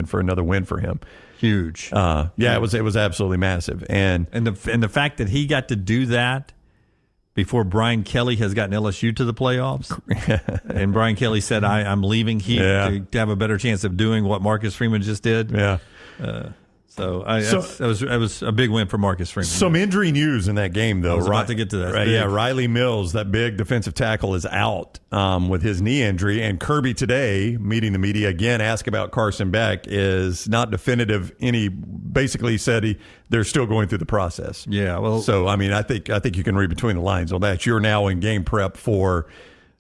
for another win for him. Huge. It was absolutely massive. And the fact that he got to do that before Brian Kelly has gotten LSU to the playoffs. And Brian Kelly said, I'm leaving here to have a better chance of doing what Marcus Freeman just did. Yeah. That was a big win for Marcus Freeman. Some injury news in that game, though. I was about to get to that. Right, yeah, Riley Mills, that big defensive tackle, is out with his knee injury. And Kirby today, meeting the media again, asked about Carson Beck, is not definitive. Basically said they're still going through the process. Yeah, well, so I mean, I think you can read between the lines on that. You're now in game prep for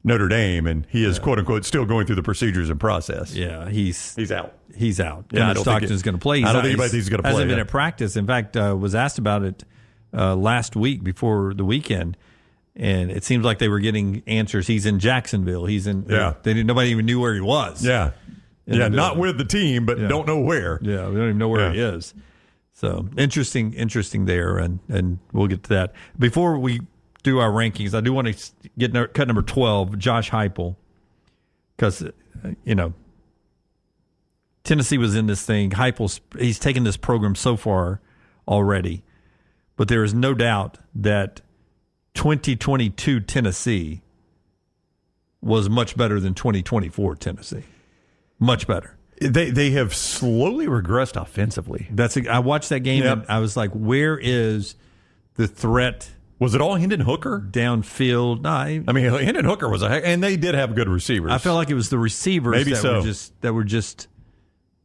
Notre Dame, and he is quote unquote still going through the procedures and process. Yeah, he's out. He's out. Yeah, Gunner Stockton's going to play. I don't think anybody thinks he's going to play. Hasn't been at practice. In fact, was asked about it last week before the weekend, and it seems like they were getting answers. He's in Jacksonville. He's in. Yeah. Nobody even knew where he was. Yeah. Yeah, not with the team, but don't know where. Yeah, we don't even know where he is. So interesting there, and we'll get to that. Before we do our rankings, I do want to get cut number 12, Josh Heupel, because Tennessee was in this thing. He's taken this program so far already, but there is no doubt that 2022 Tennessee was much better than 2024 Tennessee. Much better. They have slowly regressed offensively. I watched that game and I was like, where is the threat? Was it all Hendon Hooker downfield? No, I mean Hendon Hooker was and they did have good receivers. I felt like it was the receivers that were just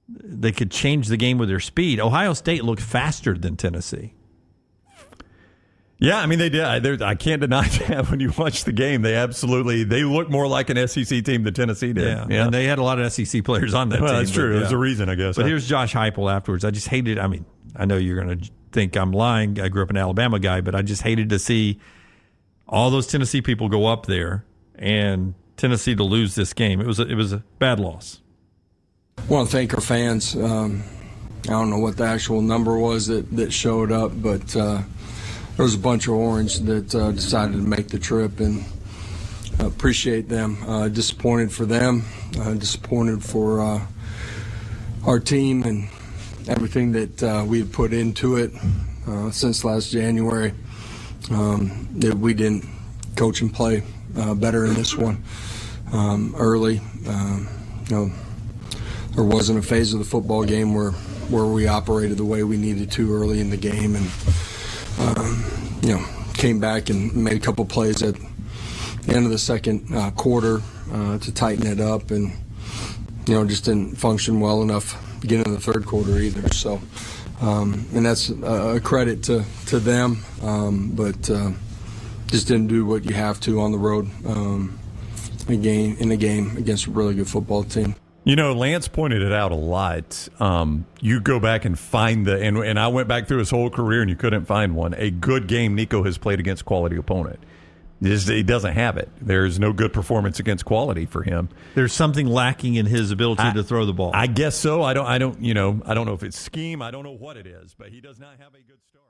they could change the game with their speed. Ohio State looked faster than Tennessee. Yeah, I mean they did. I can't deny that when you watch the game, they look more like an SEC team than Tennessee did. Yeah, and they had a lot of SEC players on that team. That's true. There's a reason, I guess. But here's Josh Heupel afterwards. I just hated. I mean, I know you're going to think I'm lying. I grew up an Alabama guy, but I just hated to see all those Tennessee people go up there and Tennessee to lose this game. It was a bad loss. I want to thank our fans. I don't know what the actual number was that showed up, but there was a bunch of orange that decided to make the trip, and appreciate them. Disappointed for them, disappointed for our team and everything that we had put into it since last January. That we didn't coach and play better in this one early. There wasn't a phase of the football game where we operated the way we needed to early in the game, and came back and made a couple plays at the end of the second quarter to tighten it up, and just didn't function well enough beginning of the third quarter either. So, and that's a credit to them, but just didn't do what you have to on the road in a game against a really good football team. Lance pointed it out a lot. You go back and find and I went back through his whole career and you couldn't find one. A good game Nico has played against quality opponent. He doesn't have it. There's no good performance against quality for him. There's something lacking in his ability to throw the ball. I guess so. I don't know if it's scheme. I don't know what it is, but he does not have a good start.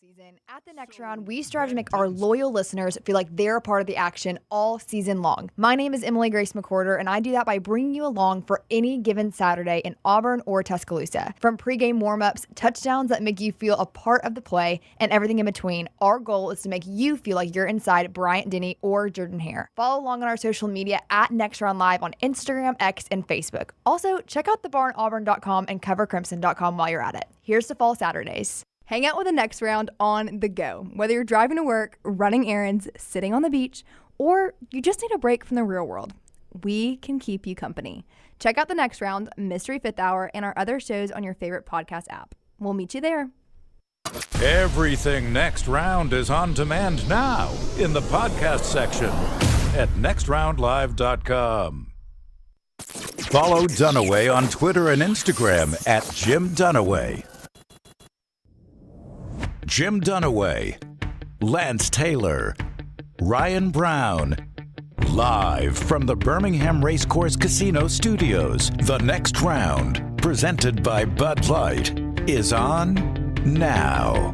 Season. At the next round, we strive to make our loyal listeners feel like they're a part of the action all season long. My name is Emily Grace McWhorter, and I do that by bringing you along for any given Saturday in Auburn or Tuscaloosa. From pregame warm-ups, touchdowns that make you feel a part of the play, and everything in between, our goal is to make you feel like you're inside Bryant Denny or Jordan Hare. Follow along on our social media at Next Round Live on Instagram, X, and Facebook. Also, check out thebarnauburn.com and covercrimson.com while you're at it. Here's to Fall Saturdays. Hang out with the Next Round on the go. Whether you're driving to work, running errands, sitting on the beach, or you just need a break from the real world, we can keep you company. Check out the Next Round, Mystery Fifth Hour, and our other shows on your favorite podcast app. We'll meet you there. Everything Next Round is on demand now in the podcast section at nextroundlive.com. Follow Dunaway on Twitter and Instagram at Jim Dunaway. Jim Dunaway, Lance Taylor, Ryan Brown. Live from the Birmingham Racecourse Casino Studios, the Next Round, presented by Bud Light, is on now.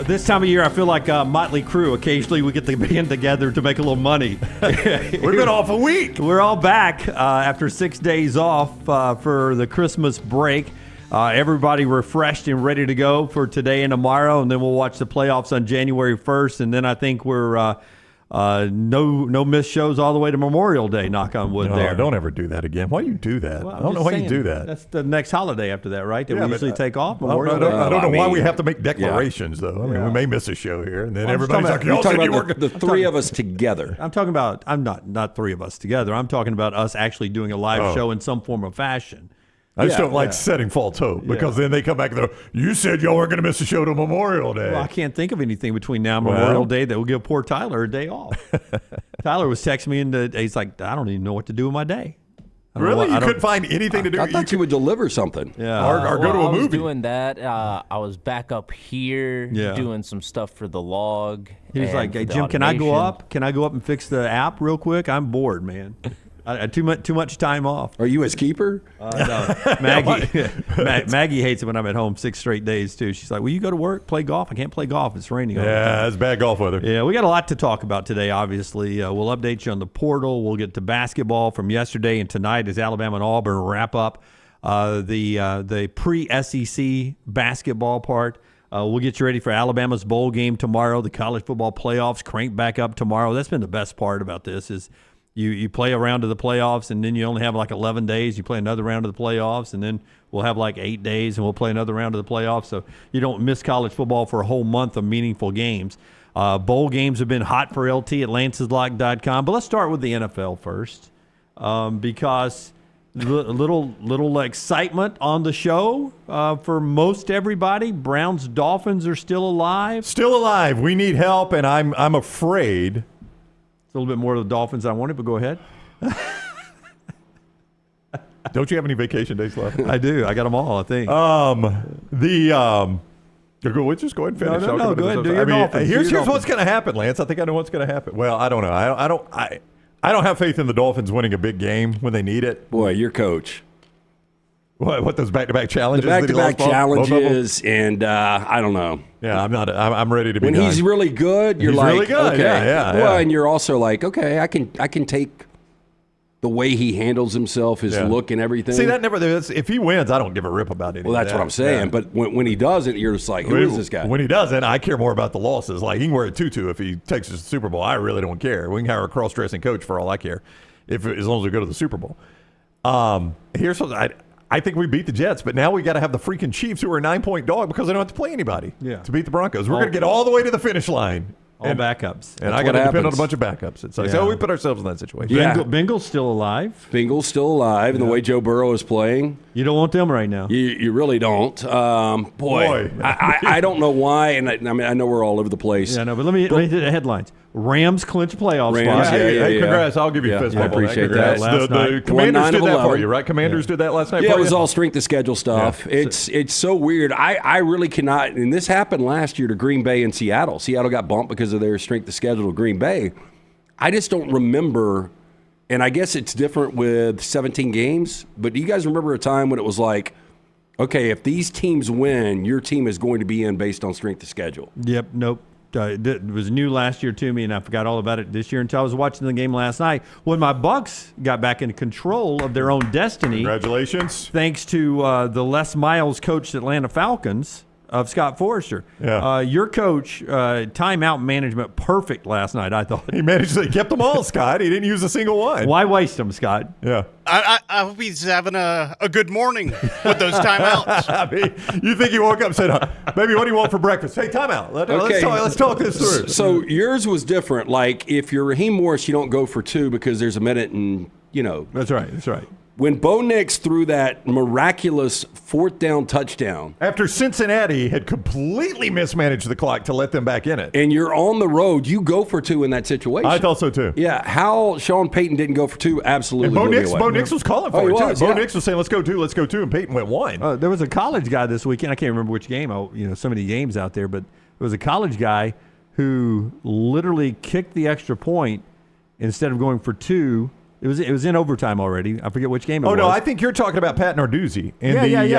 This time of year, I feel like Motley Crue. Occasionally, we get the band together to make a little money. We've been off a week. We're all back after 6 days off for the Christmas break. Everybody refreshed and ready to go for today and tomorrow, and then we'll watch the playoffs on January 1st. And then I think we're no missed shows all the way to Memorial Day. Knock on wood. There. Don't ever do that again. Why do you do that? Well, I don't know why you do that. That's the next holiday after that, right? That we usually take off. I Memorial Day. don't know why we have to make declarations, though. I mean, we may miss a show here, and then everybody's like, "You're talking about the three of us together." I'm talking about not three of us together. I'm talking about us actually doing a live show in some form of fashion. I just don't like setting false hope because then they come back and they're, you said y'all weren't going to miss a show to Memorial Day. Well, I can't think of anything between now and Memorial Day that will give poor Tyler a day off. Tyler was texting me, and he's like, I don't even know what to do with my day. Really? You couldn't find anything to do? I thought you would deliver something. Yeah. Or go to a movie. I was doing that. I was back up here doing some stuff for the log. He was like, hey, Jim, can I go up? Can I go up and fix the app real quick? I'm bored, man. I had too much time off. Are you his keeper? No. Maggie hates it when I'm at home 6 straight days, too. She's like, will you go to work, play golf? I can't play golf. It's raining. Yeah, it's bad golf weather. Yeah, we got a lot to talk about today, obviously. We'll update you on the portal. We'll get to basketball from yesterday, and tonight as Alabama and Auburn wrap up the pre-SEC basketball part. We'll get you ready for Alabama's bowl game tomorrow. The college football playoffs crank back up tomorrow. That's been the best part about this is you play a round of the playoffs, and then you only have like 11 days. You play another round of the playoffs, and then we'll have like 8 days, and we'll play another round of the playoffs. So you don't miss college football for a whole month of meaningful games. Bowl games have been hot for LT at lanceslock.com. But let's start with the NFL first because a little excitement on the show for most everybody. Browns Dolphins are still alive. Still alive. We need help, and I'm afraid. A little bit more of the Dolphins than I wanted, but go ahead. Don't you have any vacation days left? I do. I got them all, I think. We'll just go ahead and finish. No, go ahead. Do your Dolphins. Here's what's going to happen, Lance. I think I know what's going to happen. Well, I don't know. I don't have faith in the Dolphins winning a big game when they need it. Boy, your coach. What those back-to-back challenges? The back-to-back challenges, and I don't know. Yeah, I'm ready to be when done. he's really good, you're he's like, really good. Okay. Yeah. Well, and you're also like, okay, I can take the way he handles himself, his look and everything. See, if he wins, I don't give a rip about it. Well, that's what I'm saying. Yeah. But when he doesn't, you're just like, who is this guy? When he doesn't, I care more about the losses. Like, he can wear a tutu if he takes us to the Super Bowl. I really don't care. We can hire a cross-dressing coach for all I care, as long as we go to the Super Bowl. Here's what I think we beat the Jets, but now we got to have the freaking Chiefs, who are a 9-point dog, because they don't have to play anybody to beat the Broncos. We're going to get all the way to the finish line. All backups. And I got to depend on a bunch of backups. So we put ourselves in that situation. Yeah. Bengals still alive. Bengals still alive, and the way Joe Burrow is playing. You don't want them right now. You really don't. Boy. I don't know why, and I know we're all over the place. Yeah, no, but let me hit the headlines. Rams clinch playoff spot. Hey, congrats. I'll give you a fist bump. I appreciate that. The Commanders did that for you, right? Commanders did that last night for you? Yeah, it was all strength of schedule stuff. Yeah. It's so weird. I really cannot, and this happened last year to Green Bay and Seattle. Seattle got bumped because of their strength of schedule to Green Bay. I just don't remember, and I guess it's different with 17 games, but do you guys remember a time when it was like, okay, if these teams win, your team is going to be in based on strength of schedule? Yep, nope. It was new last year to me, and I forgot all about it this year until I was watching the game last night when my Bucks got back into control of their own destiny. Congratulations. Thanks to the Les Miles coached Atlanta Falcons of Scott Forrester. Yeah. Your coach, timeout management, perfect last night, I thought. He kept them all, Scott. He didn't use a single one. Why waste them, Scott? Yeah. I hope he's having a good morning with those timeouts. I mean, you think he woke up and said, baby, what do you want for breakfast? Hey, timeout. Let's talk this through. So yours was different. Like, if you're Raheem Morris, you don't go for two because there's a minute and, That's right. When Bo Nix threw that miraculous 4th down touchdown. After Cincinnati had completely mismanaged the clock to let them back in it. And you're on the road, you go for two in that situation. I thought so too. Yeah, how Sean Payton didn't go for two, absolutely. And Bo Nix was calling for it too. Bo Nix was saying, let's go two, and Payton went one. There was a college guy this weekend, I can't remember which game, so many games out there, but there was a college guy who literally kicked the extra point instead of going for two, It was in overtime already. I forget which game it was. Oh, no, I think you're talking about Pat Narduzzi.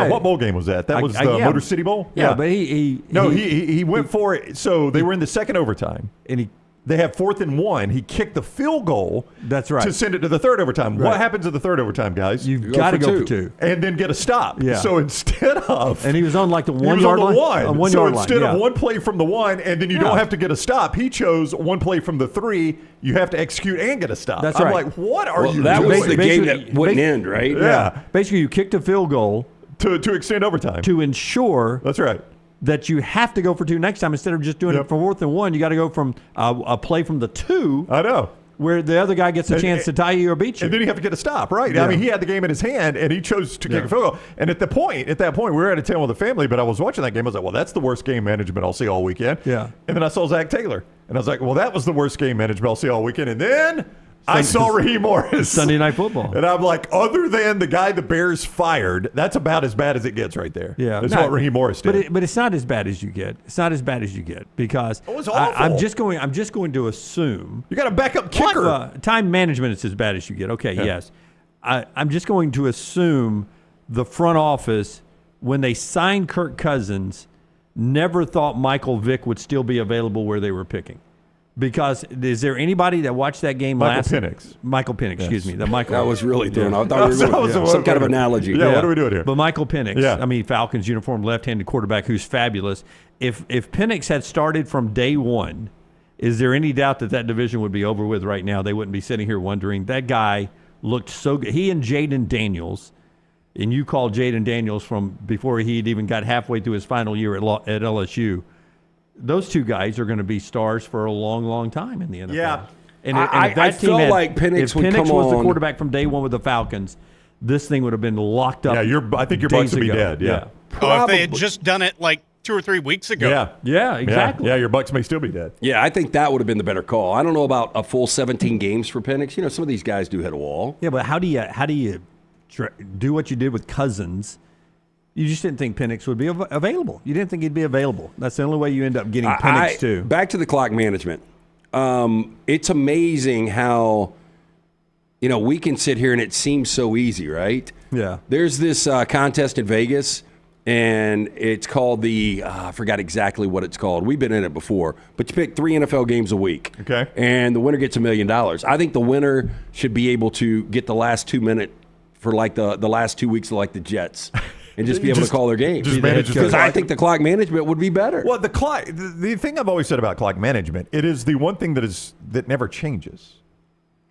What bowl game was that? That was the Motor City Bowl? Yeah, but he went for it. So they were in the second overtime. And they have 4th and 1. He kicked the field goal. That's right. To send it to the third overtime. Right. What happens in the third overtime, guys? You've got to go for 2. And then get a stop. Yeah. So instead of... And he was on like the 1 yard yard line. line. 1 so yard line. instead of one play from the 1, and then you don't have to get a stop, he chose one play from the 3. You have to execute and get a stop. That's I'm right. like, what are you that doing? was the game that wouldn't end, right? Yeah. Basically, you kicked a field goal to extend overtime. to ensure That's right. that you have to go for 2 next time instead of just doing it for 4th and 1. You got to go from a play from the 2. I know. Where the other guy gets a chance to tie you or beat you. And then you have to get a stop, right? Yeah. I mean, he had the game in his hand, and he chose to kick a field goal. And at that point, we were out of town with the family, but I was watching that game. I was like, well, that's the worst game management I'll see all weekend. Yeah. And then I saw Zach Taylor, and I was like, well, that was the worst game management I'll see all weekend. And then I saw Raheem Morris. Sunday Night Football. And I'm like, other than the guy the Bears fired, that's about as bad as it gets right there. Yeah. That's what Raheem Morris did. But it's not as bad as you get. It's not as bad as you get because it was awful. I'm just going to assume you got a backup kicker. Time management is as bad as you get. Okay, yes. I'm just going to assume the front office, when they signed Kirk Cousins, never thought Michael Vick would still be available where they were picking. Because is there anybody that watched that game last? Michael Penix, excuse me. That was really thrown off. I thought you were doing some kind of analogy. Yeah, what are we doing here? But Michael Penix, Falcons uniform, left-handed quarterback who's fabulous. If Penix had started from day one, is there any doubt that division would be over with right now? They wouldn't be sitting here wondering. That guy looked so good. He and Jaden Daniels, and you called Jaden Daniels from before he'd even got halfway through his final year at LSU. Those 2 guys are going to be stars for a long, long time in the NFL. Yeah. And I felt like Penix would come was on. the quarterback from day one with the Falcons, this thing would have been locked up. Yeah, I think your Bucks would be dead. Yeah. If they had just done it like 2 or 3 weeks ago. Yeah, exactly. Yeah, your Bucks may still be dead. Yeah, I think that would have been the better call. I don't know about a full 17 games for Penix. Some of these guys do hit a wall. Yeah, but how do you do what you did with Cousins? You just didn't think Penix would be available. You didn't think he'd be available. That's the only way you end up getting Penix too. Back to the clock management. It's amazing how, we can sit here and it seems so easy, right? Yeah. There's this contest in Vegas, and it's called I forgot exactly what it's called. We've been in it before. But you pick 3 NFL games a week. Okay. And the winner gets $1 million. I think the winner should be able to get the last 2 minutes for like the last 2 weeks of like the Jets. And just be able to call their game. Because I think the clock management would be better. Well, the thing I've always said about clock management, it is the one thing that never changes.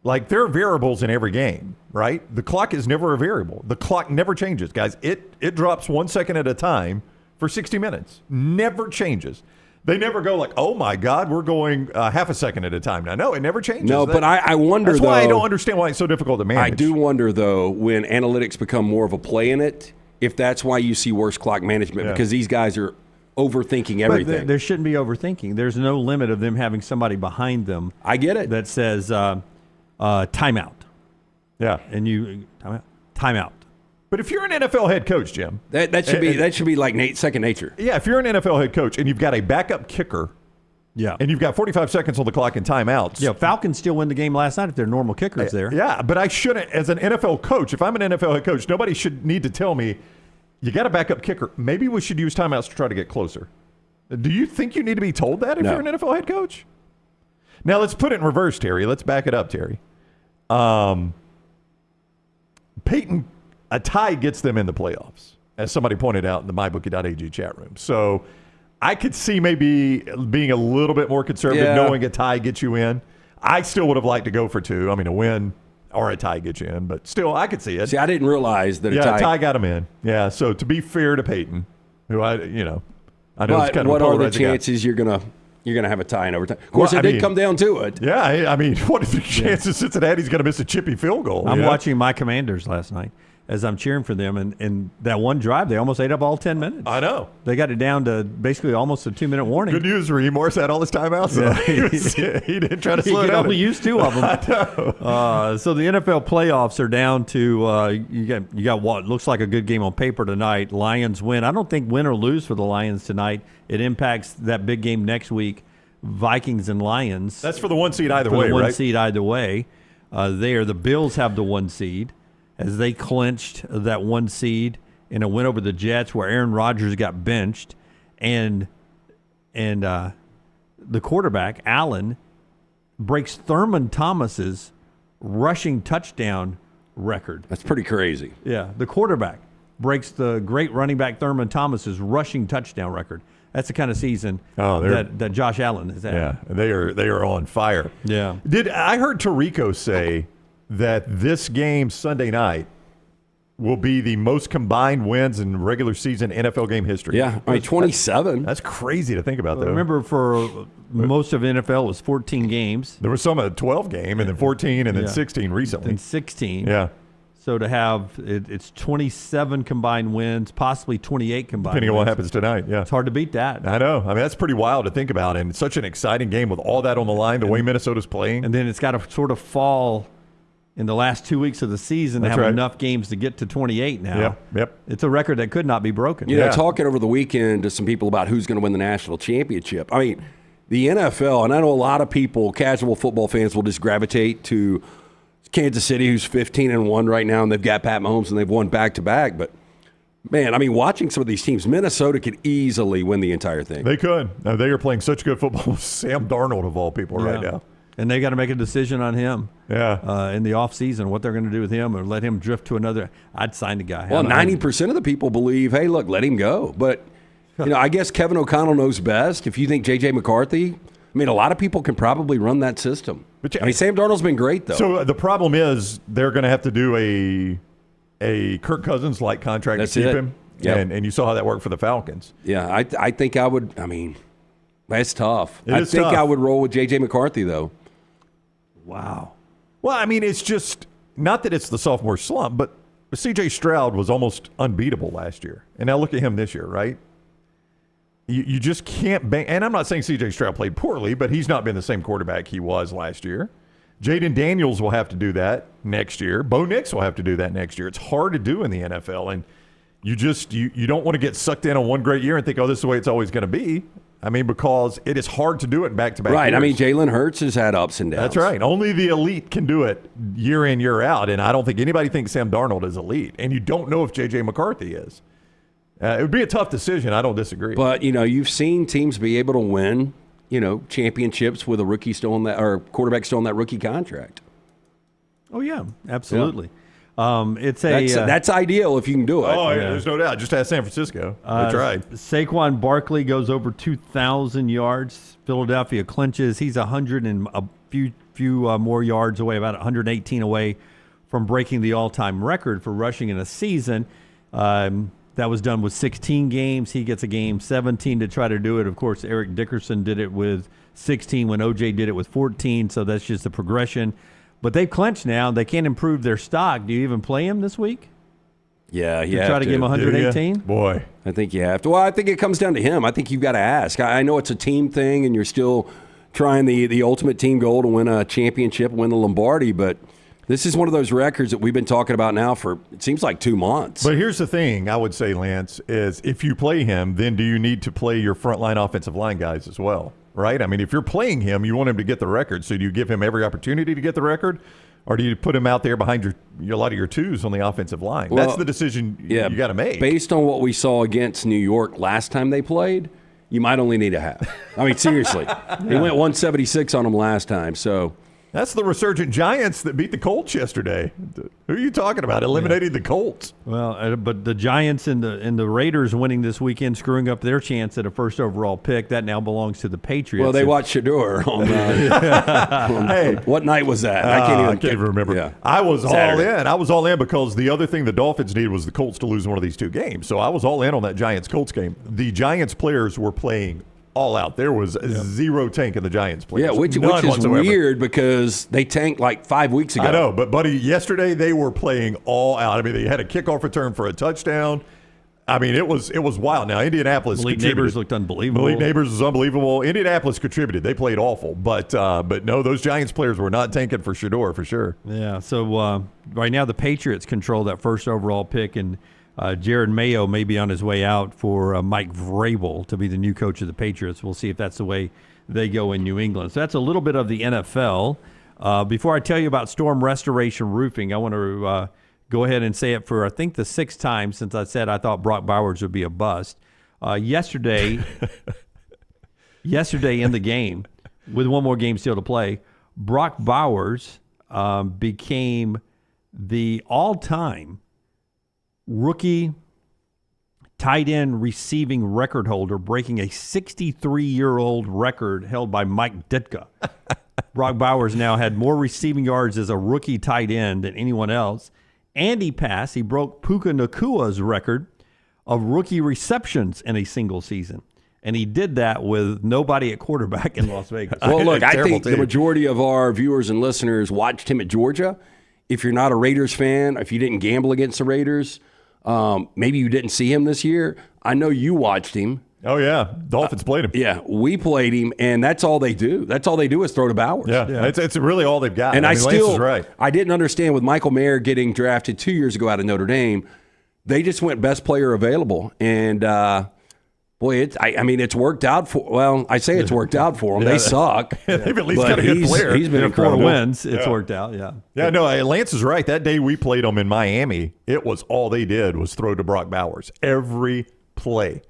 Like, there are variables in every game, right? The clock is never a variable. The clock never changes, guys. It drops 1 second at a time for 60 minutes. Never changes. They never go like, oh, my God, we're going half a second at a time now. No, it never changes. No, but I wonder, that's why I don't understand why it's so difficult to manage. I do wonder, though, when analytics become more of a play in it, if that's why you see worse clock management, because these guys are overthinking everything. But there shouldn't be overthinking. There's no limit of them having somebody behind them. I get it. That says timeout. Yeah. And timeout. But if you're an NFL head coach, Jim. That should be like second nature. Yeah, if you're an NFL head coach and you've got a backup kicker. Yeah. And you've got 45 seconds on the clock and timeouts. Yeah, Falcons still win the game last night if their normal kicker is there. Yeah, but I shouldn't, as an NFL coach, if I'm an NFL head coach, nobody should need to tell me, you got a backup kicker. Maybe we should use timeouts to try to get closer. Do you think you need to be told that if you're an NFL head coach? Now, let's put it in reverse, Terry. Let's back it up, Terry. Peyton, a tie gets them in the playoffs, as somebody pointed out in the mybookie.ag chat room. So I could see maybe being a little bit more conservative, knowing a tie gets you in. I still would have liked to go for 2. I mean, a win or a tie gets you in, but still, I could see it. See, I didn't realize that a tie got him in. Yeah, so to be fair to Peyton, who I know but it's kind of what are the chances you're gonna have a tie in overtime? Of course, it did come down to it. Yeah, I mean, what are the chances Cincinnati's going to miss a chippy field goal? I'm watching my Commanders last night as I'm cheering for them, and that one drive, they almost ate up all 10 minutes. I know. They got it down to basically almost a 2-minute warning. Good news, Raheem Morris had all his timeouts. Yeah. He didn't try to slow he down. He only used 2 of them. I know. So the NFL playoffs are down to you got what looks like a good game on paper tonight. Lions win. I don't think win or lose for the Lions tonight. It impacts that big game next week, Vikings and Lions. That's for the 1 seed either way, right? One seed either way. there. The Bills have the 1 seed as they clinched that 1 seed in a win over the Jets where Aaron Rodgers got benched. And the quarterback, Allen, breaks Thurman Thomas's rushing touchdown record. That's pretty crazy. Yeah, the quarterback breaks the great running back Thurman Thomas's rushing touchdown record. That's the kind of season that Josh Allen is at. Yeah, they are on fire. Yeah. I heard Tirico say that this game Sunday night will be the most combined wins in regular season NFL game history. Yeah, 27. That's crazy to think about, though. Remember, for most of NFL, it was 14 games. There was some at 12 game, and then 14, and then 16 recently. And 16. Yeah. So to have it's 27 combined wins, possibly 28 combined Depending on what wins. happens tonight, yeah. It's hard to beat that. I know. I mean, that's pretty wild to think about, and it's such an exciting game with all that on the line, the way Minnesota's playing. And then it's got to sort of fall in the last 2 weeks of the season to have enough games to get to 28 now. Yep. It's a record that could not be broken. You know, talking over the weekend to some people about who's going to win the national championship. I mean, the NFL, and I know a lot of people, casual football fans, will just gravitate to Kansas City, who's 15-1 right now, and they've got Pat Mahomes, and they've won back-to-back. But, man, I mean, watching some of these teams, Minnesota could easily win the entire thing. They could. They are playing such good football with Sam Darnold, of all people, right now. And they got to make a decision on him in the offseason, what they're going to do with him, or let him drift to another. I'd sign the guy. Well, 90% of the people believe, hey, look, let him go. But, you know, I guess Kevin O'Connell knows best. If you think J.J. McCarthy, I mean, a lot of people can probably run that system. I mean, Sam Darnold's been great, though. So the problem is they're going to have to do a Kirk Cousins-like contract to keep him. Yep. And you saw how that worked for the Falcons. Yeah, I think I would. I mean, that's tough. I think I would roll with J.J. McCarthy, though. Wow. Well, I mean, it's just not that it's the sophomore slump, but C.J. Stroud was almost unbeatable last year. And now look at him this year, right? You just can't bank. And I'm not saying C.J. Stroud played poorly, but he's not been the same quarterback he was last year. Jaden Daniels will have to do that next year. Bo Nix will have to do that next year. It's hard to do in the NFL. And you don't want to get sucked in on one great year and think, oh, this is the way it's always going to be. I mean, because it is hard to do it back-to-back Right. years. I mean, Jalen Hurts has had ups and downs. That's right. Only the elite can do it year in, year out. And I don't think anybody thinks Sam Darnold is elite. And you don't know if J.J. McCarthy is. It would be a tough decision. I don't disagree. But, you know, you've seen teams be able to win, you know, championships with a rookie still on that, or quarterback still on that rookie contract. Oh, yeah. Absolutely. Yeah. That's ideal if you can do it. Oh, yeah, there's no doubt. Just ask San Francisco. They tried. Saquon Barkley goes over 2,000 yards. Philadelphia clinches. He's 100 and a few more yards away, about 118 away from breaking the all-time record for rushing in a season. That was done with 16 games. He gets a game 17 to try to do it. Of course, Eric Dickerson did it with 16 when O.J. did it with 14, so that's just the progression. But they've clinched now. They can't improve their stock. Do you even play him this week? Yeah, you try to give him 118? Boy. I think you have to. Well, I think it comes down to him. I think you've got to ask. I know it's a team thing, and you're still trying the ultimate team goal to win a championship, win the Lombardi, but this is one of those records that we've been talking about now for, it seems like 2 months. But here's the thing, I would say, Lance, is if you play him, then do you need to play your frontline offensive line guys as well? Right? I mean, if you're playing him, you want him to get the record. So do you give him every opportunity to get the record? Or do you put him out there behind a lot of your twos on the offensive line? Well, that's the decision you got to make. Based on what we saw against New York last time they played, you might only need a half. I mean, seriously. He went 176 on them last time, so. That's the resurgent Giants that beat the Colts yesterday. Who are you talking about? Eliminated the Colts. Well, but the Giants and the Raiders winning this weekend, screwing up their chance at a first overall pick. That now belongs to the Patriots. Well, they watched Shador on hey, what night was that? I can't even remember. Yeah. I was Saturday. all in. I was all in because the other thing the Dolphins needed was the Colts to lose one of these two games. So I was all in on that Giants-Colts game. The Giants players were playing all out. There was zero tank in the Giants players. Yeah, which is whatsoever. weird because they tanked like 5 weeks ago. I know, but buddy, yesterday they were playing all out. I mean, they had a kickoff return for a touchdown. I mean, it was wild. Now, Indianapolis Malik contributed. Neighbors looked unbelievable. Malik Neighbors was unbelievable. Indianapolis contributed. They played awful. But no, those Giants players were not tanking for Shador for sure. Yeah, so right now the Patriots control that first overall pick, and Jared Mayo may be on his way out for Mike Vrabel to be the new coach of the Patriots. We'll see if that's the way they go in New England. So that's a little bit of the NFL. Before I tell you about Storm Restoration Roofing, I want to go ahead and say it for, I think, the sixth time since I said I thought Brock Bowers would be a bust. Yesterday in the game, with one more game still to play, Brock Bowers became the all-time rookie tight end receiving record holder, breaking a 63-year-old record held by Mike Ditka. Brock Bowers now had more receiving yards as a rookie tight end than anyone else, and he broke Puka Nakua's record of rookie receptions in a single season. And he did that with nobody at quarterback in Las Vegas. Well, look, I think the majority of our viewers and listeners watched him at Georgia. If you're not a Raiders fan, if you didn't gamble against the Raiders, maybe you didn't see him this year. I know you watched him. Oh, yeah. Dolphins played him. Yeah, we played him, and that's all they do. That's all they do is throw to Bowers. Yeah. It's really all they've got. And Lance is right. I didn't understand with Michael Mayer getting drafted 2 years ago out of Notre Dame, they just went best player available. And, boy, it's worked out for – well, I say it's worked out for them. They suck. They've at least got a good player. He's been incredible. 4 wins. It's worked out, yeah. Yeah, no, Lance is right. That day we played them in Miami, it was all they did was throw to Brock Bowers every play.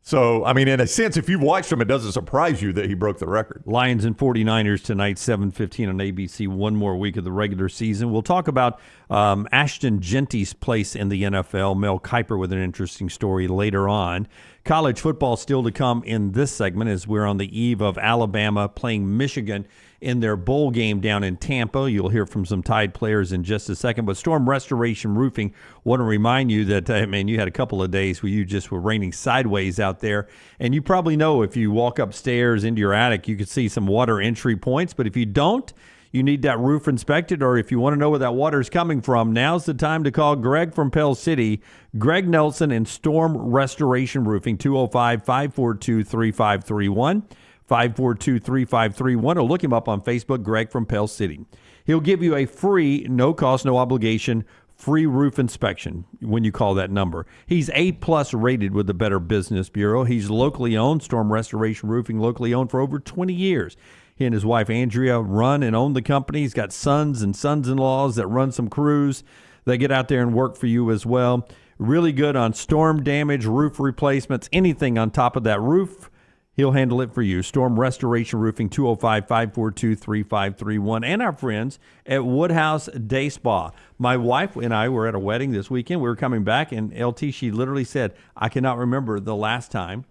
So, I mean, in a sense, if you've watched him, it doesn't surprise you that he broke the record. Lions and 49ers tonight, 7:15 on ABC. One more week of the regular season. We'll talk about Ashton Jeanty's place in the NFL. Mel Kiper with an interesting story later on. College football still to come in this segment as we're on the eve of Alabama playing Michigan in their bowl game down in Tampa. You'll hear from some Tide players in just a second. But Storm Restoration Roofing, want to remind you that, you had a couple of days where you just were raining sideways out there. And you probably know if you walk upstairs into your attic, you could see some water entry points. But if you don't, you need that roof inspected, or if you want to know where that water is coming from, now's the time to call Greg from Pell City, Greg Nelson and Storm Restoration Roofing, 205-542-3531. 542-3531, or look him up on Facebook, Greg from Pell City. He'll give you a free, no cost, no obligation, free roof inspection when you call that number. He's A+ rated with the Better Business Bureau. He's locally owned, Storm Restoration Roofing, locally owned for over 20 years. He and his wife, Andrea, run and own the company. He's got sons and sons-in-laws that run some crews. They get out there and work for you as well. Really good on storm damage, roof replacements, anything on top of that roof. He'll handle it for you. Storm Restoration Roofing, 205-542-3531. And our friends at Woodhouse Day Spa. My wife and I were at a wedding this weekend. We were coming back, and LT, she literally said, I cannot remember the last time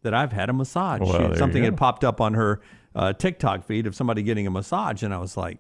that I've had a massage. Well, something had popped up on her TikTok feed of somebody getting a massage, and I was like,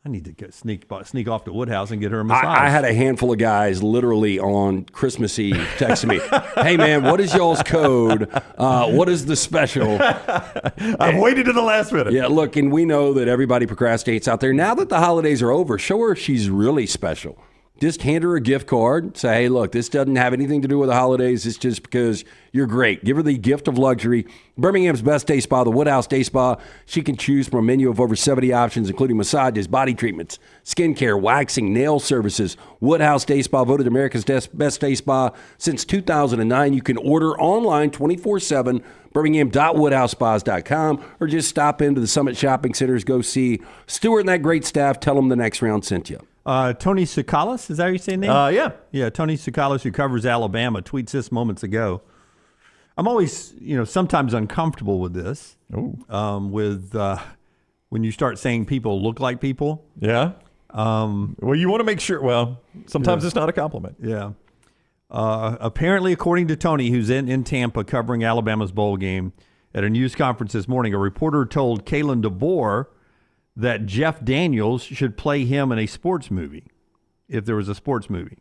I need to sneak off to Woodhouse and get her a massage. I had a handful of guys literally on Christmas Eve texting me, hey, man, what is y'all's code? What is the special? I've waited to the last minute. Yeah, look, and we know that everybody procrastinates out there. Now that the holidays are over, show her she's really special. Just hand her a gift card. Say, hey, look, this doesn't have anything to do with the holidays. It's just because you're great. Give her the gift of luxury. Birmingham's best day spa, the Woodhouse Day Spa. She can choose from a menu of over 70 options, including massages, body treatments, skincare, waxing, nail services. Woodhouse Day Spa, voted America's best day spa since 2009. You can order online 24/7, birmingham.woodhousespas.com, or just stop into the Summit Shopping Centers. Go see Stuart and that great staff. Tell them the next round sent you. Tony Tsoukalas, is that how you say his name? Yeah. Yeah, Tony Tsoukalas, who covers Alabama, tweets this moments ago. I'm always, sometimes uncomfortable with this. When you start saying people look like people. Yeah. Well, you want to make sure. Well, sometimes it's not a compliment. Yeah. Apparently, according to Tony, who's in Tampa covering Alabama's bowl game, at a news conference this morning, a reporter told Kalen DeBoer that Jeff Daniels should play him in a sports movie, if there was a sports movie.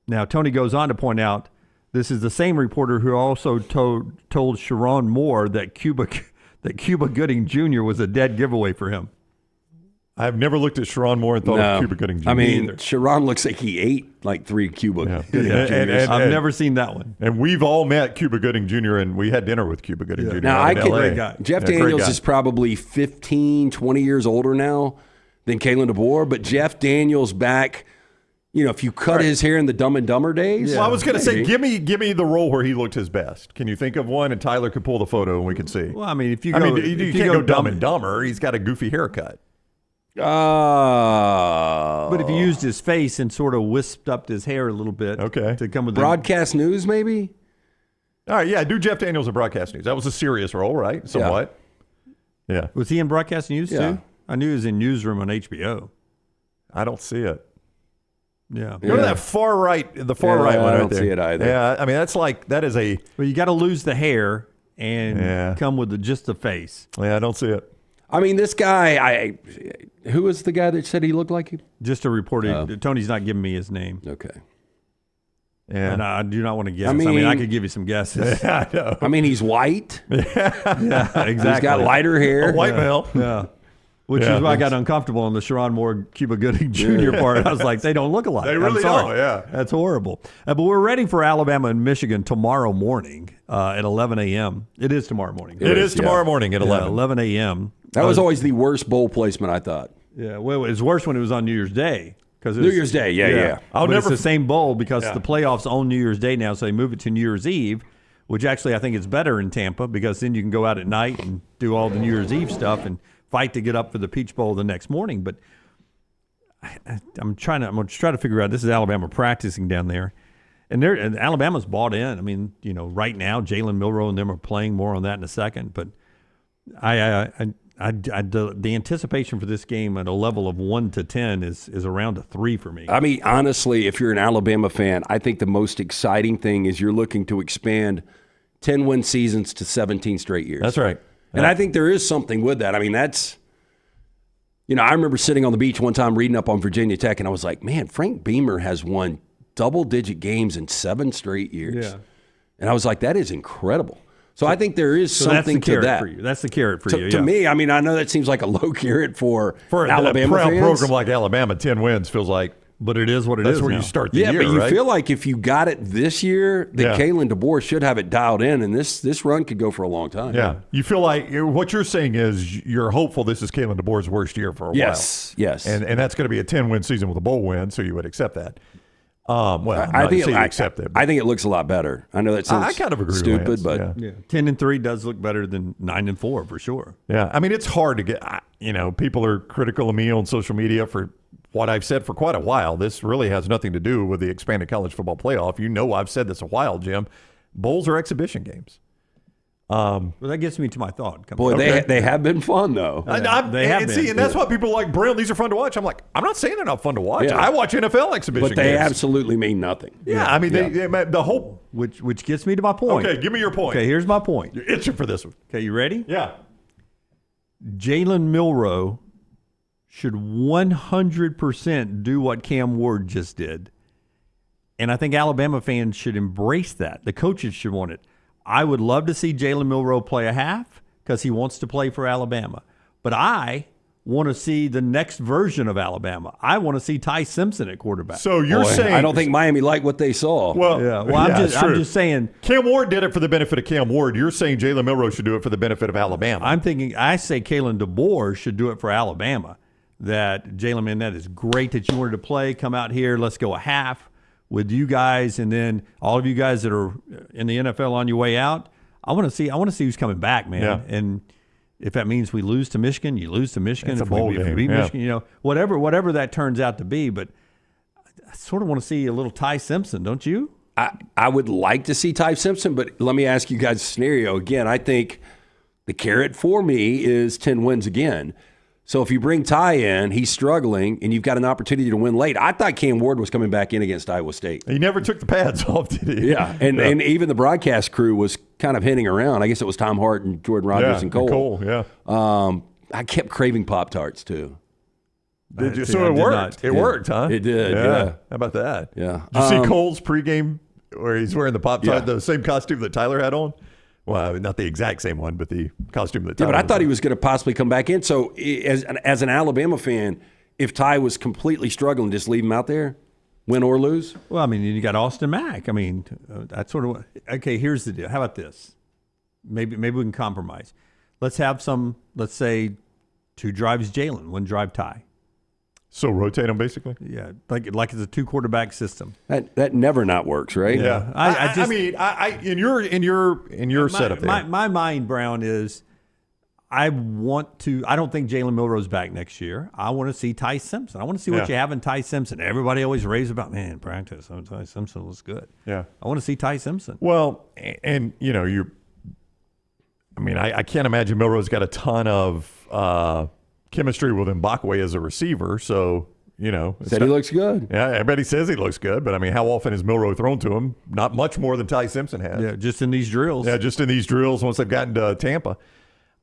Now, Tony goes on to point out, this is the same reporter who also told Sharon Moore that Cuba Gooding Jr. was a dead giveaway for him. I've never looked at Sharon Moore and thought of Cuba Gooding Jr. I mean, either. Sharon looks like he ate like 3 Cuba Gooding Jr.'s. I've never seen that one. And we've all met Cuba Gooding Jr., and we had dinner with Cuba Gooding Jr. Now, LA. Jeff Daniels is probably 15, 20 years older now than Kalen DeBoer, but Jeff Daniels back, if you cut his hair in the Dumb and Dumber days. Well, I was going to say, give me the role where he looked his best. Can you think of one? And Tyler could pull the photo and we could see. Well, I mean, you can't go Dumb and Dumber. He's got a goofy haircut. But if he used his face and sort of wisped up his hair a little bit, to come with broadcast news, maybe. All right, yeah, do Jeff Daniels in broadcast news. That was a serious role, right? Somewhat. Yeah. Was he in broadcast news too? I knew he was in Newsroom on HBO. I don't see it. Yeah. Go to that far right, the far right one right there. I don't see it either. Yeah, I mean, that is a... Well, you got to lose the hair and come with just the face. Yeah, I don't see it. I mean, this guy, who was the guy that said he looked like him? Just a reporter. Tony's not giving me his name. Okay. Yeah. And I do not want to guess. I mean, I could give you some guesses. Yeah, I know. I mean, he's white. Yeah, exactly. He's got lighter hair. A white male. Yeah. Which is why I got uncomfortable on the Sharon Moore Cuba Gooding Jr. part. I was like, they don't look alike. They really don't, yeah. That's horrible. But we're ready for Alabama and Michigan tomorrow morning at 11 a.m. It is tomorrow morning. It is tomorrow morning at 11. 11 a.m. That was always the worst bowl placement, I thought. Yeah, well, it was worse when it was on New Year's Day. New Year's Day, yeah. It's the same bowl because the playoffs on New Year's Day now, so they move it to New Year's Eve, which actually I think is better in Tampa because then you can go out at night and do all the New Year's Eve stuff and fight to get up for the Peach Bowl the next morning. But I'm going to try to figure out, this is Alabama practicing down there. And Alabama's bought in. I mean, right now, Jalen Milroe and them are playing. More on that in a second. But the anticipation for this game at a level of 1 to 10 is around a 3 for me. I mean, honestly, if you're an Alabama fan, I think the most exciting thing is you're looking to expand 10-win seasons to 17 straight years. That's right. And I think there is something with that. I mean, that's, I remember sitting on the beach one time reading up on Virginia Tech, and I was like, man, Frank Beamer has won double-digit games in 7 straight years. Yeah. And I was like, that is incredible. So I think there is something to that. For you. That's the carrot for you. To me, I mean, I know that seems like a low carrot for Alabama a fans. program like Alabama, 10 wins feels like. But it is what it is. That's where you start the year, but you right? feel like if you got it this year, that Kalen DeBoer should have it dialed in, and this run could go for a long time. Yeah. You feel like what you're saying is you're hopeful this is Kalen DeBoer's worst year for a while. Yes. And that's going to be a 10-win season with a bowl win, so you would accept that. I think it looks a lot better. I know that sounds I kind of agree stupid, with but 10-3 does look better than 9-4 for sure. Yeah, I mean it's hard to get. People are critical of me on social media for what I've said for quite a while. This really has nothing to do with the expanded college football playoff. I've said this a while, Jim. Bowls are exhibition games. Well, that gets me to my thought. Boy, they have been fun, though. They have been. And that's why people are like, Brown, these are fun to watch. I'm like, I'm not saying they're not fun to watch. Yeah. I watch NFL exhibition games. But they absolutely mean nothing. Yeah, I mean, the whole... Which gets me to my point. Okay, give me your point. Okay, here's my point. You're itching for this one. Okay, you ready? Yeah. Jalen Milroe should 100% do what Cam Ward just did. And I think Alabama fans should embrace that. The coaches should want it. I would love to see Jalen Milroe play a half because he wants to play for Alabama. But I want to see the next version of Alabama. I want to see Ty Simpson at quarterback. So you're saying... I don't think Miami liked what they saw. Well, I'm just saying... Cam Ward did it for the benefit of Cam Ward. You're saying Jalen Milroe should do it for the benefit of Alabama. I say Kalen DeBoer should do it for Alabama. That, Jalen, man, that is great that you wanted to play. Come out here. Let's go a half with you guys, and then all of you guys that are in the NFL on your way out. I want to see who's coming back, man. Yeah. And if that means we lose to Michigan, you lose to Michigan. It's if a bowl we game. beat Michigan, whatever that turns out to be. But I sort of want to see a little Ty Simpson, don't you? I would like to see Ty Simpson, but let me ask you guys a scenario again. I think the carrot for me is 10 wins again. So if you bring Ty in, he's struggling, and you've got an opportunity to win late. I thought Cam Ward was coming back in against Iowa State. He never took the pads off, did he? Yeah, and even the broadcast crew was kind of hinting around. I guess it was Tom Hart and Jordan Rogers and Cole. I kept craving Pop-Tarts, too. Did you? So it worked. It worked, huh? It did, yeah. How about that? Yeah. Did you see Cole's pregame where he's wearing the Pop-Tart, the same costume that Tyler had on? Well, not the exact same one, but the costume that Tyler but I thought he was going to possibly come back in. So as an Alabama fan, if Ty was completely struggling, just leave him out there, win or lose? Well, I mean, you got Austin Mack. I mean, that's sort of – okay, here's the deal. How about this? Maybe we can compromise. Let's have let's say 2 drives Jalen, 1 drive Ty. So rotate them basically. Yeah, like it's a 2-quarterback system. That never not works, right? Yeah, I mean, in your setup there. My mind, Brown, is I don't think Jalen Milroe's back next year. I want to see Ty Simpson. I want to see what you have in Ty Simpson. Everybody always raves about, man, practice. Oh, Ty Simpson looks good. Yeah. I want to see Ty Simpson. Well, and I can't imagine Milroe's got a ton of chemistry with Mbakwe as a receiver. So, said he looks good. Yeah, everybody says he looks good. But, how often has Milroe thrown to him? Not much more than Ty Simpson has. Yeah, just in these drills. Yeah, just in these drills once they've gotten to Tampa.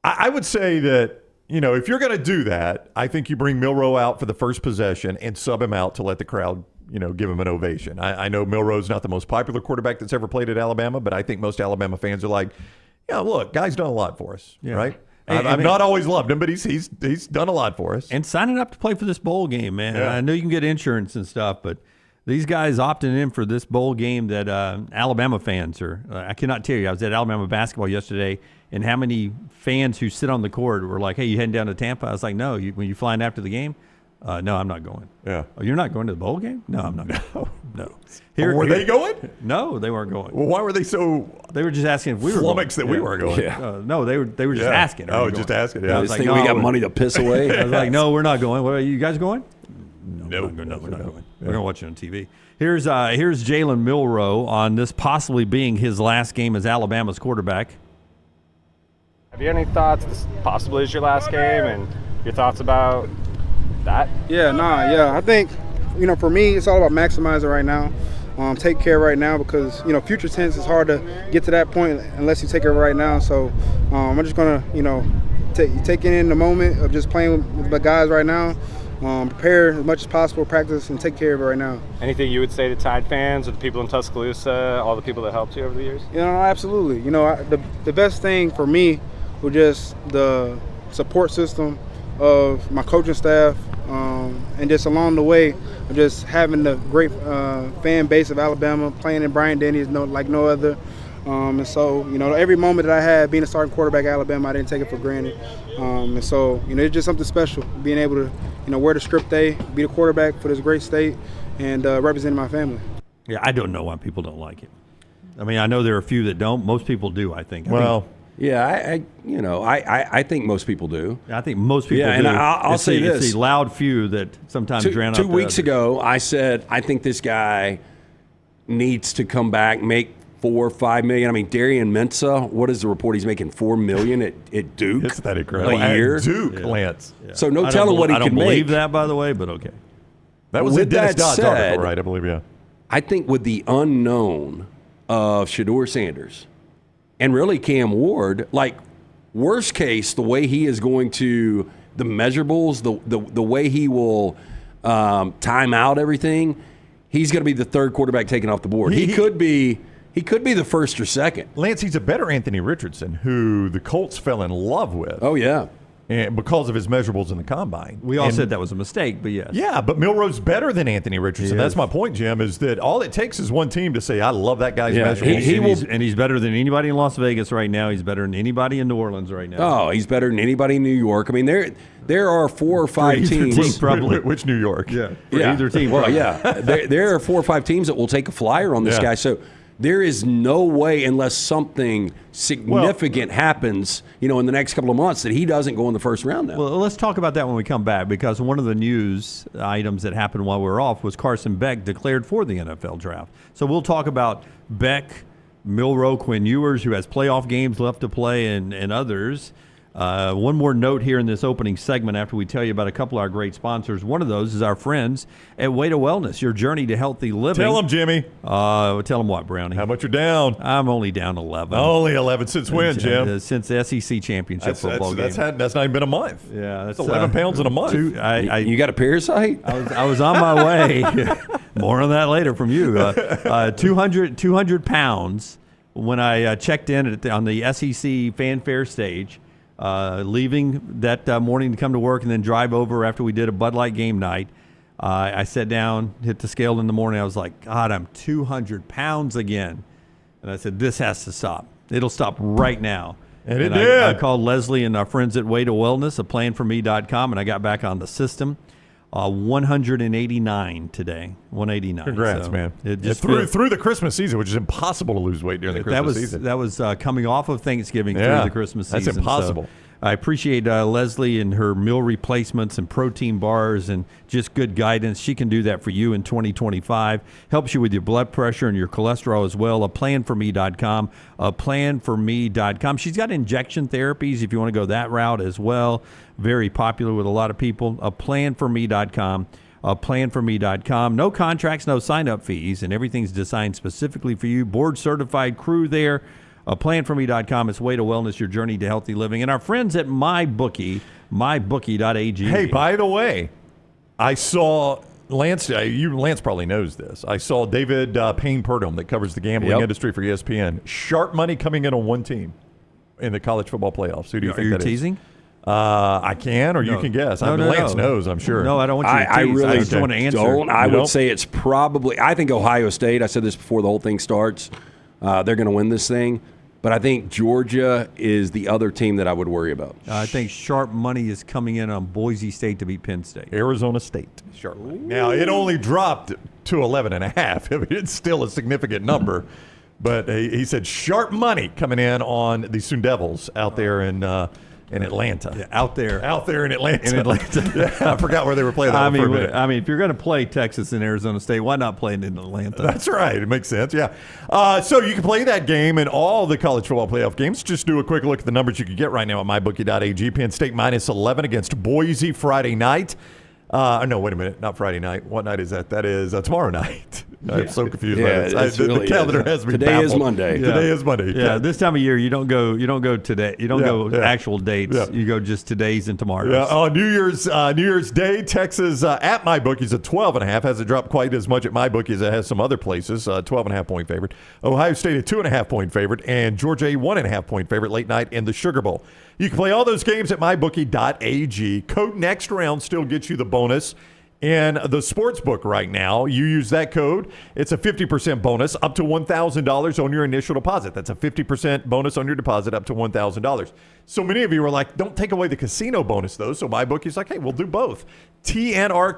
I would say that, if you're going to do that, I think you bring Milroe out for the first possession and sub him out to let the crowd, give him an ovation. I know Milroe's not the most popular quarterback that's ever played at Alabama, but I think most Alabama fans are like, yeah, look, guy's done a lot for us, right? I've not always loved him, but he's done a lot for us. And signing up to play for this bowl game, man. Yeah. I know you can get insurance and stuff, but these guys opting in for this bowl game that Alabama fans are. I cannot tell you. I was at Alabama basketball yesterday, and how many fans who sit on the court were like, hey, you heading down to Tampa? I was like, no. When you flying after the game? No, I'm not going. Yeah. Oh, you're not going to the bowl game? No, I'm not going. No. Were they going? No, they weren't going. Well, why were they so? They were just asking if we were flummoxed going. that we weren't going. Yeah. No, they were just asking. Oh, just asking. Yeah. I I was just like, think we no, got money to piss away. I was like, no, we're not going. What, are you guys going? No, we're not going. We're going to watch it on TV. Here's Jalen Milroe on this possibly being his last game as Alabama's quarterback. Have you any thoughts? This possibly is your last game, and your thoughts about that? Yeah. I think, for me, it's all about maximizing right now. Take care right now because, future tense is hard to get to that point unless you take care right now. So I'm just going to, take in the moment of just playing with the guys right now. Prepare as much as possible, practice, and take care of it right now. Anything you would say to Tide fans or the people in Tuscaloosa, all the people that helped you over the years? Absolutely. The best thing for me was just the support system of my coaching staff, and just along the way, just having the great fan base of Alabama, playing in Bryant-Denny is like no other. And so, every moment that I had being a starting quarterback at Alabama, I didn't take it for granted. And so, it's just something special, being able to, wear the strip A, be the quarterback for this great state, and representing my family. Yeah, I don't know why people don't like it. I know there are a few that don't. Most people do, I think. Yeah, I think most people do. I think most people do. And I'll say this. It's the loud few that sometimes drown out 2 weeks ago, I said, I think this guy needs to come back, make $4 or $5 million. Darian Mensah, what is the report? He's making $4 million at Duke. It's that incredible. A year. At Duke, Lance. Yeah. So no telling what he could make. I don't believe that, by the way, but okay. That was in Dennis Dodd's article, right? I believe, yeah. I think with the unknown of Shedeur Sanders and really Cam Ward, worst case, the way he is going to, the measurables, the way he will time out everything, he's going to be the third quarterback taken off the board. He could be the first or second. Lance, he's a better Anthony Richardson, who the Colts fell in love with. Oh, yeah. And because of his measurables in the combine. We all said that was a mistake, but yes. Yeah, but Milroe's better than Anthony Richardson. That's my point, Jim, is that all it takes is one team to say, I love that guy's measurables. He's better than anybody in Las Vegas right now. He's better than anybody in New Orleans right now. Oh, he's better than anybody in New York. There are 4 or 5 teams. Probably. Which New York? Yeah. Either team. Well, there are 4 or 5 teams that will take a flyer on this guy. So there is no way, unless something significant happens, in the next couple of months, that he doesn't go in the first round now. Well, let's talk about that when we come back, because one of the news items that happened while we were off was Carson Beck declared for the NFL draft. So we'll talk about Beck, Milroe, Quin Ewers, who has playoff games left to play, and others. One more note here in this opening segment after we tell you about a couple of our great sponsors. One of those is our friends at Way to Wellness, your journey to healthy living. Tell them, Jimmy. Tell them what, Brownie? How much you're down? I'm only down 11. Only 11 since when, Jim? Since the SEC championship football game. That's not even been a month. Yeah, that's 11 pounds in a month. You got a parasite? I was on my way. More on that later from you. 200 pounds when I checked in on the SEC fanfare stage. Leaving that morning to come to work and then drive over after we did a Bud Light game night. I sat down, hit the scale in the morning. I was like, God, I'm 200 pounds again. And I said, this has to stop. It'll stop right now. And it did. I called Leslie and our friends at Way to Wellness, aplanforme.com, and I got back on the system. 189 today. 189. Congrats, so man. It just through the Christmas season, which is impossible to lose weight during the Christmas season. That was coming off of Thanksgiving through the Christmas season. That's impossible. I appreciate Leslie and her meal replacements and protein bars and just good guidance. She can do that for you in 2025. Helps you with your blood pressure and your cholesterol as well. aplanforme.com. aplanforme.com. She's got injection therapies if you want to go that route as well. Very popular with a lot of people. aplanforme.com. planforme.com. No contracts, no sign-up fees, and everything's designed specifically for you. Board-certified crew there. Planforme.com. It's way to wellness, your journey to healthy living. And our friends at MyBookie, mybookie.ag. Hey, by the way, I saw Lance. Lance probably knows this. I saw David Payne-Purdom that covers the gambling industry for ESPN. Sharp money coming in on one team in the college football playoffs. Who do you think that is? Are you teasing? I can, or you can guess. Lance knows, I'm sure. No, I don't want you to tease. I really just want to answer. Don't. I would say it's probably – I think Ohio State, I said this before the whole thing starts, they're going to win this thing. But I think Georgia is the other team that I would worry about. I think sharp money is coming in on Boise State to beat Penn State. Arizona State, sharp money. Now, it only dropped to 11.5. I mean, it's still a significant number. But he said sharp money coming in on the Soon Devils out there in Atlanta. Yeah, out there in Atlanta. Yeah, I forgot where they were playing. I mean, if you're going to play Texas and Arizona State, why not play it in Atlanta? That's right. It makes sense. Yeah. So you can play that game and all the college football playoff games. Just do a quick look at the numbers you can get right now at mybookie.ag. Penn State -11 against Boise Friday night. No, wait a minute. Not Friday night. What night is that? That is tomorrow night. I'm so confused. The calendar has me Today baffled. is Monday. Yeah. Today is Monday. Yeah, this time of year you don't go today. You don't go actual dates. Yeah. You go just today's and tomorrow's. Yeah. On New Year's Day, Texas at MyBookie's at 12.5. Hasn't dropped quite as much at MyBookie as it has some other places. 12.5 point favorite. Ohio State a 2.5 point favorite, and Georgia a 1.5 point favorite late night in the Sugar Bowl. You can play all those games at mybookie.ag. Code next round still gets you the bonus in the sports book right now. You use that code, it's a 50% bonus up to $1,000 on your initial deposit. That's a 50% bonus on your deposit up to $1,000. So many of you are like, don't take away the casino bonus though. So MyBookie's like, hey, we'll do both. TNR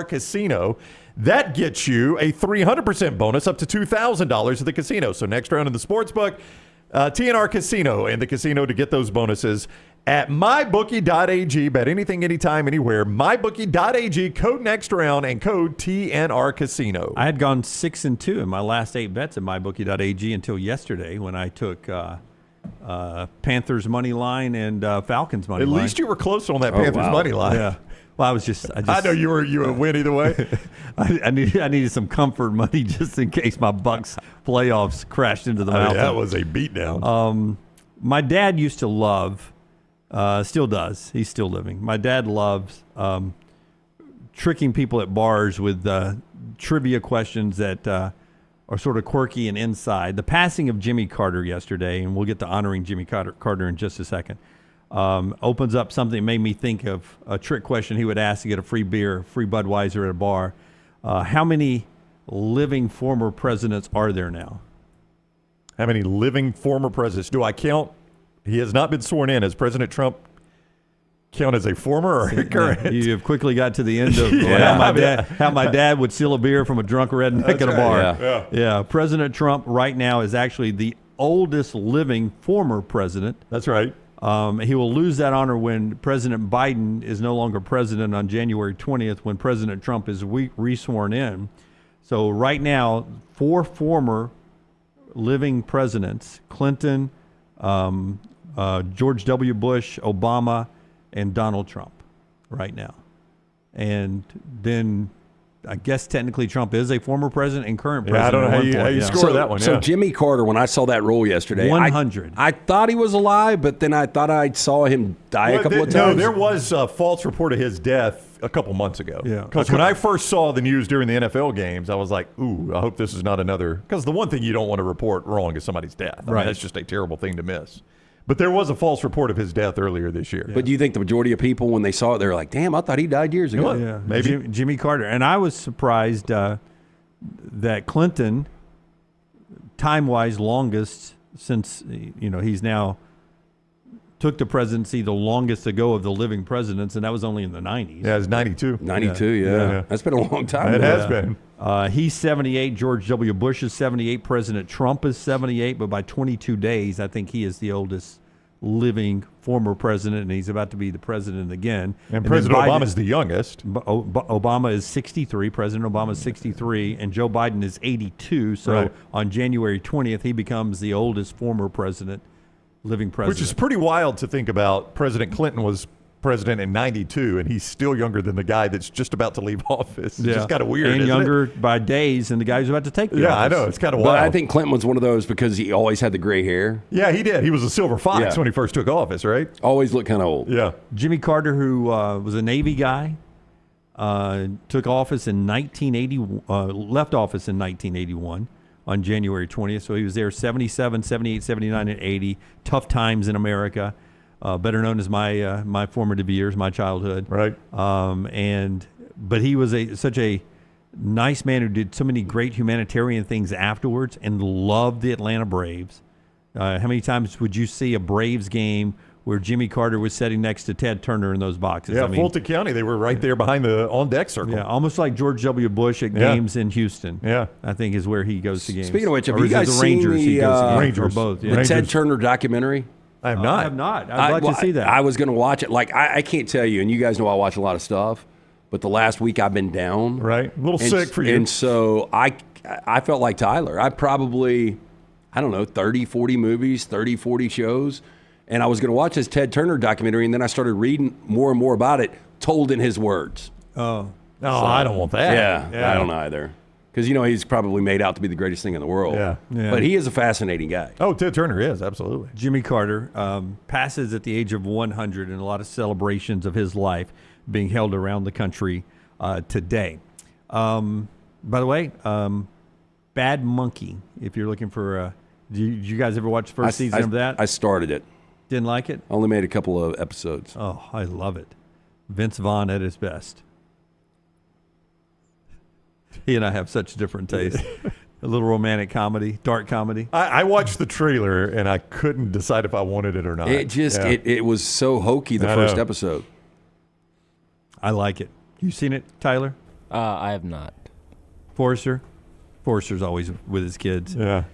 Casino. That gets you a 300% bonus up to $2,000 at the casino. So next round in the sports book, TNR Casino and the casino to get those bonuses at mybookie.ag. Bet anything, anytime, anywhere. Mybookie.ag, code next round, and code TNR Casino. I had gone 6-2 in my last 8 bets at mybookie.ag until yesterday when I took Panthers money line and Falcons money line. At least you were close on that Panthers money line. Yeah. Well, I know you would win either way. I needed some comfort money just in case my Bucks playoffs crashed into the mountain. That was a beatdown. My dad used to love, still does. He's still living. My dad loves tricking people at bars with trivia questions that are sort of quirky and inside. The passing of Jimmy Carter yesterday, and we'll get to honoring Jimmy Carter in just a second. Opens up something that made me think of a trick question he would ask to get a free beer, free Budweiser at a bar. How many living former presidents are there now? How many living former presidents? Do I count? He has not been sworn in. As President Trump count as a former or a current? You have quickly got to the end of how my dad would steal a beer from a drunk redneck at a bar. Yeah. President Trump right now is actually the oldest living former president. That's right. He will lose that honor when President Biden is no longer president on January 20th, when President Trump is re-sworn in. So right now, 4 former living presidents, Clinton, George W. Bush, Obama, and Donald Trump right now. And then I guess technically Trump is a former president and current president. I don't know how you score that one. So Jimmy Carter, when I saw that roll yesterday, 100. I thought he was alive, but then I thought I saw him die a couple of times. No, there was a false report of his death a couple months ago. Yeah. Because when I first saw the news during the NFL games, I was like, ooh, I hope this is not another. Because the one thing you don't want to report wrong is somebody's death. I mean, that's just a terrible thing to miss. But there was a false report of his death earlier this year. Yeah. But do you think the majority of people, when they saw it, they were like, damn, I thought he died years ago? Yeah, maybe. Jimmy Carter. And I was surprised that Clinton, time-wise, longest since, he's now took the presidency the longest ago of the living presidents, and that was only in the 90s. Yeah, it was 92. 92, yeah. That's been a long time. It has been. He's 78. George W. Bush is 78. President Trump is 78. But by 22 days, I think he is the oldest living former president, and he's about to be the president again. And President Obama's the youngest. Obama is 63. President Obama is 63, and Joe Biden is 82. So on January 20th, he becomes the oldest former president, living president. Which is pretty wild to think about. President Clinton was president in 92, and he's still younger than the guy that's just about to leave office. It's just kind of weird, and isn't younger it? by days than the guy who's about to take the office. I know. It's kind of But wild. I think Clinton was one of those because he always had the gray hair. Yeah, he did. He was a silver fox when he first took office, right? Always looked kind of old. Yeah. Jimmy Carter, who was a Navy guy, took office in 1980, left office in 1981 on January 20th. So he was there 77, 78, 79, and 80. Tough times in America. Better known as my formative years, my childhood. Right. But he was such a nice man who did so many great humanitarian things afterwards and loved the Atlanta Braves. How many times would you see a Braves game where Jimmy Carter was sitting next to Ted Turner in those boxes? Yeah, Fulton County, they were right there behind the on-deck circle. Yeah, almost like George W. Bush at games in Houston. Yeah. I think is where he goes to games. Speaking of which, have Or you is it guys the seen Rangers? He the goes to games, Rangers? or both? the Yeah. Ted Turner documentary? I have not. I have not. I'd like to see that. I was going to watch it. Like, I can't tell you, and you guys know I watch a lot of stuff, but the last week I've been down. Right. A little sick for you. And so I felt like Tyler. I probably, 30, 40 movies, 30, 40 shows. And I was going to watch this Ted Turner documentary, and then I started reading more and more about it, told in his words. No, I don't want that. Yeah. I don't either. Because, he's probably made out to be the greatest thing in the world. Yeah. But he is a fascinating guy. Oh, Ted Turner is, absolutely. Jimmy Carter passes at the age of 100, and a lot of celebrations of his life being held around the country today. By the way, Bad Monkey, if you're looking for did you guys ever watch the first season of that? I started it. Didn't like it? Only made a couple of episodes. Oh, I love it. Vince Vaughn at his best. He and I have such different tastes. A little romantic comedy, dark comedy. I watched the trailer, and I couldn't decide if I wanted it or not. It just, it was so hokey, the first episode. I like it. You seen it, Tyler? I have not. Forrester? Forrester's always with his kids. Yeah.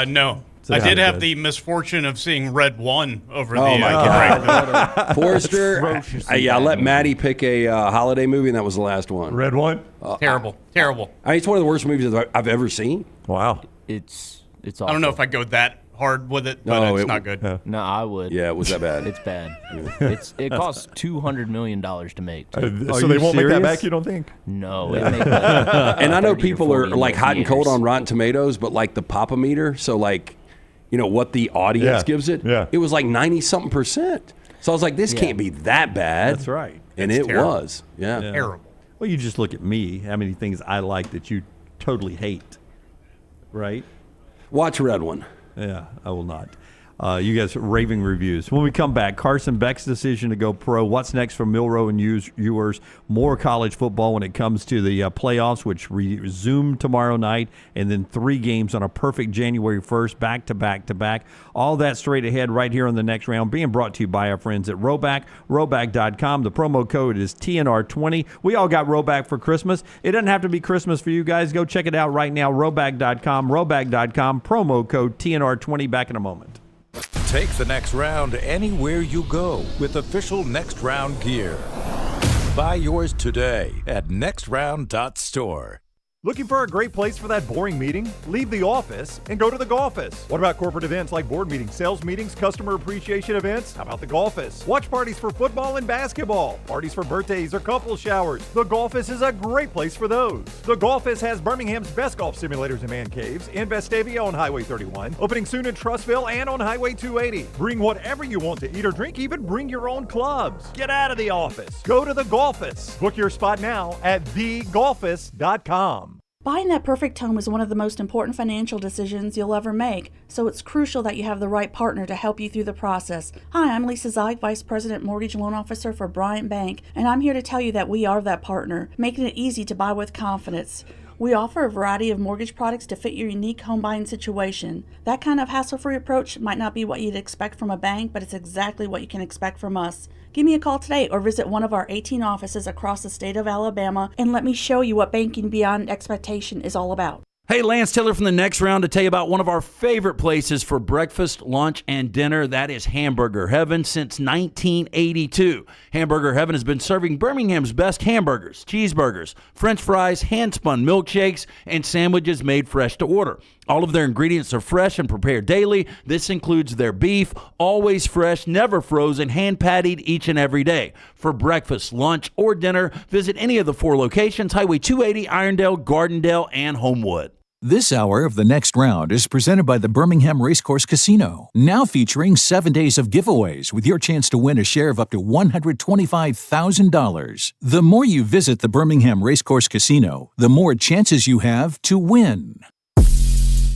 No. I did have the misfortune of seeing Red 1 over the my God. break. Forrester, I let Maddie pick a holiday movie, and that was the last one. Red 1? Terrible. It's one of the worst movies I've ever seen. Wow. It's awful. I don't know if I go that hard with it, but it's not good. Yeah. No, I would. Yeah, it was that bad. It's bad. It costs $200 million to make. So they won't make that back, you don't think? No. Yeah. It made like And I know 30 or people 40 are like in hot and cold theaters. on Rotten Tomatoes, but like the Pop-O-Meter, so like, what the audience gives it, it was like 90-something%. So I was like, this can't be that bad. That's right. And It's it terrible. was. Yeah. Terrible. Well, you just look at me, how many things I like that you totally hate, right? Watch Red One. Yeah, I will not. You guys raving reviews. When we come back, Carson Beck's decision to go pro. What's next for Milroe and Ewers? More college football when it comes to the playoffs, which resume tomorrow night, and then 3 games on a perfect January 1st, back to back to back. All that straight ahead right here on the next round, being brought to you by our friends at Roback, roback.com. The promo code is TNR20. We all got Roback for Christmas. It doesn't have to be Christmas for you guys. Go check it out right now, roback.com, roback.com, promo code TNR20. Back in a moment. Take the next round anywhere you go with official Next Round gear. Buy yours today at nextround.store. Looking for a great place for that boring meeting? Leave the office and go to the Golfus. What about corporate events like board meetings, sales meetings, customer appreciation events? How about the Golfus? Watch parties for football and basketball, parties for birthdays or couple showers. The Golfus is a great place for those. The Golfus has Birmingham's best golf simulators and man caves in Vestavia on Highway 31, opening soon in Trussville and on Highway 280. Bring whatever you want to eat or drink, even bring your own clubs. Get out of the office. Go to the Golfus. Book your spot now at thegolfus.com. Buying that perfect home is one of the most important financial decisions you'll ever make, so it's crucial that you have the right partner to help you through the process. Hi, I'm Lisa Zeig, Vice President Mortgage Loan Officer for Bryant Bank, and I'm here to tell you that we are that partner, making it easy to buy with confidence. We offer a variety of mortgage products to fit your unique home buying situation. That kind of hassle-free approach might not be what you'd expect from a bank, but it's exactly what you can expect from us. Give me a call today or visit one of our 18 offices across the state of Alabama and let me show you what banking beyond expectation is all about. Hey, Lance Taylor from the Next Round to tell you about one of our favorite places for breakfast, lunch, and dinner. That is Hamburger Heaven since 1982. Hamburger Heaven has been serving Birmingham's best hamburgers, cheeseburgers, French fries, hand-spun milkshakes, and sandwiches made fresh to order. All of their ingredients are fresh and prepared daily. This includes their beef, always fresh, never frozen, hand-pattied each and every day. For breakfast, lunch, or dinner, visit any of the 4 locations, Highway 280, Irondale, Gardendale, and Homewood. This hour of The Next Round is presented by the Birmingham Racecourse Casino, now featuring 7 days of giveaways with your chance to win a share of up to $125,000. The more you visit the Birmingham Racecourse Casino, the more chances you have to win.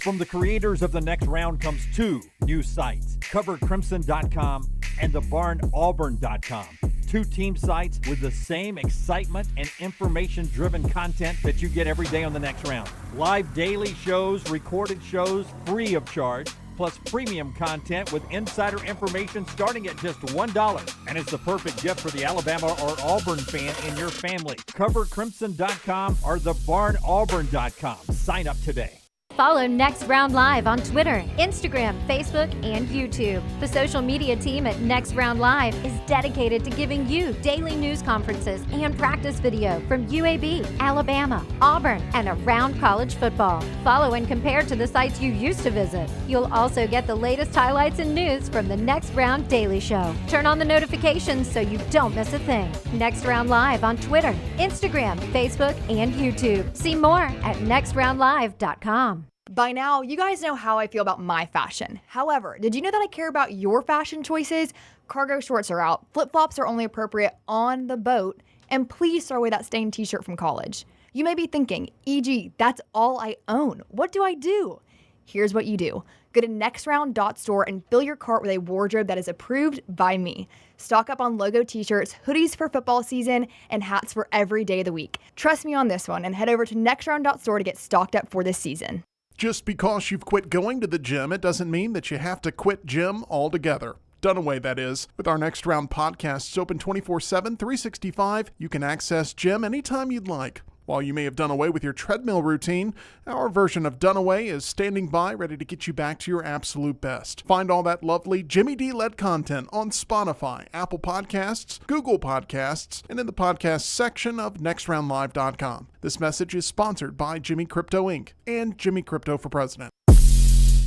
From the creators of The Next Round comes 2 new sites, covercrimson.com and thebarnauburn.com. 2 team sites with the same excitement and information-driven content that you get every day on The Next Round. Live daily shows, recorded shows, free of charge, plus premium content with insider information starting at just $1. And it's the perfect gift for the Alabama or Auburn fan in your family. Covercrimson.com or thebarnauburn.com. Sign up today. Follow Next Round Live on Twitter, Instagram, Facebook, and YouTube. The social media team at Next Round Live is dedicated to giving you daily news conferences and practice video from UAB, Alabama, Auburn, and around college football. Follow and compare to the sites you used to visit. You'll also get the latest highlights and news from the Next Round Daily Show. Turn on the notifications so you don't miss a thing. Next Round Live on Twitter, Instagram, Facebook, and YouTube. See more at nextroundlive.com. By now, you guys know how I feel about my fashion. However, did you know that I care about your fashion choices? Cargo shorts are out, flip-flops are only appropriate on the boat, and please throw away that stained t-shirt from college. You may be thinking, EG, that's all I own. What do I do? Here's what you do. Go to nextround.store and fill your cart with a wardrobe that is approved by me. Stock up on logo t-shirts, hoodies for football season, and hats for every day of the week. Trust me on this one and head over to nextround.store to get stocked up for this season. Just because you've quit going to the gym, it doesn't mean that you have to quit gym altogether. Dunaway, that is. With our Next Round podcasts open 24/7, 365, you can access gym anytime you'd like. While you may have done away with your treadmill routine, our version of Dunaway is standing by ready to get you back to your absolute best. Find all that lovely Jimmy D-led content on Spotify, Apple Podcasts, Google Podcasts, and in the podcast section of nextroundlive.com. This message is sponsored by Jimmy Crypto Inc. and Jimmy Crypto for President.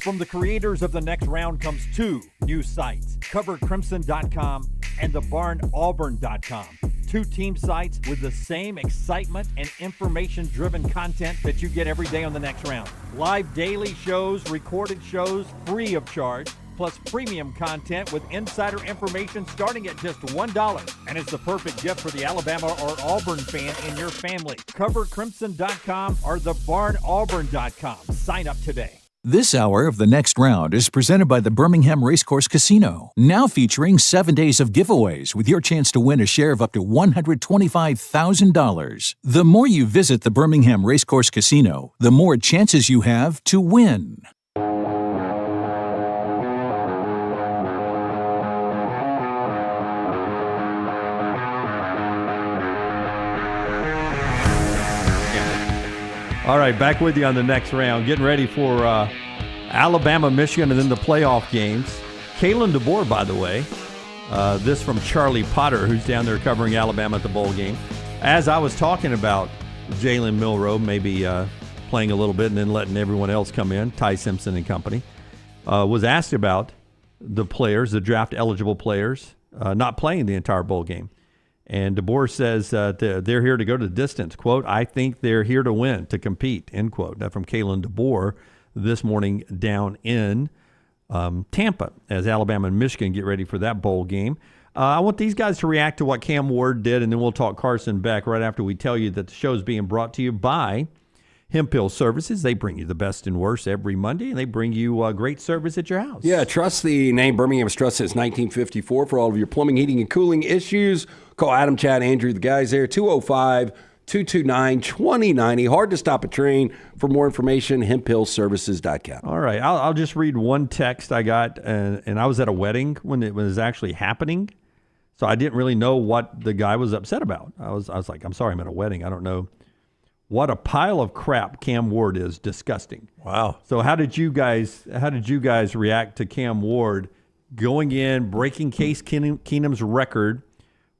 From the creators of The Next Round comes 2 new sites, covercrimson.com and thebarnauburn.com. 2 team sites with the same excitement and information-driven content that you get every day on The Next Round. Live daily shows, recorded shows, free of charge, plus premium content with insider information starting at just $1. And it's the perfect gift for the Alabama or Auburn fan in your family. Covercrimson.com or thebarnauburn.com. Sign up today. This hour of The Next Round is presented by the Birmingham Racecourse Casino, now featuring 7 days of giveaways with your chance to win a share of up to $125,000. The more you visit the Birmingham Racecourse Casino, the more chances you have to win. All right, back with you on The Next Round. Getting ready for Alabama, Michigan, and then the playoff games. Kalen DeBoer, by the way. This from Charlie Potter, who's down there covering Alabama at the bowl game. As I was talking about Jalen Milroe, maybe playing a little bit and then letting everyone else come in, Ty Simpson and company, was asked about the players, the draft-eligible players, not playing the entire bowl game. And DeBoer says they're here to go to the distance. Quote, I think they're here to win, to compete, end quote. That from Kalen DeBoer this morning down in Tampa as Alabama and Michigan get ready for that bowl game. I want these guys to react to what Cam Ward did, and then we'll talk Carson Beck right after we tell you that the show is being brought to you by Hemp Hill Services. They bring you the best and worst every Monday, and they bring you great service at your house. Yeah, trust the name Birmingham's trust since 1954 for all of your plumbing, heating, and cooling issues. Call Adam, Chad, Andrew, the guys there, 205-229-2090. Hard to stop a train. For more information, hemphillservices.com. All right, I'll just read one text I got, and I was at a wedding when it was actually happening, so I didn't really know what the guy was upset about. I was like, I'm sorry, I'm at a wedding. I don't know what a pile of crap Cam Ward is. Disgusting. Wow. So how did you guys react to Cam Ward going in, breaking Case Keenum's record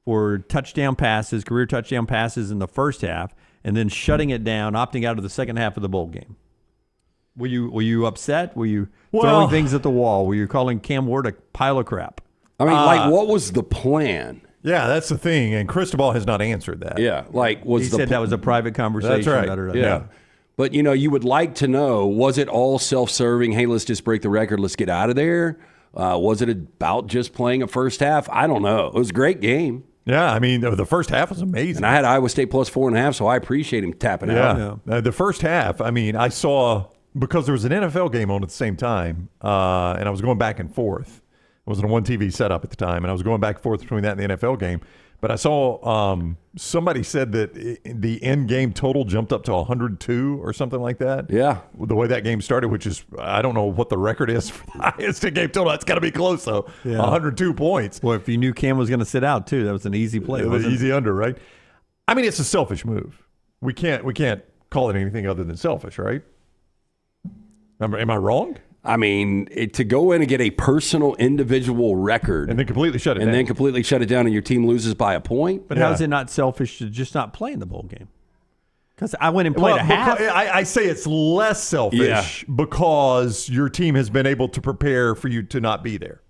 for touchdown passes, career touchdown passes in the first half, and then shutting it down, opting out of the second half of the bowl game? Were you upset? Were you throwing things at the wall? Were you calling Cam Ward a pile of crap? I mean, what was the plan? Yeah, that's the thing, and Cristobal has not answered that. Yeah, he said that was a private conversation. That's right. Yeah. But, you would like to know, was it all self-serving? Hey, let's just break the record. Let's get out of there. Was it about just playing a first half? I don't know. It was a great game. Yeah, I mean, the first half was amazing. And I had Iowa State plus 4.5, so I appreciate him tapping out. Yeah. The first half, I mean, I saw, because there was an NFL game on at the same time, and I was going back and forth. It was in a one TV setup at the time, and I was going back and forth between that and the NFL game. But I saw somebody said that the end game total jumped up to 102 or something like that. Yeah. The way that game started, which is, I don't know what the record is for the highest game total. That's got to be close, though. Yeah. 102 points. Well, if you knew Cam was going to sit out, too, that was an easy play. It was easy under, right? I mean, it's a selfish move. We can't call it anything other than selfish, right? Am I wrong? I mean, to go in and get a personal individual record. And then completely shut it down. And then completely shut it down and your team loses by a point. But how is it not selfish to just not play in the bowl game? Because I went and played a half. I say it's less selfish because your team has been able to prepare for you to not be there.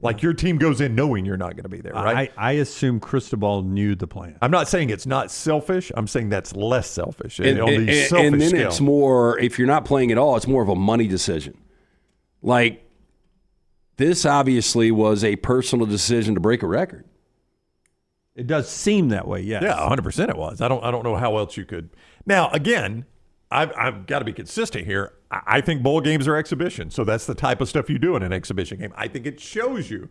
Like your team goes in knowing you're not going to be there, right? I assume Cristobal knew the plan. I'm not saying it's not selfish. I'm saying that's less selfish. And then it's more, if you're not playing at all, it's more of a money decision. Like, this obviously was a personal decision to break a record. It does seem that way, yes. Yeah, 100% it was. I don't know how else you could. Now, again, I've got to be consistent here. I think bowl games are exhibitions, so that's the type of stuff you do in an exhibition game. I think it shows you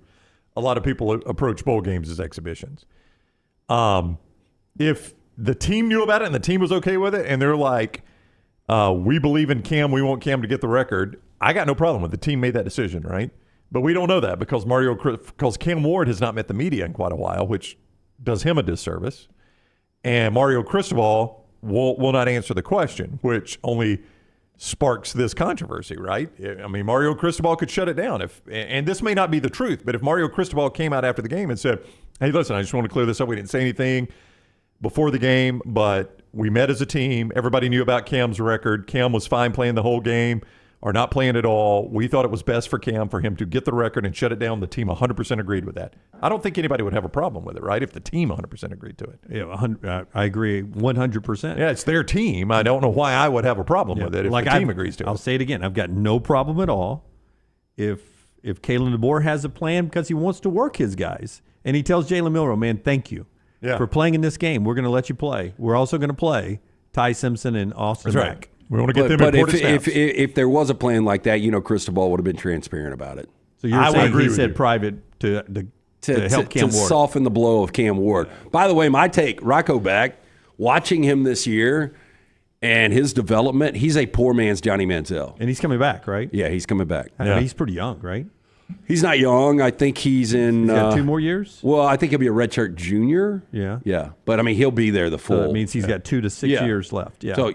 a lot of people approach bowl games as exhibitions. If the team knew about it and the team was okay with it, and they're like, we believe in Cam, we want Cam to get the record, I got no problem with it. The team made that decision, right? But we don't know that because Cam Ward has not met the media in quite a while, which does him a disservice. And Mario Cristobal will not answer the question, which only sparks this controversy, right? I mean, Mario Cristobal could shut it down. And this may not be the truth, but if Mario Cristobal came out after the game and said, hey, listen, I just want to clear this up. We didn't say anything before the game, but we met as a team. Everybody knew about Cam's record. Cam was fine playing the whole game or not playing at all. We thought it was best for Cam for him to get the record and shut it down. The team 100% agreed with that. I don't think anybody would have a problem with it, right, if the team 100% agreed to it. Yeah, I agree 100%. Yeah, it's their team. I don't know why I would have a problem with it if the team agrees to it. I'll say it again. I've got no problem at all if Kalen DeBoer has a plan because he wants to work his guys. And he tells Jalen Milroe, man, thank you for playing in this game. We're going to let you play. We're also going to play Ty Simpson and Austin That's Mack. Right. We want to get them but important snaps. if there was a plan like that, Cristobal would have been transparent about it. So you're saying he said private to help Cam Ward. To soften the blow of Cam Ward. By the way, my take, Rocco Beck, watching him this year and his development, he's a poor man's Johnny Manziel. And he's coming back, right? Yeah, he's coming back. I mean, he's pretty young, right? He's not young. I think he's in... He's got 2 more years? Well, I think he'll be a redshirt junior. Yeah. Yeah. But, I mean, he'll be there the full... So that means he's got 2 to 6 years left. Yeah. So,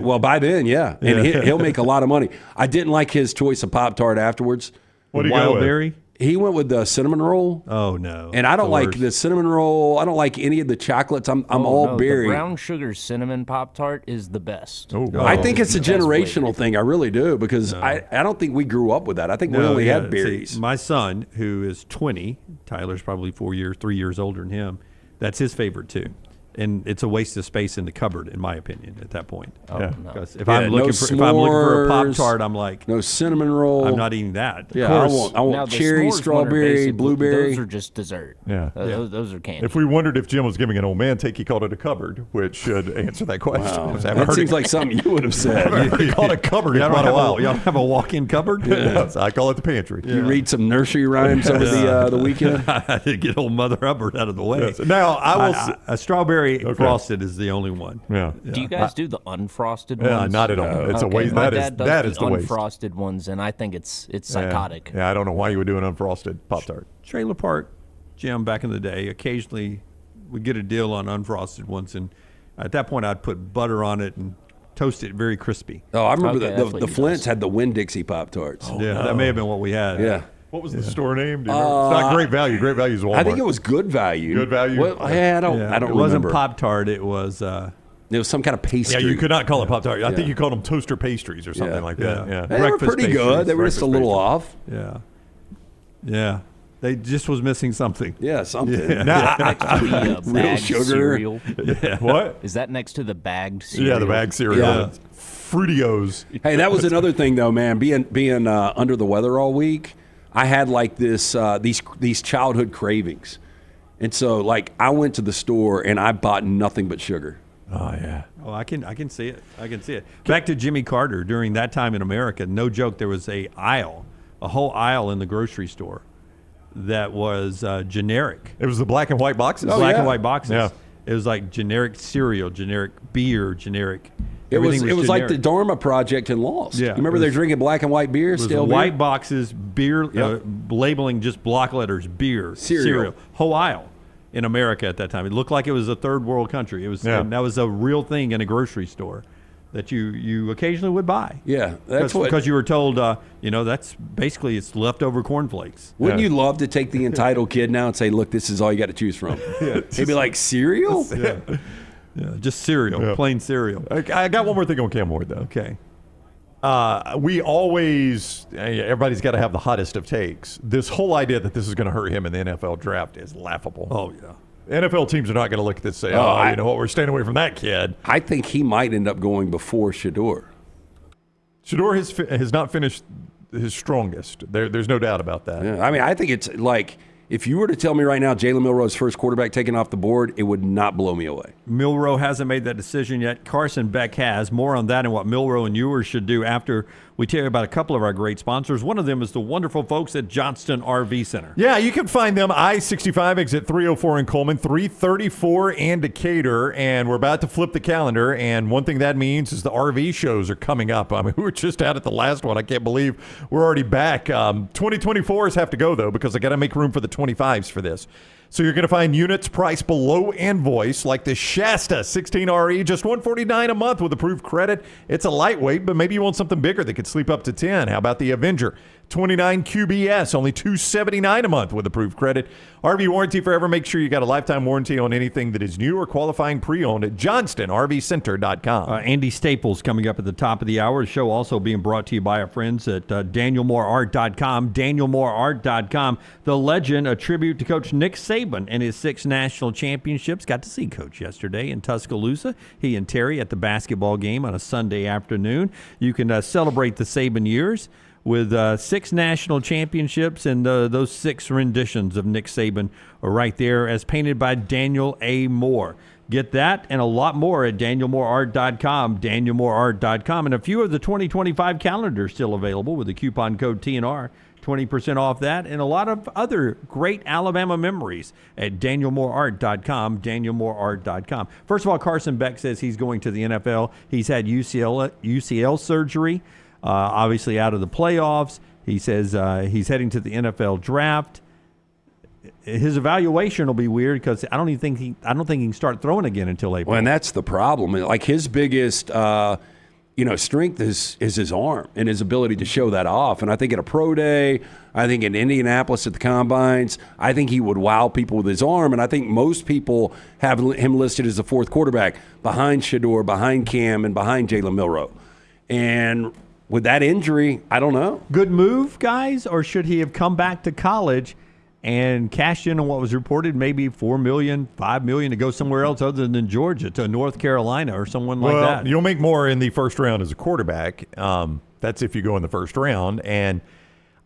well, by then, yeah. And he'll make a lot of money. I didn't like his choice of Pop-Tart afterwards. What do you go with? Berry? He went with the cinnamon roll. Oh, no. And I don't like the cinnamon roll. I don't like any of the chocolates. I'm all berry. The brown sugar cinnamon Pop-Tart is the best. I think it's a generational thing. I really do because I don't think we grew up with that. I think we only had berries. See, my son, who is 20, Tyler's probably 3 years older than him, that's his favorite too. And it's a waste of space in the cupboard, in my opinion, at that point. Because if I'm looking for a Pop-Tart, I'm like, no cinnamon roll. I'm not eating that. Yeah, I want cherry, strawberry, blueberry. Those are just dessert. Yeah. Those are candy. If we wondered if Jim was giving an old man take, he called it a cupboard, which should answer that question. Wow. That seems like something you would have said. You called it a cupboard in quite a while. Y'all have a walk-in cupboard? Yes, I call it the pantry. You read some nursery rhymes over the weekend? I did get old Mother Hubbard out of the way. Yes. Now, I will... a strawberry frosted is the only one. Yeah. Do you guys do the unfrosted ones? Yeah, not at all. It's a waste. My that dad is does the waste. unfrosted ones, and I think it's psychotic. Yeah, I don't know why you would do an unfrosted Pop-Tart. Trailer Park Jim back in the day, occasionally we get a deal on unfrosted ones, and At that point, I'd put butter on it and toast it very crispy. Oh, I remember the Flints had the Winn-Dixie Pop-Tarts. Oh, yeah, that may have been what we had. Yeah. What was the store name? Do you remember? It's not Great Value. Great Value is Walmart. I think it was Good Value. Good Value? Well, I don't It remember. wasn't Pop-Tart. It was... It was some kind of pastry. Yeah, you could not call it Pop-Tart. I think you called them toaster pastries or something like that. Yeah. They were pretty good. They were just a little off. Yeah. Yeah. They just was missing something. Yeah, something. Yeah. Real sugar. Cereal. Yeah. What? Is that next to the bagged cereal? Yeah, the bagged cereal. Yeah. Fruitios. Hey, that was another thing though, man. Being under the weather all week, I had like these childhood cravings, and so like I went to the store and I bought nothing but sugar. Oh yeah. Oh, I can see it. I can see it. Back to Jimmy Carter. During that time in America, no joke, there was a whole aisle in the grocery store that was generic. It was the black and white boxes. Black and white boxes. Yeah. It was like generic cereal, generic beer, generic. It was generic. like the Dharma Project in Lost. Yeah, you remember they're drinking black and white beer? It was Still white beer? boxes, beer, labeling just block letters, beer, Cereal. whole aisle in America at that time. It looked like it was a third world country. It was, and that was a real thing in a grocery store that you occasionally would buy. Yeah, that's because you were told, that's basically it's leftover cornflakes. Wouldn't you love to take the entitled kid now and say, look, this is all you got to choose from? He'd be like, cereal? Yeah, just cereal, plain cereal. I got one more thing on Cam Ward, though. Okay. We always, everybody's got to have the hottest of takes. This whole idea that this is going to hurt him in the NFL draft is laughable. Oh, yeah. NFL teams are not going to look at this and say, you know what, we're staying away from that kid. I think he might end up going before Shedeur. Shedeur has not finished his strongest. There's no doubt about that. Yeah, I mean, I think it's like, if you were to tell me right now Jalen Milroe's first quarterback taken off the board, it would not blow me away. Milroe hasn't made that decision yet. Carson Beck has. More on that and what Milroe and Ewers should do after we tell you about a couple of our great sponsors. One of them is the wonderful folks at Johnston RV Center. Yeah, you can find them I-65 exit 304 in Coleman, 334 in Decatur, and we're about to flip the calendar, and one thing that means is the RV shows are coming up. I mean, we were just out at the last one. I can't believe we're already back. 2024s have to go, though, because I got to make room for the 25s for this. So you're going to find units priced below invoice, like the Shasta 16RE, just $149 a month with approved credit. It's a lightweight, but maybe you want something bigger that could sleep up to 10. How about the Avenger 29 QBS, only $279 a month with approved credit. RV warranty forever. Make sure you got a lifetime warranty on anything that is new or qualifying pre-owned at johnstonrvcenter.com. Andy Staples coming up at the top of the hour. The show also being brought to you by our friends at DanielMooreArt.com. DanielMooreArt.com. The legend, a tribute to Coach Nick Saban and his 6 national championships. Got to see Coach yesterday in Tuscaloosa. He and Terry at the basketball game on a Sunday afternoon. You can celebrate the Saban years with 6 national championships, and those 6 renditions of Nick Saban are right there as painted by Daniel A. Moore. Get that and a lot more at DanielMooreArt.com, DanielMooreArt.com. And a few of the 2025 calendars still available with the coupon code TNR. 20% off that, and a lot of other great Alabama memories at DanielMooreArt.com, DanielMooreArt.com. First of all, Carson Beck says he's going to the NFL. He's had UCL surgery. Obviously out of the playoffs. He says he's heading to the NFL draft. His evaluation will be weird because I don't think he can start throwing again until April. Well, and that's the problem. Like his biggest strength is his arm and his ability to show that off. And I think at a pro day, I think in Indianapolis at the combines, I think he would wow people with his arm. And I think most people have him listed as the 4th quarterback behind Shedeur, behind Cam, and behind Jalen Milroe. And with that injury, I don't know. Good move, guys, or should he have come back to college and cashed in on what was reported, maybe $4 million, $5 million to go somewhere else other than Georgia, to North Carolina or someone like that? You'll make more in the first round as a quarterback. That's if you go in the first round. And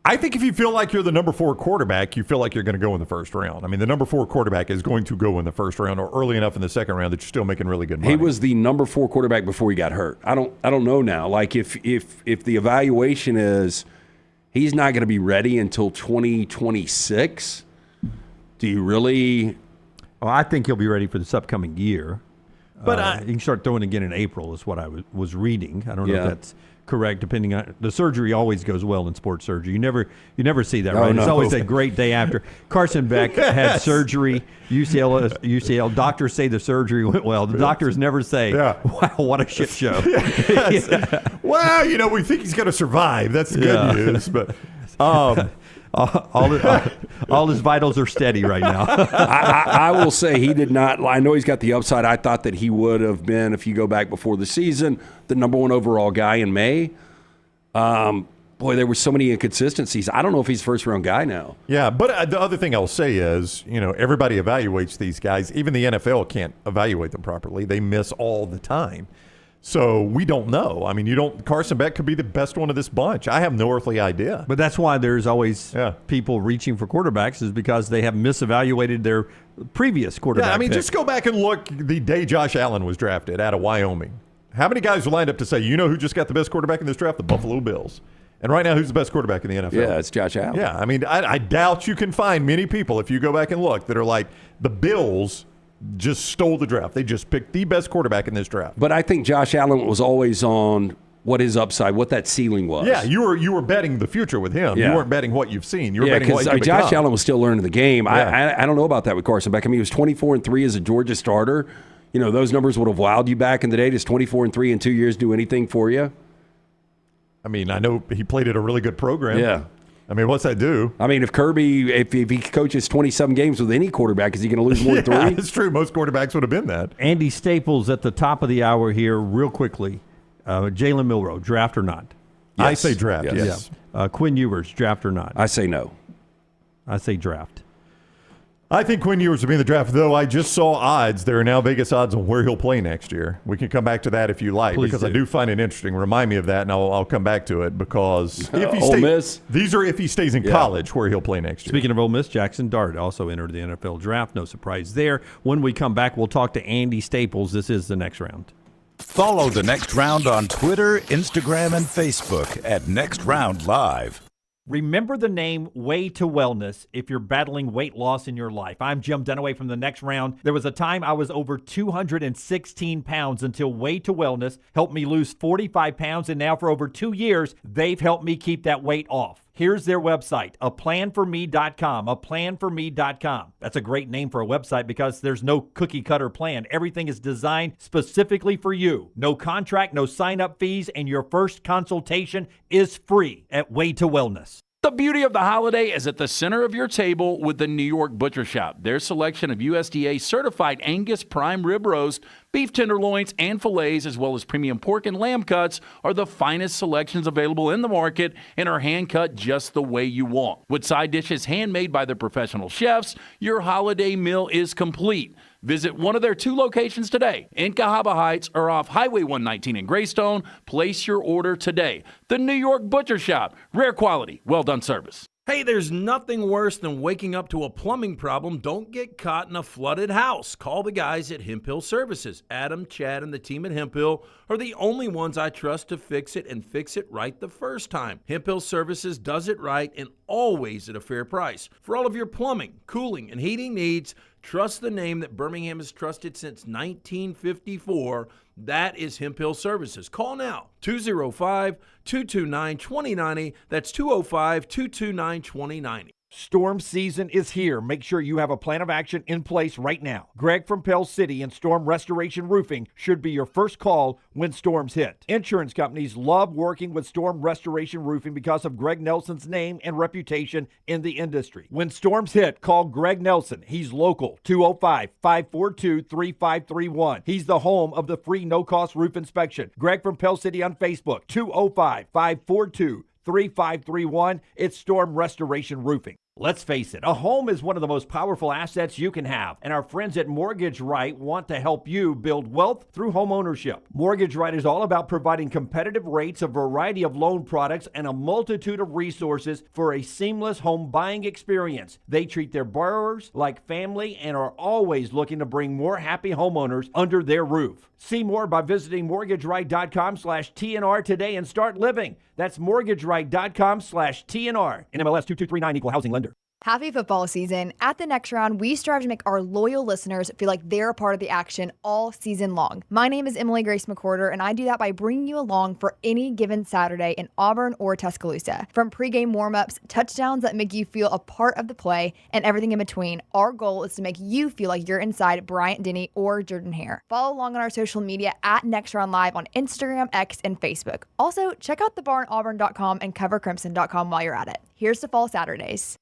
I think if you feel like you're the number 4 quarterback, you feel like you're going to go in the first round. I mean, the number 4 quarterback is going to go in the first round or early enough in the second round that you're still making really good money. He was the number 4 quarterback before he got hurt. I don't know now. Like if the evaluation is he's not going to be ready until 2026, do you really? Well, I think he'll be ready for this upcoming year. But you can start throwing again in April is what I was reading. I don't know if that's correct, depending on the surgery. Always goes well in sports surgery. You never see that, right? No. It's always a great day after. Carson Beck had surgery. UCL doctors say the surgery went well. The doctors never say, "Wow, what a shit show." Well, we think he's going to survive. That's the good news. But all his vitals are steady right now. I will say he did not. I know he's got the upside. I thought that he would have been, if you go back before the season, the number 1 overall guy in May. Boy, there were so many inconsistencies. I don't know if he's a first-round guy now. Yeah, but the other thing I'll say is, everybody evaluates these guys. Even the NFL can't evaluate them properly. They miss all the time. So we don't know. I mean, Carson Beck could be the best one of this bunch. I have no earthly idea. But that's why there's always people reaching for quarterbacks, is because they have misevaluated their previous quarterback. Yeah, I mean, pick. just go back and look the day Josh Allen was drafted out of Wyoming. How many guys were lined up to say, who just got the best quarterback in this draft? The Buffalo Bills. And right now, who's the best quarterback in the NFL? Yeah, it's Josh Allen. Yeah, I mean, I doubt you can find many people, if you go back and look, that are like, the Bills just stole the draft. They just picked the best quarterback in this draft. But I think Josh Allen was always on what his upside, what that ceiling was. Yeah, you were betting the future with him. Yeah. You weren't betting what you've seen. You were betting what you could Josh become. Allen was still learning the game. Yeah. I don't know about that with Carson Beck. I mean, he was 24-3 as a Georgia starter. Those numbers would have wowed you back in the day. Does 24-3 in 2 years do anything for you? I mean, I know he played at a really good program. Yeah. I mean, what's that do? I mean, if Kirby, if he coaches 27 games with any quarterback, is he going to lose more than 3? Yeah, it's true. Most quarterbacks would have been that. Andy Staples at the top of the hour here, real quickly. Jalen Milroe, draft or not? Yes. I say draft, yes. Yeah. Quin Ewers, draft or not? I say no. I say draft. I think Quin Ewers will be in the draft, though I just saw odds. There are now Vegas odds on where he'll play next year. We can come back to that if you like, Please because do. I do find it interesting. Remind me of that, and I'll come back to it, because if he Ole Miss? These are if he stays in college where he'll play next year. Speaking of Ole Miss, Jackson Dart also entered the NFL draft. No surprise there. When we come back, we'll talk to Andy Staples. This is the next round. Follow the Next Round on Twitter, Instagram, and Facebook at Next Round Live. Remember the name Way to Wellness if you're battling weight loss in your life. I'm Jim Dunaway from the Next Round. There was a time I was over 216 pounds until Way to Wellness helped me lose 45 pounds, and now for over 2 years, they've helped me keep that weight off. Here's their website, aplanforme.com, aplanforme.com. That's a great name for a website because there's no cookie cutter plan. Everything is designed specifically for you. No contract, no sign-up fees, and your first consultation is free at Way to Wellness. The beauty of the holiday is at the center of your table with the New York Butcher Shop. Their selection of USDA certified Angus prime rib roast, beef tenderloins, and fillets, as well as premium pork and lamb cuts, are the finest selections available in the market and are hand-cut just the way you want. With side dishes handmade by their professional chefs, your holiday meal is complete. Visit one of their 2 locations today, in Cahaba Heights or off Highway 119 in Greystone. Place your order today. The New York Butcher Shop. Rare quality, well-done service. Hey, there's nothing worse than waking up to a plumbing problem. Don't get caught in a flooded house. Call the guys at Hemp Hill Services. Adam, Chad, and the team at Hemp Hill are the only ones I trust to fix it and fix it right the first time. Hemp Hill Services does it right and always at a fair price. For all of your plumbing, cooling, and heating needs, trust the name that Birmingham has trusted since 1954. That is Hemp Hill Services. Call now, 205-229-2090. That's 205-229-2090. Storm season is here. Make sure you have a plan of action in place right now. Greg from Pell City and Storm Restoration Roofing should be your first call when storms hit. Insurance companies love working with Storm Restoration Roofing because of Greg Nelson's name and reputation in the industry. When storms hit, call Greg Nelson. He's local, 205-542-3531. He's the home of the free no-cost roof inspection. Greg from Pell City on Facebook, 205-542-3531. It's Storm Restoration Roofing. Let's face it, a home is one of the most powerful assets you can have, and our friends at Mortgage Right want to help you build wealth through home ownership. Mortgage Right is all about providing competitive rates, a variety of loan products, and a multitude of resources for a seamless home buying experience. They treat their borrowers like family and are always looking to bring more happy homeowners under their roof. See more by visiting mortgageright.com/TNR today and start living. That's mortgageright.com/TNR. NMLS 2239 Equal Housing Lender. Happy football season. At the Next Round, we strive to make our loyal listeners feel like they're a part of the action all season long. My name is Emily Grace McWhorter, and I do that by bringing you along for any given Saturday in Auburn or Tuscaloosa. From pregame warm-ups, touchdowns that make you feel a part of the play, and everything in between, our goal is to make you feel like you're inside Bryant-Denny or Jordan Hare. Follow along on our social media at Next Round Live on Instagram, X, and Facebook. Also, check out thebarnauburn.com and covercrimson.com while you're at it. Here's to fall Saturdays.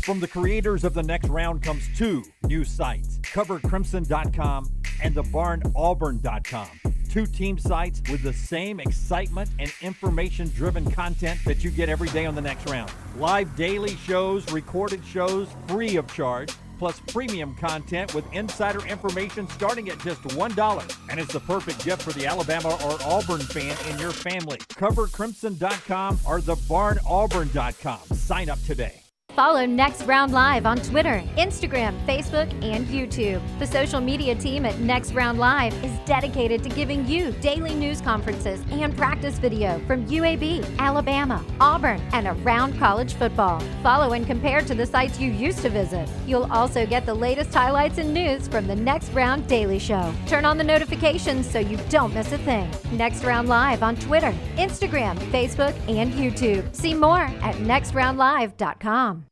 From the creators of The Next Round comes two new sites, covercrimson.com and thebarnauburn.com. Two team sites with the same excitement and information-driven content that you get every day on The Next Round. Live daily shows, recorded shows, free of charge, plus premium content with insider information starting at just $1. And it's the perfect gift for the Alabama or Auburn fan in your family. Covercrimson.com or thebarnauburn.com. Sign up today. Follow Next Round Live on Twitter, Instagram, Facebook, and YouTube. The social media team at Next Round Live is dedicated to giving you daily news conferences and practice video from UAB, Alabama, Auburn, and around college football. Follow and compare to the sites you used to visit. You'll also get the latest highlights and news from the Next Round Daily Show. Turn on the notifications so you don't miss a thing. Next Round Live on Twitter, Instagram, Facebook, and YouTube. See more at nextroundlive.com.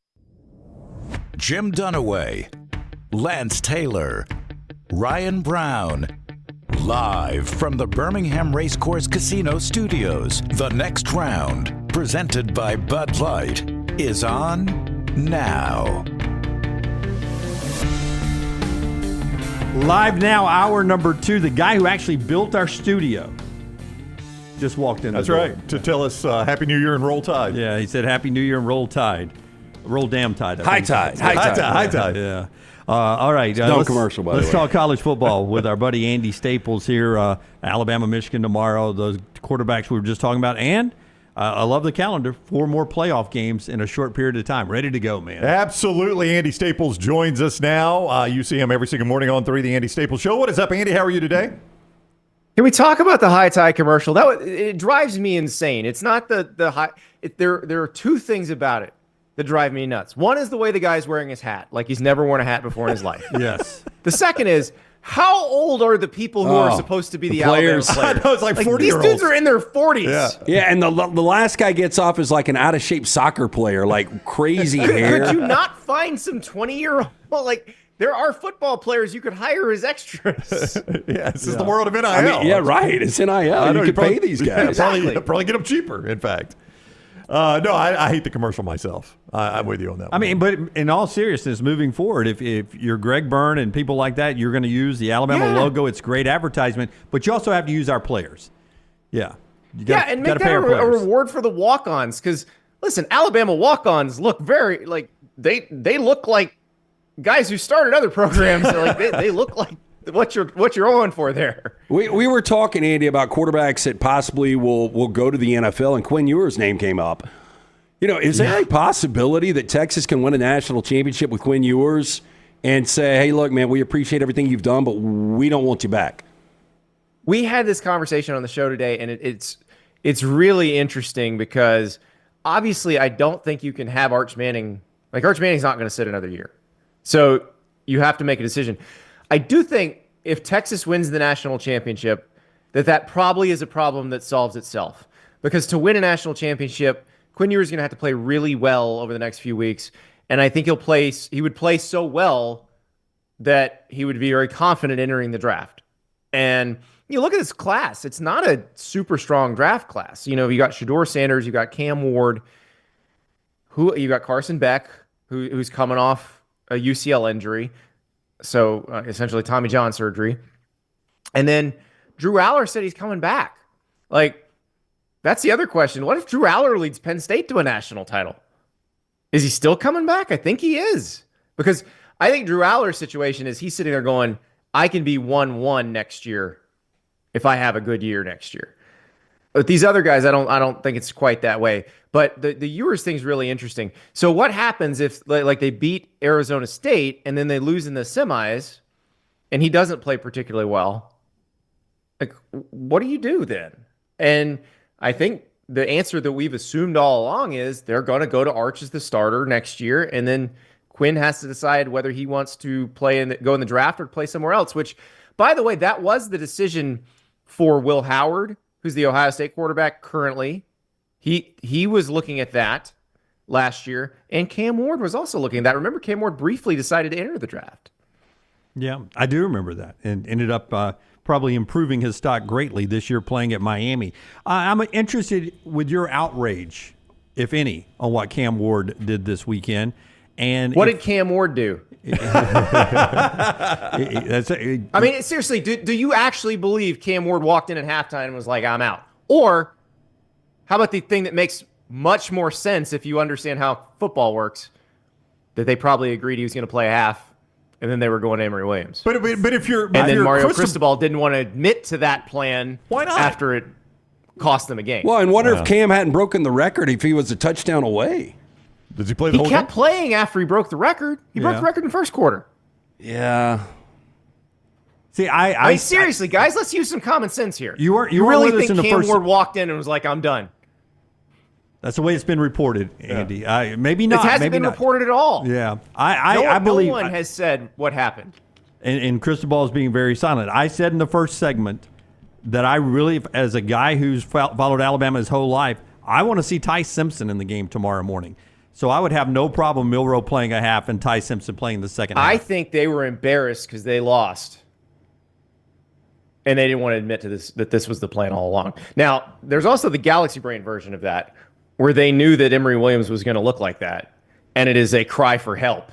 Jim Dunaway, Lance Taylor, Ryan Brown. Live from the Birmingham Racecourse Casino Studios, the Next Round, presented by Bud Light, is on now. Live now, hour number 2. The guy who actually built our studio just walked in. That's right, to tell us Happy New Year and Roll Tide. Yeah, he said Happy New Year and Roll Tide. Roll damn tide. High tide. High tide. Yeah. All right. No commercial, by the way. Let's talk college football with our buddy Andy Staples here. Alabama, Michigan tomorrow. Those quarterbacks we were just talking about. And I love the calendar. 4 more playoff games in a short period of time. Ready to go, man. Absolutely. Andy Staples joins us now. You see him every single morning on 3, the Andy Staples Show. What is up, Andy? How are you today? Can we talk about the high tide commercial? It drives me insane. It's not the high. There are 2 things about it that drive me nuts. One is the way the guy's wearing his hat, like he's never worn a hat before in his life. Yes. The second is, how old are the people who are supposed to be the players. Alabama players? I know, it's like 40-year-olds. These dudes are in their 40s. Yeah, and the last guy gets off as like an out-of-shape soccer player, like crazy hair. Could you not find some 20-year-old? Like, there are football players you could hire as extras. This is the world of NIL. I mean, yeah, right. It's NIL. You could pay these guys. Probably get them cheaper, in fact. No, I hate the commercial myself. I'm with you on that one. I mean, but in all seriousness, moving forward, if you're Greg Byrne and people like that, you're going to use the Alabama logo. It's great advertisement, but you also have to use our players. Yeah. And make that a reward for the walk-ons. Because, listen, Alabama walk-ons look very, like, they look like guys who started other programs. They look like what you're on for there. We were talking, Andy, about quarterbacks that possibly will go to the NFL, and Quin Ewers' name came up. You know, is there a possibility that Texas can win a national championship with Quin Ewers and say, hey, look, man, we appreciate everything you've done, but we don't want you back? We had this conversation on the show today, and it's really interesting because obviously I don't think you can have Arch Manning. Like, Arch Manning's not going to sit another year. So you have to make a decision. I do think if Texas wins the national championship, that probably is a problem that solves itself. Because to win a national championship, Quin Ewers is going to have to play really well over the next few weeks. And I think he would play so well that he would be very confident entering the draft. And you look at this class, it's not a super strong draft class. You know, you got Shedeur Sanders, you got Cam Ward, you got Carson Beck, who's coming off a UCL injury. So essentially Tommy John surgery. And then Drew Aller said he's coming back. Like, that's the other question. What if Drew Aller leads Penn State to a national title? Is he still coming back? I think he is. Because I think Drew Aller's situation is he's sitting there going, I can be 1-1 next year if I have a good year next year. But these other guys, I don't think it's quite that way. But the Ewers thing's really interesting. So what happens if like they beat Arizona State and then they lose in the semis and he doesn't play particularly well? Like, what do you do then? And I think the answer that we've assumed all along is they're going to go to Arch as the starter next year, and then Quinn has to decide whether he wants to go in the draft or play somewhere else, which, by the way, that was the decision for Will Howard, who's the Ohio State quarterback currently. He was looking at that last year, and Cam Ward was also looking at that. Remember, Cam Ward briefly decided to enter the draft. Yeah, I do remember that, and ended up probably improving his stock greatly this year playing at Miami. I'm interested with your outrage, if any, on what Cam Ward did this weekend. And what did Cam Ward do? I mean, seriously, do you actually believe Cam Ward walked in at halftime and was like, I'm out? Or how about the thing that makes much more sense if you understand how football works, that they probably agreed he was going to play a half, and then they were going to Emory Williams. But if you're and then Mario Cristobal didn't want to admit to that plan. Why not? After it cost them a game. Well, and wonder if Cam hadn't broken the record if he was a touchdown away. Does he play the whole game? He kept playing after he broke the record. He broke the record in the first quarter. Yeah. See, I mean, seriously, guys, let's use some common sense here. You really with us think in the Cam first... Ward walked in and was like, I'm done? That's the way it's been reported, Andy. Maybe not. It hasn't maybe been not. reported at all. Yeah. I believe no one has said what happened. And Cristobal is being very silent. I said in the first segment that I really, as a guy who's followed Alabama his whole life, I want to see Ty Simpson in the game tomorrow morning. So I would have no problem Milroe playing a half and Ty Simpson playing the second half. I think they were embarrassed because they lost. And they didn't want to admit to this that this was the plan all along. Now, there's also the Galaxy Brain version of that, where they knew that Emory Williams was going to look like that. And it is a cry for help.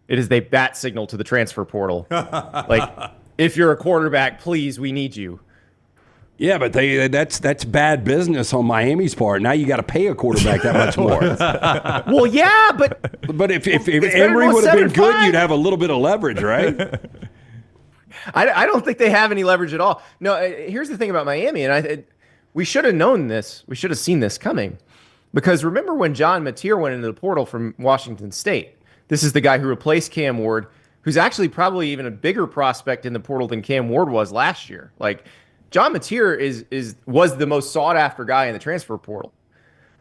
It is a bat signal to the transfer portal. Like, if you're a quarterback, please, we need you. Yeah, but that's bad business on Miami's part. Now you got to pay a quarterback that much more. Well, yeah, but if Emory would have been good, you'd have a little bit of leverage, right? I don't think they have any leverage at all. No, here's the thing about Miami, and we should have known this. We should have seen this coming. Because remember when John Mateer went into the portal from Washington State? This is the guy who replaced Cam Ward, who's actually probably even a bigger prospect in the portal than Cam Ward was last year. Like, John Mateer was the most sought-after guy in the transfer portal.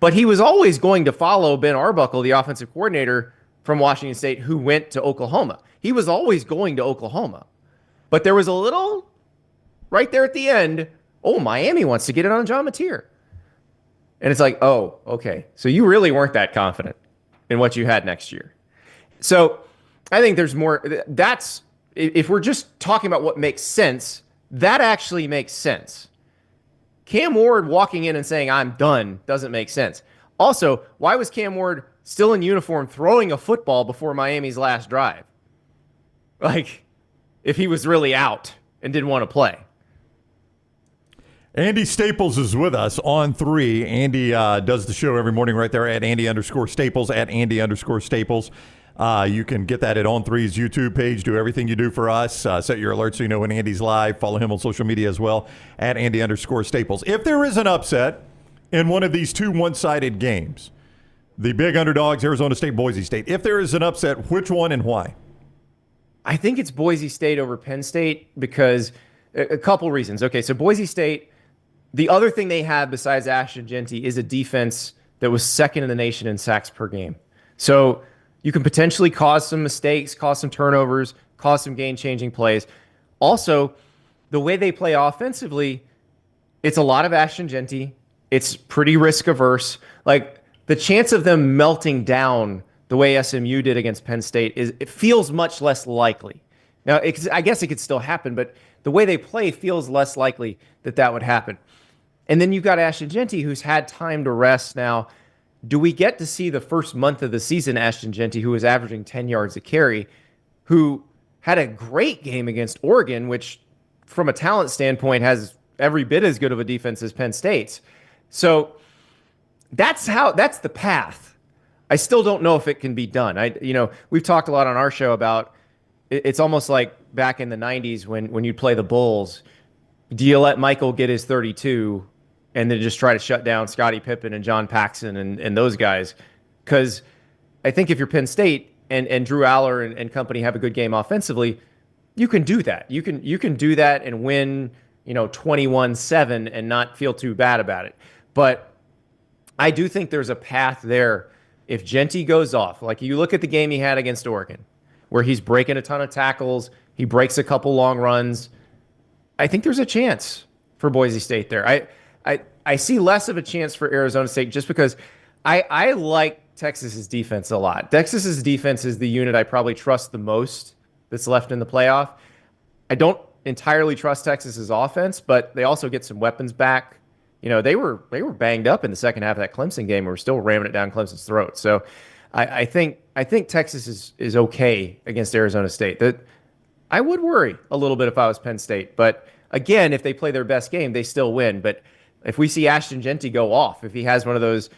But he was always going to follow Ben Arbuckle, the offensive coordinator from Washington State, who went to Oklahoma. He was always going to Oklahoma. But there was a little, right there at the end, Miami wants to get it on John Mateer. And it's like, oh, okay. So you really weren't that confident in what you had next year. So I think there's more. That's, if we're just talking about what makes sense, that actually makes sense. Cam Ward walking in and saying, I'm done, doesn't make sense. Also, why was Cam Ward still in uniform throwing a football before Miami's last drive? Like, if he was really out and didn't want to play. Andy Staples is with us on 3. Andy does the show every morning right there at Andy_Staples, at Andy_Staples. You can get that at On3's YouTube page. Do everything you do for us. Set your alerts so you know when Andy's live. Follow him on social media as well, at Andy_Staples. If there is an upset in one of these two one-sided games, the big underdogs, Arizona State, Boise State, if there is an upset, which one and why? I think it's Boise State over Penn State because a couple reasons. Okay, so Boise State, the other thing they have besides Ashton Jeanty is a defense that was second in the nation in sacks per game. So you can potentially cause some mistakes, cause some turnovers, cause some game-changing plays. Also, the way they play offensively, it's a lot of Ashton Jeanty. It's pretty risk-averse. Like, the chance of them melting down the way SMU did against Penn State, it feels much less likely. Now, I guess it could still happen, but the way they play feels less likely that would happen. And then you've got Ashton Jeanty, who's had time to rest now. Do we get to see the first month of the season Ashton Jeanty, who was averaging 10 yards a carry, who had a great game against Oregon, which from a talent standpoint has every bit as good of a defense as Penn State's? So that's the path. I still don't know if it can be done. We've talked a lot on our show about it's almost like back in the 90s when you'd play the Bulls. Do you let Michael get his 32 and then just try to shut down Scottie Pippen and John Paxson and those guys? Because I think if you're Penn State and Drew Aller and company have a good game offensively, you can do that. You can do that and win 21-7 and not feel too bad about it. But I do think there's a path there. If Jeanty goes off, like you look at the game he had against Oregon, where he's breaking a ton of tackles, he breaks a couple long runs, I think there's a chance for Boise State there. I see less of a chance for Arizona State just because I like Texas's defense a lot. Texas's defense is the unit I probably trust the most that's left in the playoff. I don't entirely trust Texas's offense, but they also get some weapons back. You know, they were banged up in the second half of that Clemson game. We were still ramming it down Clemson's throat. So I think Texas is okay against Arizona State. That I would worry a little bit if I was Penn State. But again, if they play their best game, they still win. But if we see Ashton Jeanty go off, if he has one of those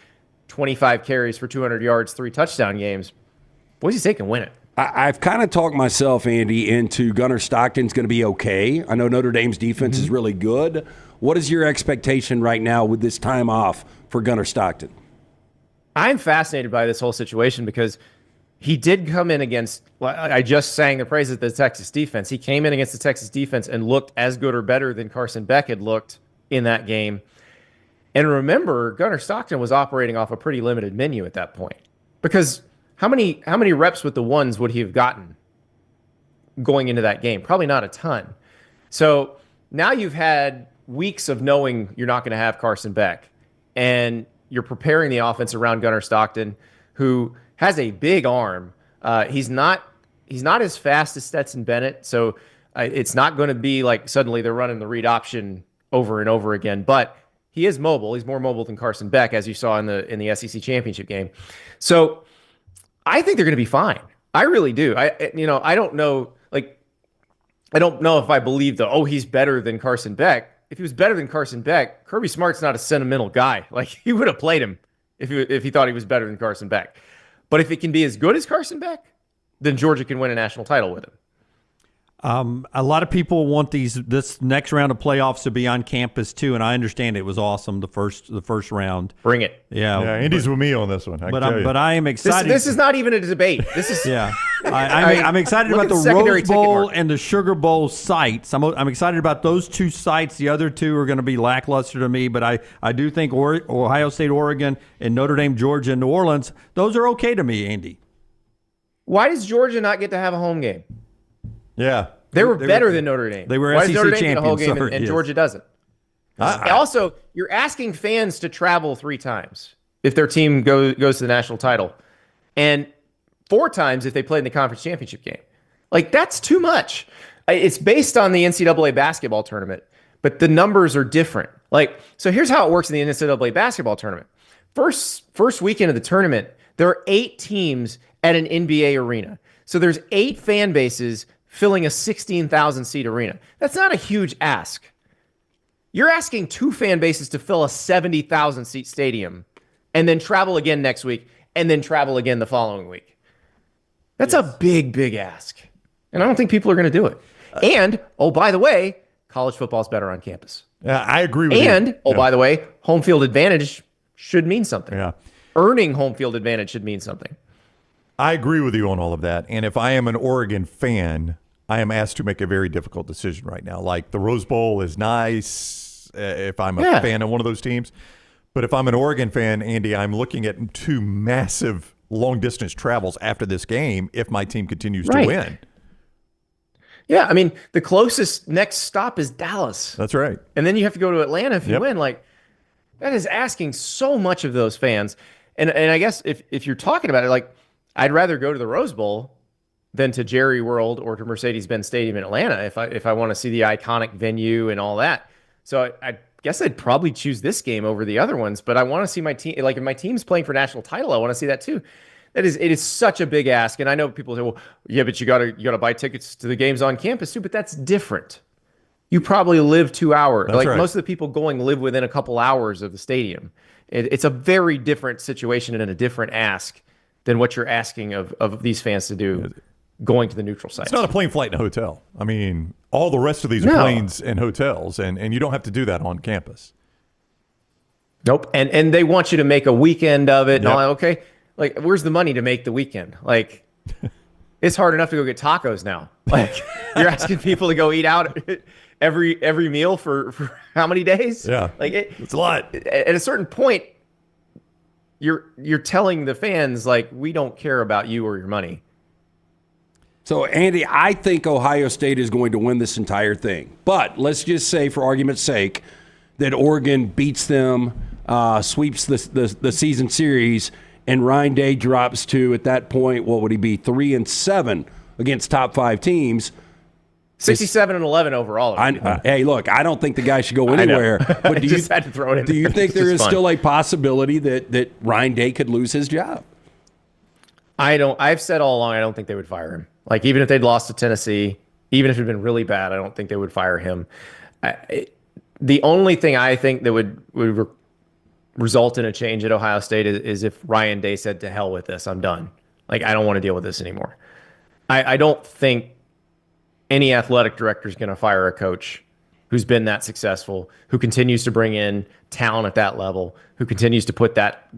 25 carries for 200 yards, 3 touchdown games, Boise State can win it. I've kind of talked myself, Andy, into Gunner Stockton's going to be okay. I know Notre Dame's defense is really good. What is your expectation right now with this time off for Gunner Stockton? I'm fascinated by this whole situation because he did come in against, I just sang the praises of the Texas defense. He came in against the Texas defense and looked as good or better than Carson Beck had looked in that game. And remember, Gunner Stockton was operating off a pretty limited menu at that point because how many reps with the ones would he have gotten going into that game? Probably not a ton. So now you've had weeks of knowing you're not going to have Carson Beck, and you're preparing the offense around Gunner Stockton, who has a big arm. He's not as fast as Stetson Bennett, so it's not going to be like suddenly they're running the read option over and over again. But he is mobile. He's more mobile than Carson Beck, as you saw in the SEC championship game. So I think they're going to be fine. I really do. I don't know. I don't know if I believe he's better than Carson Beck. If he was better than Carson Beck, Kirby Smart's not a sentimental guy. Like, he would have played him if he thought he was better than Carson Beck. But if it can be as good as Carson Beck, then Georgia can win a national title with him. A lot of people want this next round of playoffs to be on campus too, and I understand it was awesome the first round. Bring it. Yeah, Andy's with me on this one. But I am excited. This is not even a debate. This is I'm excited about the Rose Bowl and the Sugar Bowl sites. I'm excited about those 2 sites. The other 2 are going to be lackluster to me, but I do think Ohio State, Oregon, and Notre Dame, Georgia, and New Orleans, those are okay to me, Andy. Why does Georgia not get to have a home game? Yeah. They were better than Notre Dame. They were Why SEC does Notre Dame champions. get a whole game and yes. Georgia doesn't? Also, you're asking fans to travel 3 times if their team goes to the national title, and 4 times if they play in the conference championship game. Like, that's too much. It's based on the NCAA basketball tournament, but the numbers are different. Like, so here's how it works in the NCAA basketball tournament. First weekend of the tournament, there are 8 teams at an NBA arena. So there's 8 fan bases filling a 16,000 seat arena. That's not a huge ask. You're asking 2 fan bases to fill a 70,000 seat stadium and then travel again next week and then travel again the following week. That's a big, big ask. And I don't think people are going to do it. And, by the way, college football is better on campus. Yeah, I agree with you. And, by the way, home field advantage should mean something. Yeah. Earning home field advantage should mean something. I agree with you on all of that. And if I am an Oregon fan, I am asked to make a very difficult decision right now. Like, the Rose Bowl is nice if I'm a fan of one of those teams. But if I'm an Oregon fan, Andy, I'm looking at 2 massive long-distance travels after this game if my team continues to win. Yeah, I mean, the closest next stop is Dallas. That's right. And then you have to go to Atlanta if you win. Like, that is asking so much of those fans. And I guess if you're talking about it, like, I'd rather go to the Rose Bowl than to Jerry World or to Mercedes-Benz Stadium in Atlanta if I want to see the iconic venue and all that. So I guess I'd probably choose this game over the other ones, but I want to see my team. Like, if my team's playing for national title, I want to see that too. It is such a big ask. And I know people say, well, yeah, but you gotta buy tickets to the games on campus too, but that's different. You probably live 2 hours. That's right. Most of the people going live within a couple hours of the stadium. It's a very different situation and a different ask than what you're asking of these fans to do going to the neutral site. It's not a plane flight in a hotel. I mean, all the rest of these are planes and hotels, and you don't have to do that on campus. Nope. And they want you to make a weekend of it. And all that. Okay, like, where's the money to make the weekend? Like, it's hard enough to go get tacos now. Like, you're asking people to go eat out every meal for how many days? Yeah, like it's a lot. At a certain point, you're telling the fans, like, we don't care about you or your money. So, Andy, I think Ohio State is going to win this entire thing. But let's just say, for argument's sake, that Oregon beats them, sweeps the season series, and Ryan Day drops to, at that point, what would he be, 3-7 against top 5 teams. 67-11 overall. Hey, look, I don't think the guy should go anywhere. But do you had to throw it in. Do you think there is still a possibility that Ryan Day could lose his job? I don't. I've said all along I don't think they would fire him. Like, even if they'd lost to Tennessee, even if it had been really bad, I don't think they would fire him. The only thing I think that would result in a change at Ohio State is if Ryan Day said, to hell with this, I'm done. Like, I don't want to deal with this anymore. I don't think any athletic director is going to fire a coach who's been that successful, who continues to bring in talent at that level, who continues to put that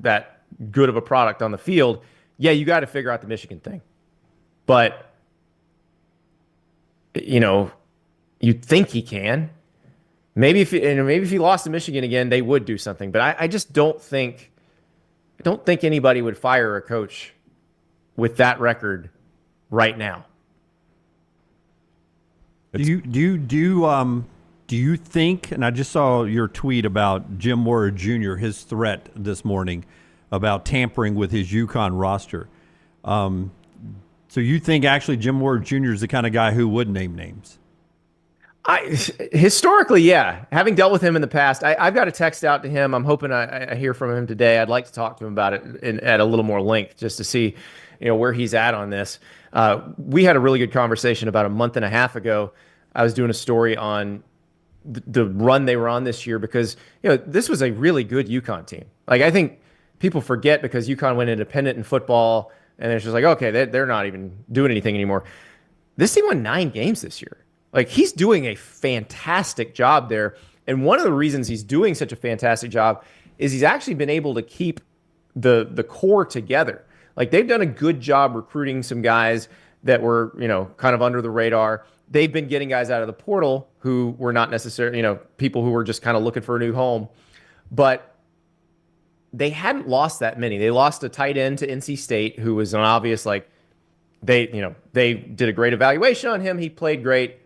good of a product on the field. Yeah, you got to figure out the Michigan thing. But, you'd think he can. Maybe if he lost to Michigan again, they would do something. But I just don't think anybody would fire a coach with that record right now. Do you think? And I just saw your tweet about Jim Mora Jr. his threat this morning about tampering with his UConn roster. So you think actually Jim Mora Jr. is the kind of guy who would name names? Historically, yeah. Having dealt with him in the past, I've got a text out to him. I'm hoping I hear from him today. I'd like to talk to him about it at a little more length, just to see, where he's at on this. We had a really good conversation about a month and a half ago. I was doing a story on the run they were on this year because, this was a really good UConn team. Like, I think people forget because UConn went independent in football, and it's just like, okay, they're not even doing anything anymore. This team won 9 games this year. Like, he's doing a fantastic job there. And one of the reasons he's doing such a fantastic job is he's actually been able to keep the core together. Like, they've done a good job recruiting some guys that were, kind of under the radar. They've been getting guys out of the portal who were not necessarily, people who were just kind of looking for a new home. But they hadn't lost that many. They lost a tight end to NC State, who was an obvious, they did a great evaluation on him. He played great.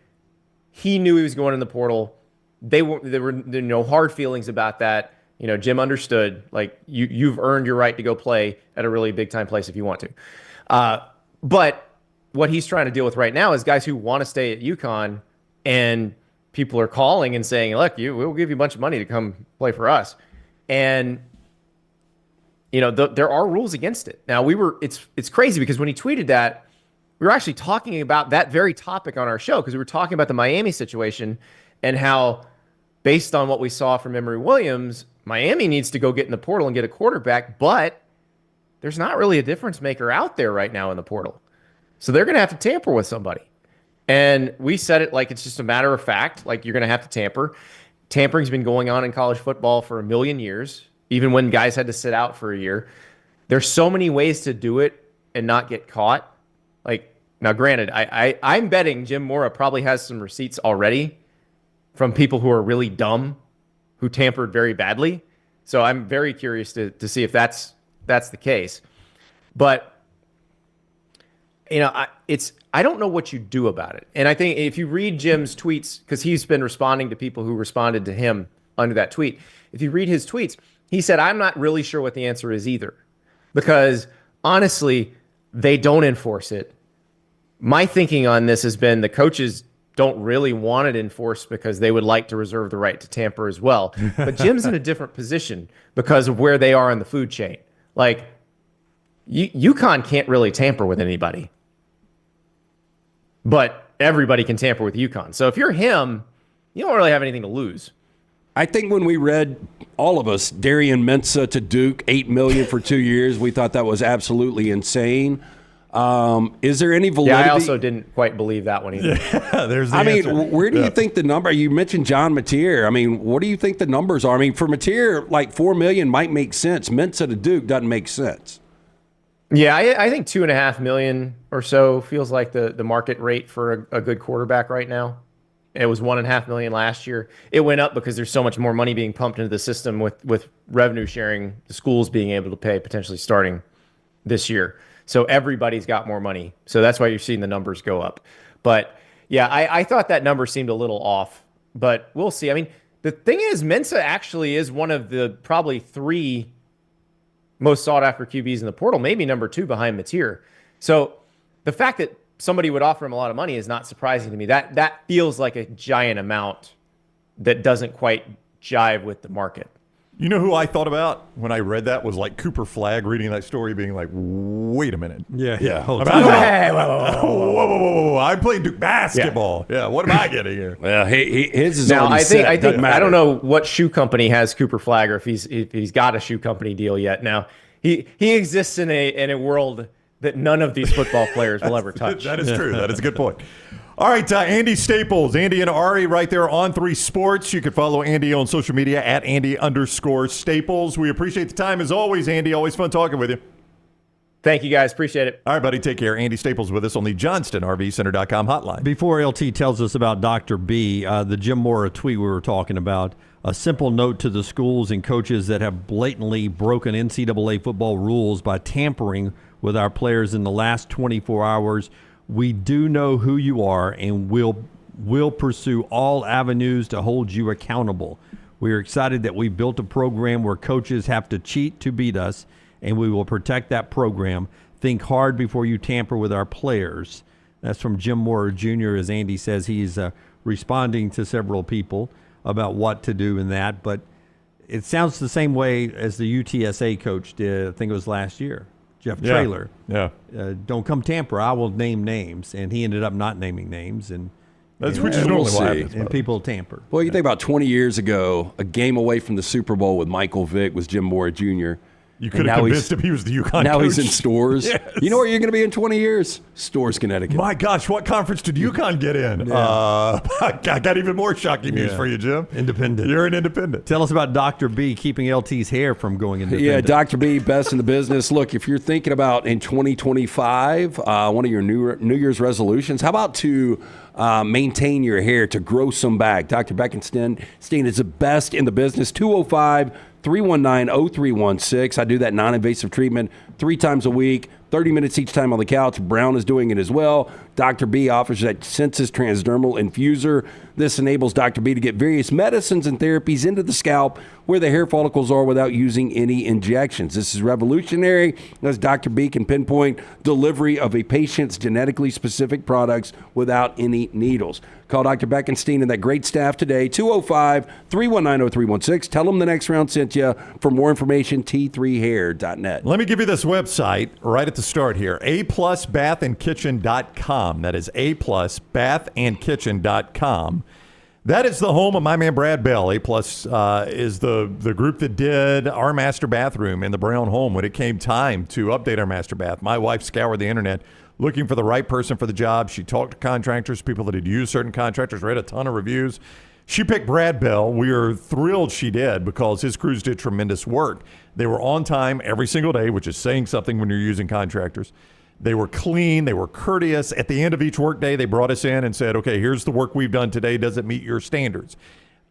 He knew he was going in the portal. There were no hard feelings about that. Jim understood, you've earned your right to go play at a really big time place if you want to. But what he's trying to deal with right now is guys who want to stay at UConn, and people are calling and saying, look, we'll give you a bunch of money to come play for us. And, there are rules against it. Now, it's crazy because when he tweeted that, we were actually talking about that very topic on our show because we were talking about the Miami situation and how, based on what we saw from Emory Williams, Miami needs to go get in the portal and get a quarterback, but there's not really a difference maker out there right now in the portal. So they're going to have to tamper with somebody. And we said it like it's just a matter of fact, like you're going to have to tamper. Tampering's been going on in college football for 1,000,000 years, even when guys had to sit out for a year. There's so many ways to do it and not get caught. Now, granted, I'm betting Jim Mora probably has some receipts already from people who are really dumb, who tampered very badly. So I'm very curious to see if that's the case. But, I don't know what you do about it. And I think if you read Jim's tweets, because he's been responding to people who responded to him under that tweet, if you read his tweets, he said, I'm not really sure what the answer is either. Because, honestly, they don't enforce it. My thinking on this has been the coaches don't really want it enforced because they would like to reserve the right to tamper as well. But Jim's in a different position because of where they are in the food chain. UConn can't really tamper with anybody. But everybody can tamper with UConn. So if you're him, you don't really have anything to lose. I think when we read, all of us, Darian Mensah to Duke, $8 million for 2 years, we thought that was absolutely insane. Is there any validity? Yeah, I also didn't quite believe that one either. Yeah, there's the answer. Where do you think the number? You mentioned John Mateer. What do you think the numbers are? For Mateer, $4 million might make sense. Mensah to Duke doesn't make sense. Yeah, I think $2.5 million or so feels like the market rate for a good quarterback right now. It was $1.5 million last year. It went up because there's so much more money being pumped into the system with revenue sharing, the schools being able to pay potentially starting this year. So everybody's got more money. So that's why you're seeing the numbers go up. But yeah, I thought that number seemed a little off, but we'll see. I mean, the thing is, Mensa actually is one of the probably 3 most sought after QBs in the portal, maybe number 2 behind Mateer. So the fact that somebody would offer him a lot of money is not surprising to me. That feels like a giant amount that doesn't quite jive with the market. You know who I thought about when I read that was like Cooper Flagg reading that story, being like, "Wait a minute, yeah, hold on, whoa, I played Duke basketball. Yeah, what am I getting here?" Well, his is now. already set. I think I don't know what shoe company has Cooper Flagg, or if he's got a shoe company deal yet. Now he exists in a world that none of these football players will ever touch. That is true. That is a good point. All right, Andy Staples, Andy and Ari right there on 3 Sports. You can follow Andy on social media at Andy_Staples. We appreciate the time as always, Andy. Always fun talking with you. Thank you, guys. Appreciate it. All right, buddy. Take care. Andy Staples with us on the JohnstonRVCenter.com hotline. Before LT tells us about Dr. B, the Jim Mora tweet we were talking about, a simple note to the schools and coaches that have blatantly broken NCAA football rules by tampering with our players in the last 24 hours. We do know who you are, and we'll pursue all avenues to hold you accountable. We are excited that we built a program where coaches have to cheat to beat us, and we will protect that program. Think hard before you tamper with our players. That's from Jim Mora Jr. As Andy says, he's responding to several people about what to do in that. But it sounds the same way as the UTSA coach did, I think it was last year. Jeff Traylor. Yeah. Don't come tamper. I will name names. And he ended up not naming names. And that's which is normally what happens. And people tamper. Well, you think about 20 years ago, a game away from the Super Bowl with Michael Vick was Jim Mora Jr. You could have convinced him he was the UConn Now coach. he's in Stores. Yes. You know where you're going to be in 20 years? Stores, Connecticut. My gosh, what conference did UConn get in? Yeah. I got even more shocking news for you, Jim. Independent. You're an independent. Tell us about Dr. B keeping LT's hair from going independent. Yeah, Dr. B, best in the business. Look, if you're thinking about in 2025, one of your New Year's resolutions, how about to maintain your hair, to grow some back? Dr. Beckenstein is the best in the business. 205-319-0316. I do that non-invasive treatment 3 times a week, 30 minutes each time on the couch. Brown is doing it as well. Dr. B offers that Sensus transdermal infuser. This enables Dr. B to get various medicines and therapies into the scalp where the hair follicles are without using any injections. This is revolutionary, as Dr. B can pinpoint delivery of a patient's genetically specific products without any needles. Call Dr. Beckenstein and that great staff today, 205-319-0316. Tell them the next round sent you. For more information, t3hair.net. Let me give you this website right at the start here, aplusbathandkitchen.com. That is aplusbathandkitchen.com. That is the home of my man Brad Bell. A Plus is the group that did our master bathroom in the Brown home when it came time to update our master bath. My wife scoured the internet looking for the right person for the job. She talked to contractors, people that had used certain contractors, read a ton of reviews. She picked Brad Bell. We are thrilled she did because his crews did tremendous work. They were on time every single day, which is saying something when you're using contractors. They were clean. They were courteous. At the end of each workday, they brought us in and said, okay, here's the work we've done today. Does it meet your standards?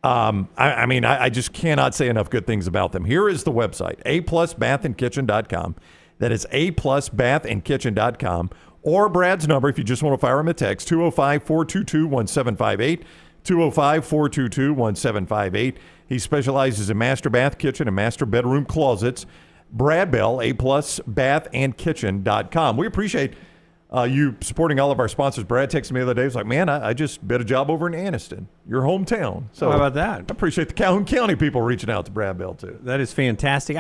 I just cannot say enough good things about them. Here is the website, aplusbathandkitchen.com. That is aplusbathandkitchen.com. Or Brad's number, if you just want to fire him a text, 205-422-1758, 205-422-1758. He specializes in master bath, kitchen, and master bedroom closets. Brad Bell, aplusbathandkitchen.com. We appreciate you supporting all of our sponsors. Brad texted me the other day. He was like, man, I just bid a job over in Anniston, your hometown. So how about that? I appreciate the Calhoun County people reaching out to Brad Bell, too. That is fantastic.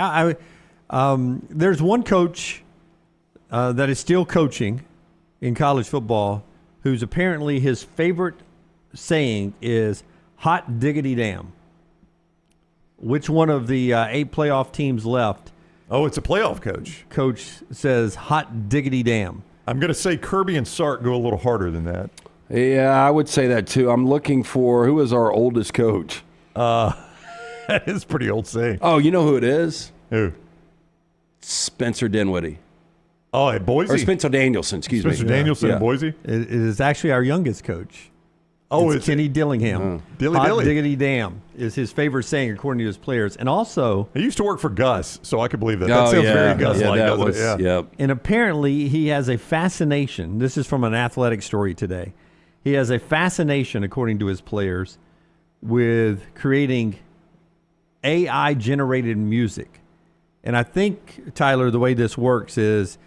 There's one coach that is still coaching in college football who's apparently his favorite saying is hot diggity damn. Which one of the 8 playoff teams left? Oh, it's a playoff coach. Coach says hot diggity damn. I'm going to say Kirby and Sark go a little harder than that. Yeah, I would say that too. I'm looking for, who is our oldest coach? That is pretty old saying. Oh, you know who it is? Who? Spencer Dinwiddie. Oh, at Boise? Or Spencer Danielson, excuse me. Spencer Danielson at Boise? It is actually our youngest coach. Oh, it's Kenny Dillingham. Hot diggity damn is his favorite saying according to his players. And also, he used to work for Gus, so I could believe that. That sounds very Gus-like, doesn't it? Yeah. Yep. And apparently he has a fascination. This is from an athletic story today. He has a fascination, according to his players, with creating AI-generated music. And I think, Tyler, the way this works is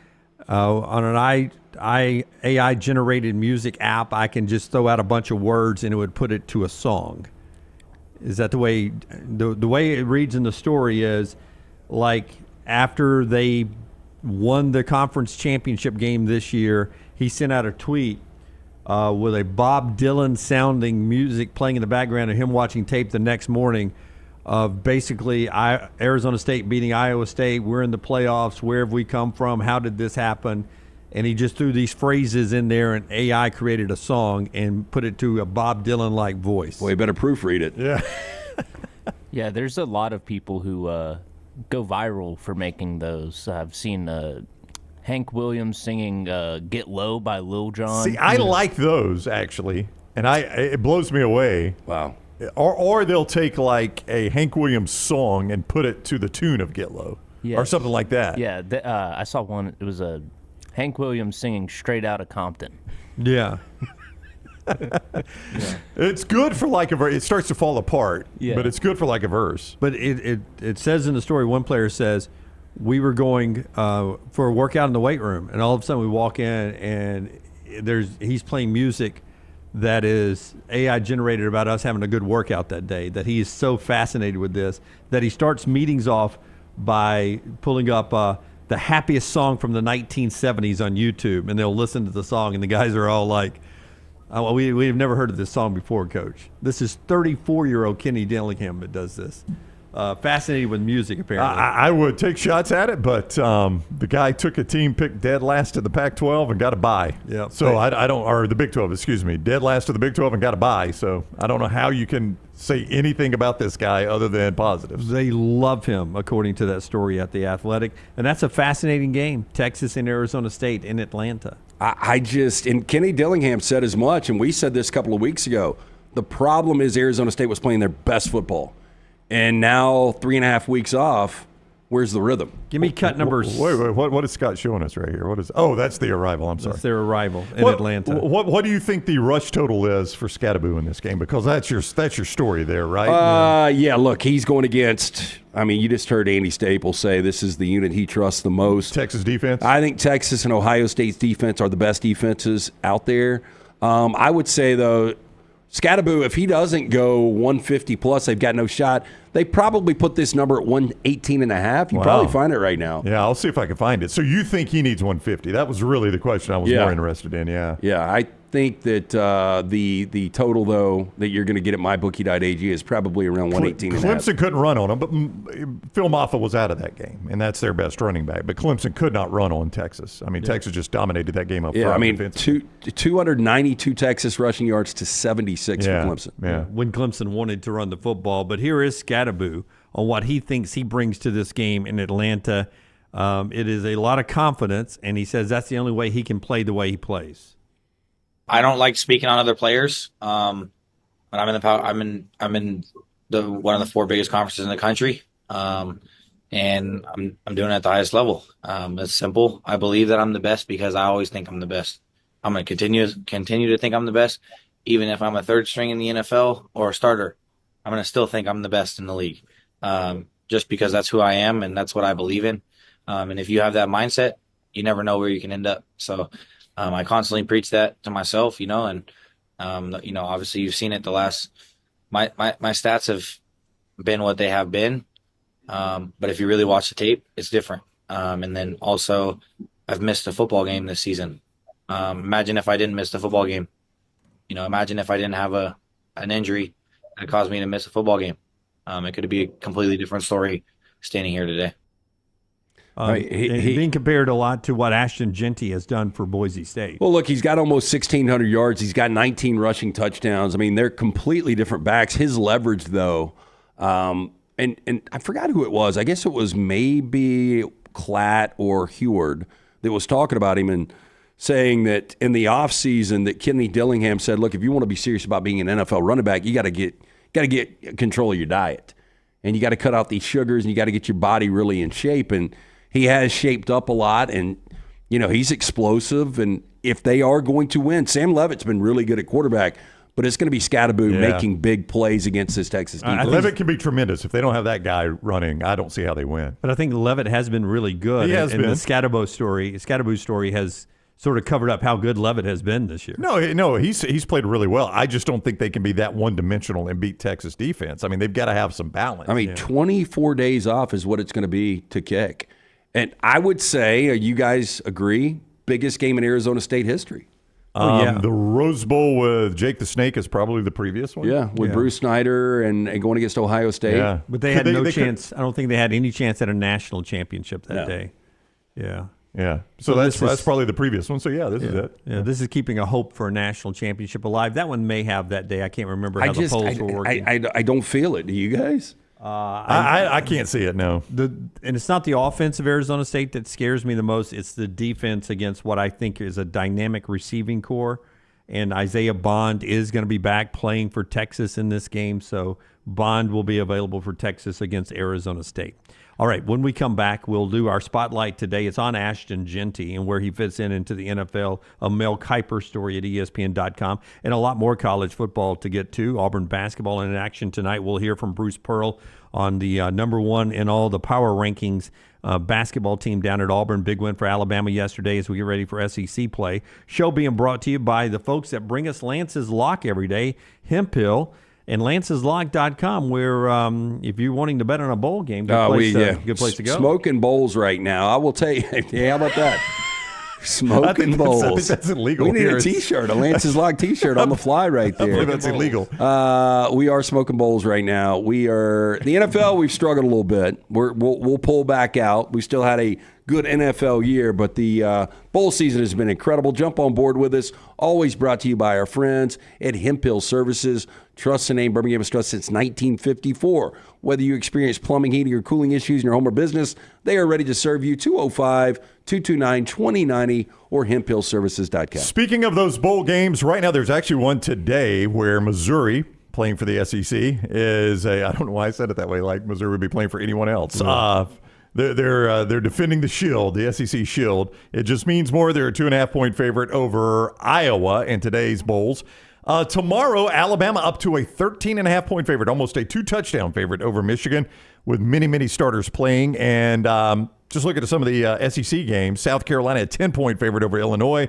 on an AI-generated music app, I can just throw out a bunch of words and it would put it to a song. Is that the way the way it reads in the story is like after they won the conference championship game this year, he sent out a tweet with a Bob Dylan sounding music playing in the background of him watching tape the next morning of basically Arizona State beating Iowa State. We're in the playoffs. Where have we come from? How did this happen? And he just threw these phrases in there, and AI created a song and put it to a Bob Dylan-like voice. Well, you better proofread it. Yeah. Yeah, there's a lot of people who go viral for making those. I've seen Hank Williams singing "Get Low" by Lil Jon. See, I like those actually, and it blows me away. Wow. Or they'll take like a Hank Williams song and put it to the tune of "Get Low" or something like that. Yeah, I saw one. It was a Hank Williams singing "Straight Outta Compton." Yeah. It's good for like a verse. It starts to fall apart, Yeah. but it's good for like a verse. But it says in the story, one player says, we were going for a workout in the weight room, and all of a sudden we walk in, and he's playing music that is AI generated about us having a good workout that day, that he is so fascinated with this that he starts meetings off by pulling up the happiest song from the 1970s on YouTube, and they'll listen to the song, and the guys are all like, oh, we've never heard of this song before, Coach. This is 34-year-old Kenny Dillingham that does this. Fascinated with music, apparently. I would take shots at it, but the guy took a team picked dead last of the Pac-12 and got a bye. Yeah. So I don't, or the Big 12, excuse me, dead last of the Big 12 and got a bye. So I don't know how you can say anything about this guy other than positives. They love him, according to that story at The Athletic. And that's a fascinating game, Texas and Arizona State in Atlanta. And Kenny Dillingham said as much, and we said this a couple of weeks ago, the problem is Arizona State was playing their best football. And now 3.5 weeks off, where's the rhythm? Give me cut numbers. Wait, what is Scott showing us right here? That's the arrival. I'm sorry. That's their arrival in Atlanta. What do you think the rush total is for Scattaboo in this game? Because that's your story there, right? Yeah, look, he's going against, you just heard Andy Staples say this is the unit he trusts the most. Texas defense? I think Texas and Ohio State's defense are the best defenses out there. I would say, though, Scattaboo, if he doesn't go 150 plus, they've got no shot. They probably put this number at 118.5. You probably find it right now. Yeah, I'll see if I can find it. So you think he needs 150? That was really the question I was more interested in. Yeah. Yeah, I think that the total, though, that you're going to get at mybookie.ag is probably around 118.5. Clemson couldn't run on him, but Phil Maffa was out of that game, and that's their best running back. But Clemson could not run on Texas. Texas just dominated that game up front. 292 Texas rushing yards to 76 for Clemson. Yeah. When Clemson wanted to run the football. But here is Scattaboo on what he thinks he brings to this game in Atlanta. It is a lot of confidence, and he says that's the only way he can play the way he plays. I don't like speaking on other players, but I'm in one of the 4 biggest conferences in the country, and I'm doing it at the highest level. It's simple. I believe that I'm the best because I always think I'm the best. I'm going to continue to think I'm the best, even if I'm a third string in the NFL or a starter. I'm going to still think I'm the best in the league, just because that's who I am and that's what I believe in. And if you have that mindset, you never know where you can end up. So. I constantly preach that to myself, and obviously you've seen it the last. My stats have been what they have been, but if you really watch the tape, it's different. And then also, I've missed a football game this season. Imagine if I didn't miss the football game. Imagine if I didn't have an injury that caused me to miss a football game. It could be a completely different story standing here today. Being compared a lot to what Ashton Jeanty has done for Boise State. Well, look, he's got almost 1,600 yards. He's got 19 rushing touchdowns. They're completely different backs. His leverage, though, and I forgot who it was. I guess it was maybe Klatt or Heward that was talking about him and saying that in the offseason that Kenny Dillingham said, look, if you want to be serious about being an NFL running back, you got to get control of your diet. And you got to cut out these sugars, and you got to get your body really in shape. And he has shaped up a lot, and, he's explosive. And if they are going to win, Sam Leavitt's been really good at quarterback, but it's going to be Scatterboot making big plays against this Texas defense. Leavitt can be tremendous. If they don't have that guy running, I don't see how they win. But I think Leavitt has been really good. He has been. The Scatterboot story has sort of covered up how good Leavitt has been this year. No, he's played really well. I just don't think they can be that one-dimensional and beat Texas defense. I mean, they've got to have some balance. 24 days off is what it's going to be to kick. And I would say, you guys agree, biggest game in Arizona State history. The Rose Bowl with Jake the Snake is probably the previous one. Yeah, with Bruce Snyder and going against Ohio State. Yeah. But they had no chance. I don't think they had any chance at a national championship that day. Yeah. Yeah. So that's probably the previous one. So, this is it. Yeah, this is keeping a hope for a national championship alive. That one may have that day. I can't remember how the polls were working. I don't feel it. Do you guys? I can't see it, no. And it's not the offense of Arizona State that scares me the most. It's the defense against what I think is a dynamic receiving core. And Isaiah Bond is going to be back playing for Texas in this game. So Bond will be available for Texas against Arizona State. All right, when we come back, we'll do our spotlight today. It's on Ashton Jeanty and where he fits into the NFL, a Mel Kiper story at ESPN.com, and a lot more college football to get to. Auburn basketball in action tonight. We'll hear from Bruce Pearl on the number one in all the power rankings basketball team down at Auburn. Big win for Alabama yesterday as we get ready for SEC play. Show being brought to you by the folks that bring us Lance's Lock every day, Hemp Hill. And Lance'sLock.com, where if you're wanting to bet on a bowl game, good place to go. Smoking bowls right now. I will tell you. How about that? Smoking bowls. I think that's illegal. We need a T-shirt, a Lance's Lock T-shirt on the fly right there. I believe that's illegal. We are smoking bowls right now. We are the NFL. We've struggled a little bit. We'll pull back out. We still had a good NFL year, but the bowl season has been incredible. Jump on board with us. Always brought to you by our friends at Hemp Hill Services. Trust the name Birmingham has trusted since 1954. Whether you experience plumbing, heating, or cooling issues in your home or business, they are ready to serve you. 205-229-2090 or hemphillservices.com. Speaking of those bowl games, right now there's actually one today where Missouri, playing for the SEC, is I don't know why I said it that way, like Missouri would be playing for anyone else. They're defending the Shield, the SEC Shield. It just means more. They're a 2.5-point favorite over Iowa in today's bowls. Tomorrow, Alabama up to a 13.5-point favorite, almost a 2-touchdown favorite over Michigan, with many starters playing. And just look at some of the SEC games. South Carolina a 10-point favorite over Illinois,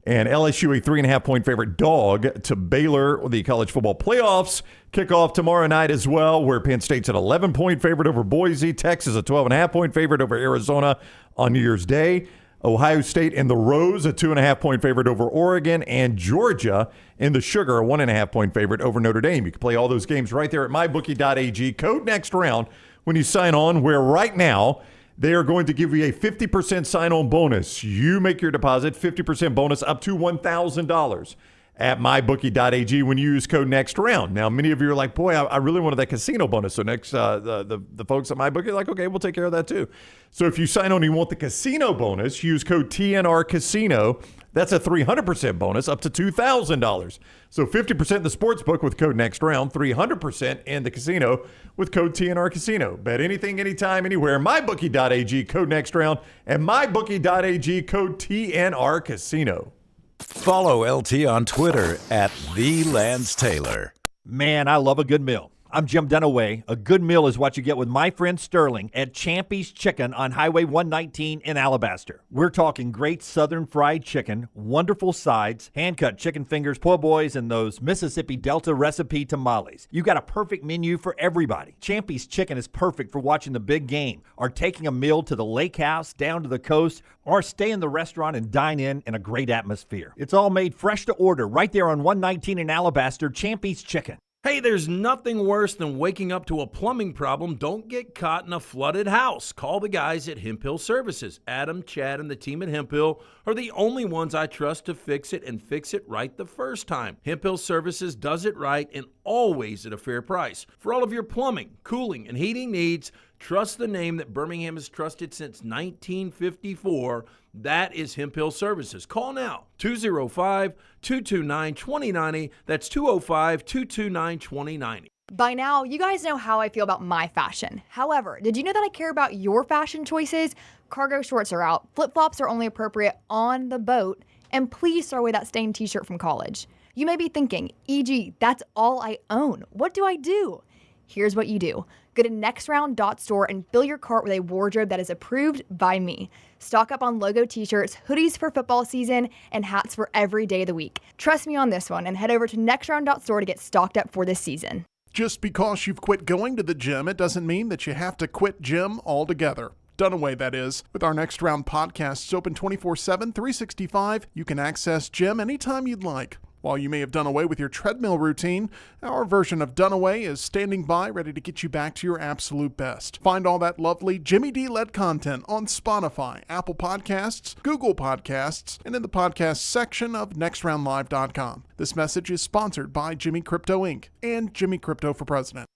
and LSU a 3.5-point favorite dog to Baylor. The college football playoffs kick off tomorrow night as well, where Penn State's an 11-point favorite over Boise. Texas a 12.5-point favorite over Arizona on New Year's Day. Ohio State in the Rose, a 2.5-point favorite over Oregon, and Georgia in the Sugar, a 1.5-point favorite over Notre Dame. You can play all those games right there at mybookie.ag. Code next round when you sign on, where right now they are going to give you a 50% sign-on bonus. You make your deposit, 50% bonus up to $1,000 at mybookie.ag when you use code next round. Now, many of you are like, boy, I really wanted that casino bonus. So next, the folks at MyBookie are like, okay, we'll take care of that too. So if you sign on and you want the casino bonus, use code TNR Casino. That's a 300% bonus up to $2,000. So 50% in the sports book with code next round, 300% in the casino with code TNR Casino. Bet anything, anytime, anywhere. MyBookie.ag, code next round, and MyBookie.ag, code TNR Casino. Follow LT on Twitter at @TheLanceTaylor. Man, I love a good meal. I'm Jim Dunaway. A good meal is what you get with my friend Sterling at Champy's Chicken on Highway 119 in Alabaster. We're talking great southern fried chicken, wonderful sides, hand-cut chicken fingers, po' boys, and those Mississippi Delta recipe tamales. You got a perfect menu for everybody. Champy's Chicken is perfect for watching the big game, or taking a meal to the lake house, down to the coast, or stay in the restaurant and dine in a great atmosphere. It's all made fresh to order right there on 119 in Alabaster, Champy's Chicken. Hey, there's nothing worse than waking up to a plumbing problem. Don't get caught in a flooded house. Call the guys at Hemp Hill Services. Adam, Chad, and the team at Hemp Hill are the only ones I trust to fix it and fix it right the first time. Hemp Hill Services does it right and always at a fair price. For all of your plumbing, cooling, and heating needs, Trust the name that Birmingham has trusted since 1954. That is Hemp Hill Services. Call now, 205-229-2090. That's 205-229-2090. By now, you guys know how I feel about my fashion. However, did you know that I care about your fashion choices? Cargo shorts are out, flip-flops are only appropriate on the boat, and please throw away that stained t-shirt from college. You may be thinking, EG, that's all I own. What do I do? Here's what you do. Go to nextround.store and fill your cart with a wardrobe that is approved by me. Stock up on logo t-shirts, hoodies for football season, and hats for every day of the week. Trust me on this one and head over to nextround.store to get stocked up for this season. Just because you've quit going to the gym, it doesn't mean that you have to quit gym altogether. Dunaway, that is. With our Next Round podcasts open 24/7, 365, you can access gym anytime you'd like. While you may have done away with your treadmill routine, our version of Dunaway is standing by ready to get you back to your absolute best. Find all that lovely Jimmy D-led content on Spotify, Apple Podcasts, Google Podcasts, and in the podcast section of nextroundlive.com. This message is sponsored by Jimmy Crypto Inc. and Jimmy Crypto for President.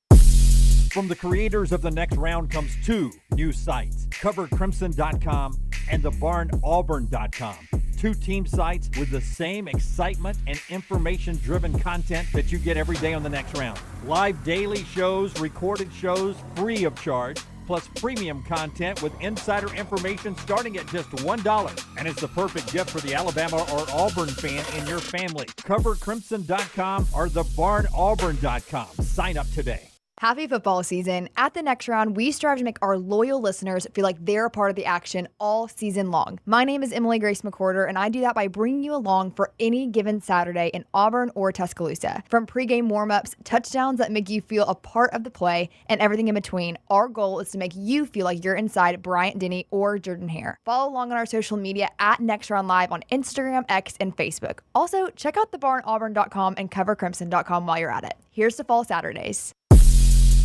From the creators of The Next Round comes two new sites, CoverCrimson.com and TheBarnAuburn.com. Two team sites with the same excitement and information-driven content that you get every day on The Next Round. Live daily shows, recorded shows, free of charge, plus premium content with insider information starting at just $1. And it's the perfect gift for the Alabama or Auburn fan in your family. CoverCrimson.com or TheBarnAuburn.com. Sign up today. Happy football season. At the Next Round, we strive to make our loyal listeners feel like they're a part of the action all season long. My name is Emily Grace McWhorter, and I do that by bringing you along for any given Saturday in Auburn or Tuscaloosa. From pregame warm-ups, touchdowns that make you feel a part of the play, and everything in between, our goal is to make you feel like you're inside Bryant-Denny or Jordan Hare. Follow along on our social media at Next Round Live on Instagram, X, and Facebook. Also, check out thebarnauburn.com and covercrimson.com while you're at it. Here's to fall Saturdays.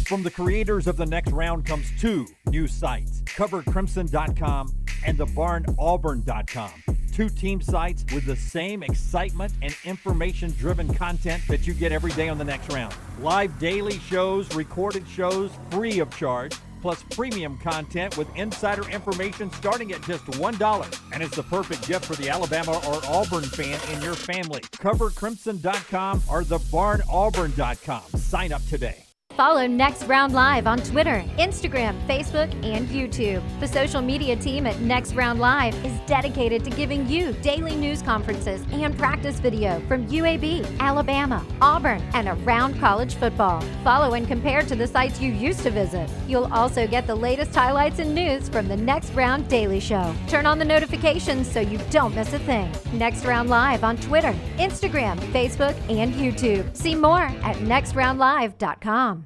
From the creators of The Next Round comes two new sites, CoverCrimson.com and TheBarnAuburn.com. Two team sites with the same excitement and information-driven content that you get every day on The Next Round. Live daily shows, recorded shows, free of charge, plus premium content with insider information starting at just $1. And it's the perfect gift for the Alabama or Auburn fan in your family. CoverCrimson.com or TheBarnAuburn.com. Sign up today. Follow Next Round Live on Twitter, Instagram, Facebook, and YouTube. The social media team at Next Round Live is dedicated to giving you daily news conferences and practice video from UAB, Alabama, Auburn, and around college football. Follow and compare to the sites you used to visit. You'll also get the latest highlights and news from the Next Round Daily Show. Turn on the notifications so you don't miss a thing. Next Round Live on Twitter, Instagram, Facebook, and YouTube. See more at nextroundlive.com.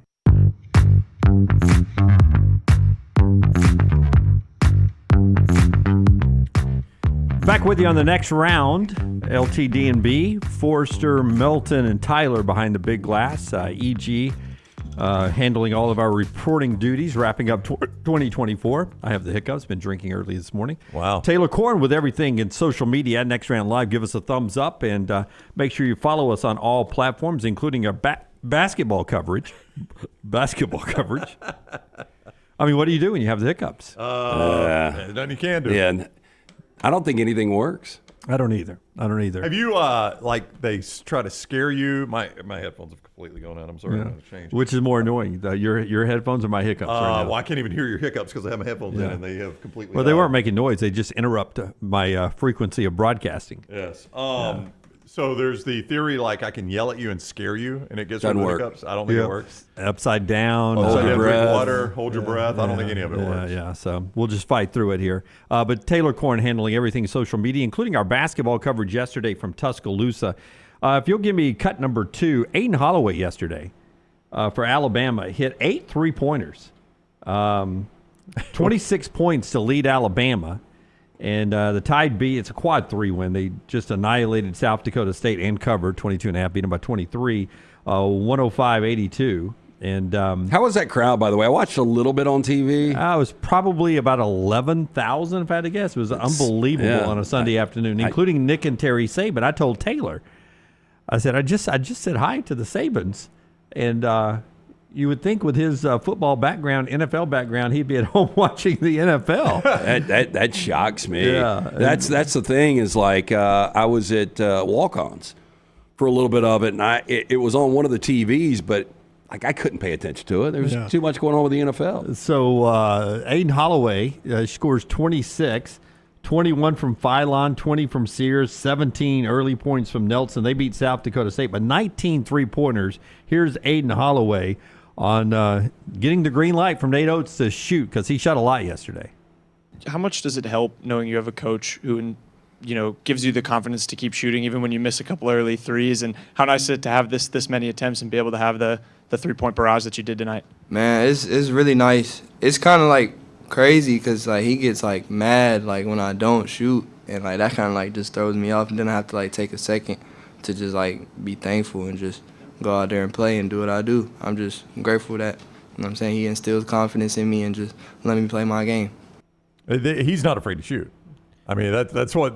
Back with you on The Next Round. LTD&B, Forrester, Melton, and Tyler behind the big glass. EG handling all of our reporting duties, wrapping up 2024. I have the hiccups, been drinking early this morning. Wow. Taylor Corn with everything in social media at Next Round Live. Give us a thumbs up and make sure you follow us on all platforms, including our basketball coverage. I mean, what do you do when you have the hiccups? Nothing you can do. Yeah, I don't think anything works. I don't either. Have you, like, they try to scare you? My headphones have completely gone out. I'm sorry. I'm going to change. Which is more annoying, your headphones or my hiccups right now? Well, I can't even hear your hiccups because I have my headphones in and they have completely Well, they weren't making noise. They just interrupt my frequency of broadcasting. Yes. So there's the theory, like, I can yell at you and scare you, and it gets rid of the hiccups. I don't think it works. Upside down. Hold your breath. Water, hold your breath. I don't think any of it works. Yeah, so we'll just fight through it here. But Taylor Corn handling everything social media, including our basketball coverage yesterday from Tuscaloosa. If you'll give me cut number 2, Aiden Holloway yesterday for Alabama hit 8 3-pointers. 26 points to lead Alabama. And the Tide beat, it's a quad 3 win. They just annihilated South Dakota State and covered 22.5, beat them by 23, 105-82. And how was that crowd, by the way? I watched a little bit on TV. It was probably about 11,000, if I had to guess. It was unbelievable on a Sunday afternoon, including Nick and Terry Saban. I told Taylor, I said, I just said hi to the Sabans. And, You would think with his football background, NFL background, he'd be at home watching the NFL. that shocks me. Yeah. That's the thing is like I was at Walk-Ons for a little bit of it, and it was on one of the TVs, but like I couldn't pay attention to it. There was too much going on with the NFL. So Aiden Holloway scores 26, 21 from Philon, 20 from Sears, 17 early points from Nelson. They beat South Dakota State, but 19 three-pointers. Here's Aiden Holloway on getting the green light from Nate Oates to shoot because he shot a lot yesterday. How much does it help knowing you have a coach who, gives you the confidence to keep shooting even when you miss a couple early threes? And how nice is it to have this many attempts and be able to have the three-point barrage that you did tonight? Man, it's really nice. It's kind of like crazy because like he gets like mad like when I don't shoot, and like that kind of like just throws me off. And then I have to like take a second to just like be thankful and just go out there and play and do what I do. I'm just grateful that, you know what I'm saying, he instills confidence in me and just let me play my game. He's not afraid to shoot. I mean, that's what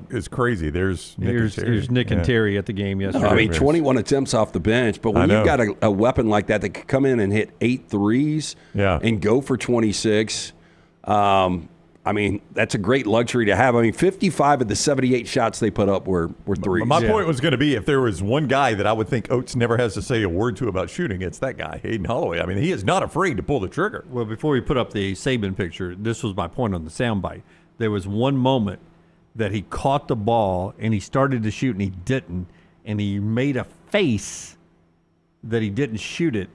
is crazy. Here's Nick and Terry at the game yesterday. I mean, 21 attempts off the bench, but when you've got a weapon like that could come in and hit 8 threes and go for 26, I mean, that's a great luxury to have. I mean, 55 of the 78 shots they put up were threes. My point was going to be, if there was one guy that I would think Oates never has to say a word to about shooting, it's that guy, Aiden Holloway. I mean, he is not afraid to pull the trigger. Well, before we put up the Saban picture, this was my point on the soundbite. There was one moment that he caught the ball and he started to shoot and he didn't, and he made a face that he didn't shoot it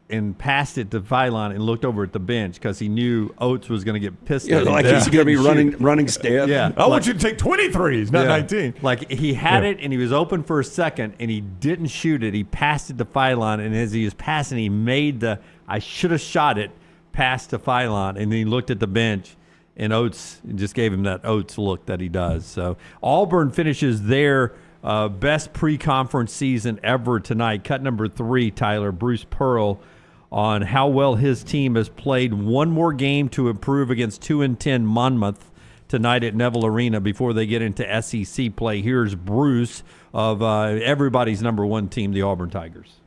and passed it to Philon and looked over at the bench because he knew Oates was going to get pissed at him. Like he's going to be running stiff. Yeah, I want you to take 23s, not 19. Like he had it and he was open for a second and he didn't shoot it. He passed it to Philon, and as he was passing, he made the "I should have shot it" pass to Philon, and then he looked at the bench. And Oates just gave him that Oates look that he does. So Auburn finishes their best pre-conference season ever tonight. Cut number 3, Tyler, Bruce Pearl, on how well his team has played. One more game to improve against 2-10 Monmouth tonight at Neville Arena before they get into SEC play. Here's Bruce of everybody's number 1 team, the Auburn Tigers.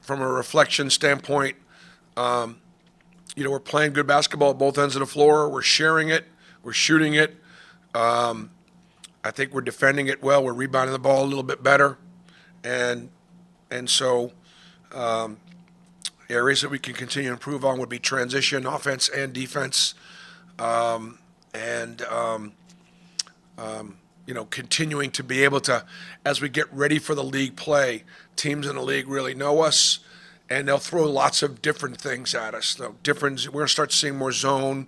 From a reflection standpoint, we're playing good basketball at both ends of the floor. We're sharing it. We're shooting it. I think we're defending it well. We're rebounding the ball a little bit better. And so areas that we can continue to improve on would be transition, offense and defense. Continuing to be able to, as we get ready for the league play, teams in the league really know us. And they'll throw lots of different things at us. We're going to start seeing more zone.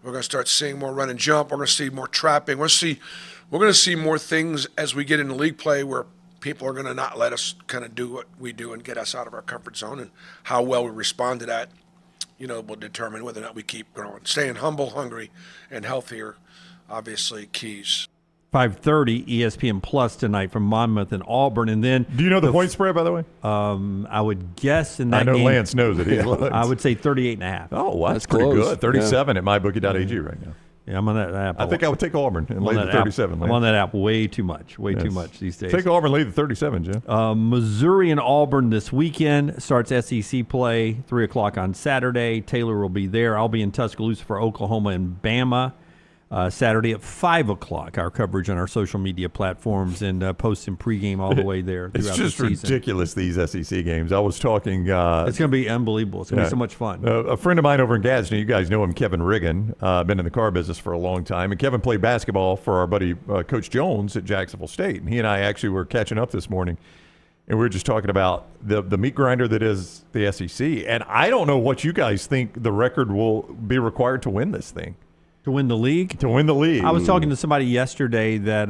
We're going to start seeing more run and jump. We're going to see more trapping. We're going to see more things as we get into league play where people are going to not let us kind of do what we do and get us out of our comfort zone. And how well we respond to that, will determine whether or not we keep growing. Staying humble, hungry, and healthy are obviously keys. 5:30 ESPN Plus tonight from Monmouth and Auburn, and then do you know the point spread, by the way? I would guess in that I know game, Lance knows it. I would say 38.5. Oh, wow, that's pretty good. 37 at mybookie.ag right now. Yeah, I'm on that app. I think I would take Auburn and lay the 37. I'm on that app way too much these days. Take Auburn, lay the 37, Jim. Missouri and Auburn this weekend starts SEC play 3:00 on Saturday. Taylor will be there. I'll be in Tuscaloosa for Oklahoma and Bama. Saturday at 5:00. Our coverage on our social media platforms and posting pregame all the way there throughout the season. It's just ridiculous, these SEC games. I was talking. It's going to be unbelievable. It's going to be so much fun. A friend of mine over in Gadsden, you guys know him, Kevin Riggin, been in the car business for a long time. And Kevin played basketball for our buddy Coach Jones at Jacksonville State. And he and I actually were catching up this morning. And we were just talking about the meat grinder that is the SEC. And I don't know what you guys think the record will be required to win this thing. To win the league? To win the league. I was talking to somebody yesterday that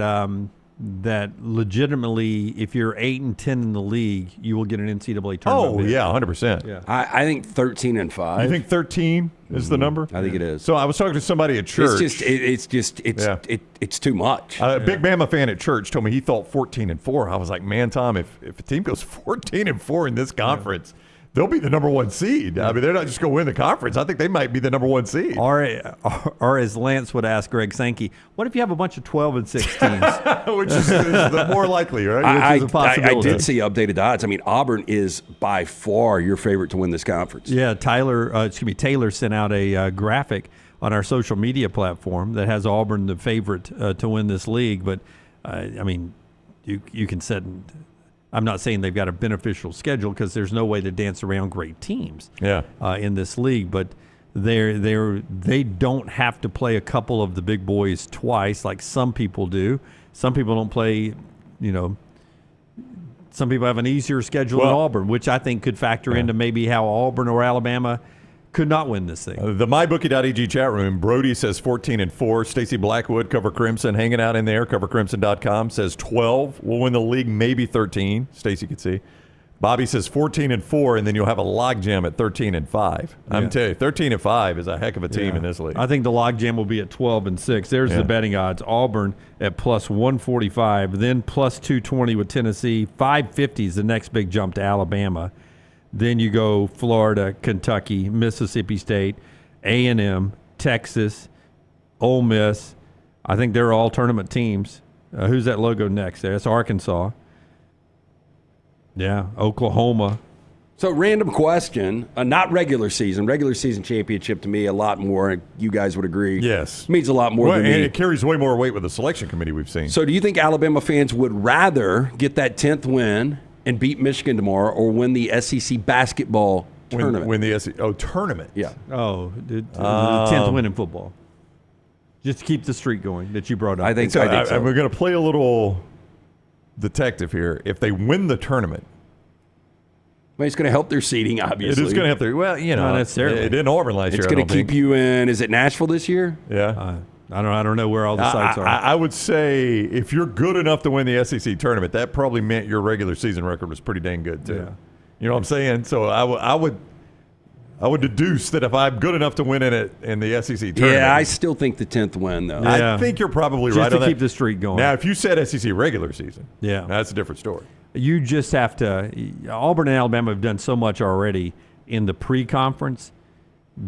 that legitimately, if you're 8-10 in the league, you will get an NCAA tournament. Oh, yeah, 100%. Yeah. I think 13-5. You think 13 is the number? I think it is. So I was talking to somebody at church. It's too much. A big Bama fan at church told me he thought 14-4. I was like, man, Tom, if a team goes 14-4 in this conference, they'll be the number 1 seed. I mean, they're not just going to win the conference. I think they might be the number 1 seed. Or as Lance would ask Greg Sankey, what if you have a bunch of 12-6 teams? Which is the more likely, right? I Which is a possibility. did see updated odds. I mean, Auburn is by far your favorite to win this conference. Yeah, Taylor sent out a graphic on our social media platform that has Auburn the favorite to win this league. But, I mean, you can set – I'm not saying they've got a beneficial schedule because there's no way to dance around great teams in this league. But they don't have to play a couple of the big boys twice like some people do. Some people don't play, some people have an easier schedule than Auburn, which I think could factor into maybe how Auburn or Alabama could not win this thing. The MyBookie.ag chat room, Brody says 14-4. Stacy Blackwood, Cover Crimson, hanging out in there. CoverCrimson.com says 12. We'll win the league, maybe 13. Stacy could see. Bobby says 14-4, and then you'll have a logjam at 13-5. I'm telling you, 13-5 is a heck of a team in this league. I think the logjam will be at 12-6. There's the betting odds. Auburn at plus 145, then plus 220 with Tennessee. 550 is the next big jump to Alabama. Then you go Florida, Kentucky, Mississippi State, A&M, Texas, Ole Miss. I think they're all tournament teams. Who's that logo next there? That's Arkansas. Yeah, Oklahoma. So random question, not regular season. Regular season championship to me a lot more. You guys would agree. Yes. Means a lot more than and me. it carries way more weight with the selection committee we've seen. So do you think Alabama fans would rather get that 10th win and beat Michigan tomorrow or win the SEC basketball tournament? Win the SEC tournament. Yeah. Oh, the 10th win in football. Just to keep the streak going that you brought up. I think so. We're going to play a little detective here. If they win the tournament, well, it's going to help their seeding, obviously. it is going to help their. Well, not necessarily. It didn't Auburn last year. It's going to keep you in. Is it Nashville this year? Yeah. I don't know where all the sites are. I would say if you're good enough to win the SEC tournament, that probably meant your regular season record was pretty dang good too. Yeah. You know what I'm saying? So I would deduce that if I'm good enough to win in the SEC tournament. Yeah, I still think the 10th win though. I think you're probably right just on to that. keep the streak going. Now, if you said SEC regular season, that's a different story. You just have to. Auburn and Alabama have done so much already in the pre-conference.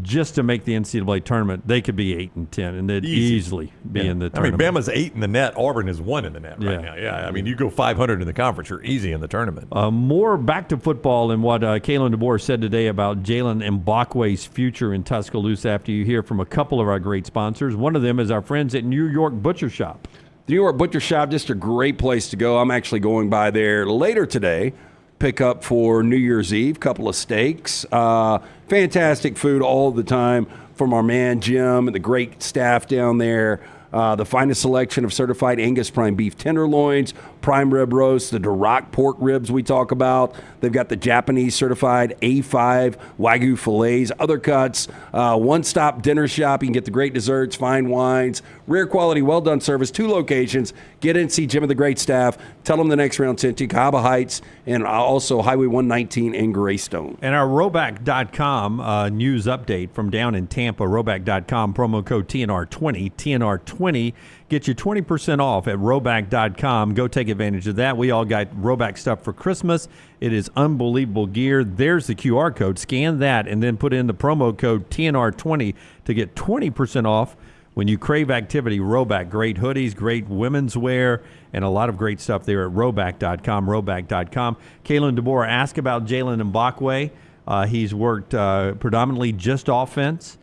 Just to make the NCAA tournament, they could be 8-10, and they'd easily be in the tournament. I mean, Bama's 8 in the net. Auburn is 1 in the net right now. Yeah, I mean, you go 500 in the conference, you're easy in the tournament. More back to football and what Kalen DeBoer said today about Jaylen Mbakwe's future in Tuscaloosa after you hear from a couple of our great sponsors. One of them is our friends at New York Butcher Shop. The New York Butcher Shop, just a great place to go. I'm actually going by there later today. Pick up for New Year's Eve, couple of steaks. Fantastic food all the time from our man Jim and the great staff down there. The finest selection of certified Angus prime beef tenderloins, prime rib roast, the Duroc pork ribs we talk about. They've got the Japanese certified A5 Wagyu fillets, other cuts. One-stop dinner shop. You can get the great desserts, fine wines, rare quality, well-done service. 2 locations. Get in, see Jim and the great staff. Tell them the next round sent to Cahaba Heights and also Highway 119 in Greystone. And our Roback.com news update from down in Tampa, Roback.com, promo code TNR20, TNR20. Get you 20% off at Roback.com. Go take advantage of that. We all got Roback stuff for Christmas. It is unbelievable gear. There's the QR code. Scan that and then put in the promo code TNR20 to get 20% off when you crave activity. Roback, great hoodies, great women's wear, and a lot of great stuff there at Roback.com, Roback.com. Kalen DeBoer asked about Jaylen Mbakwe. He's worked predominantly just offense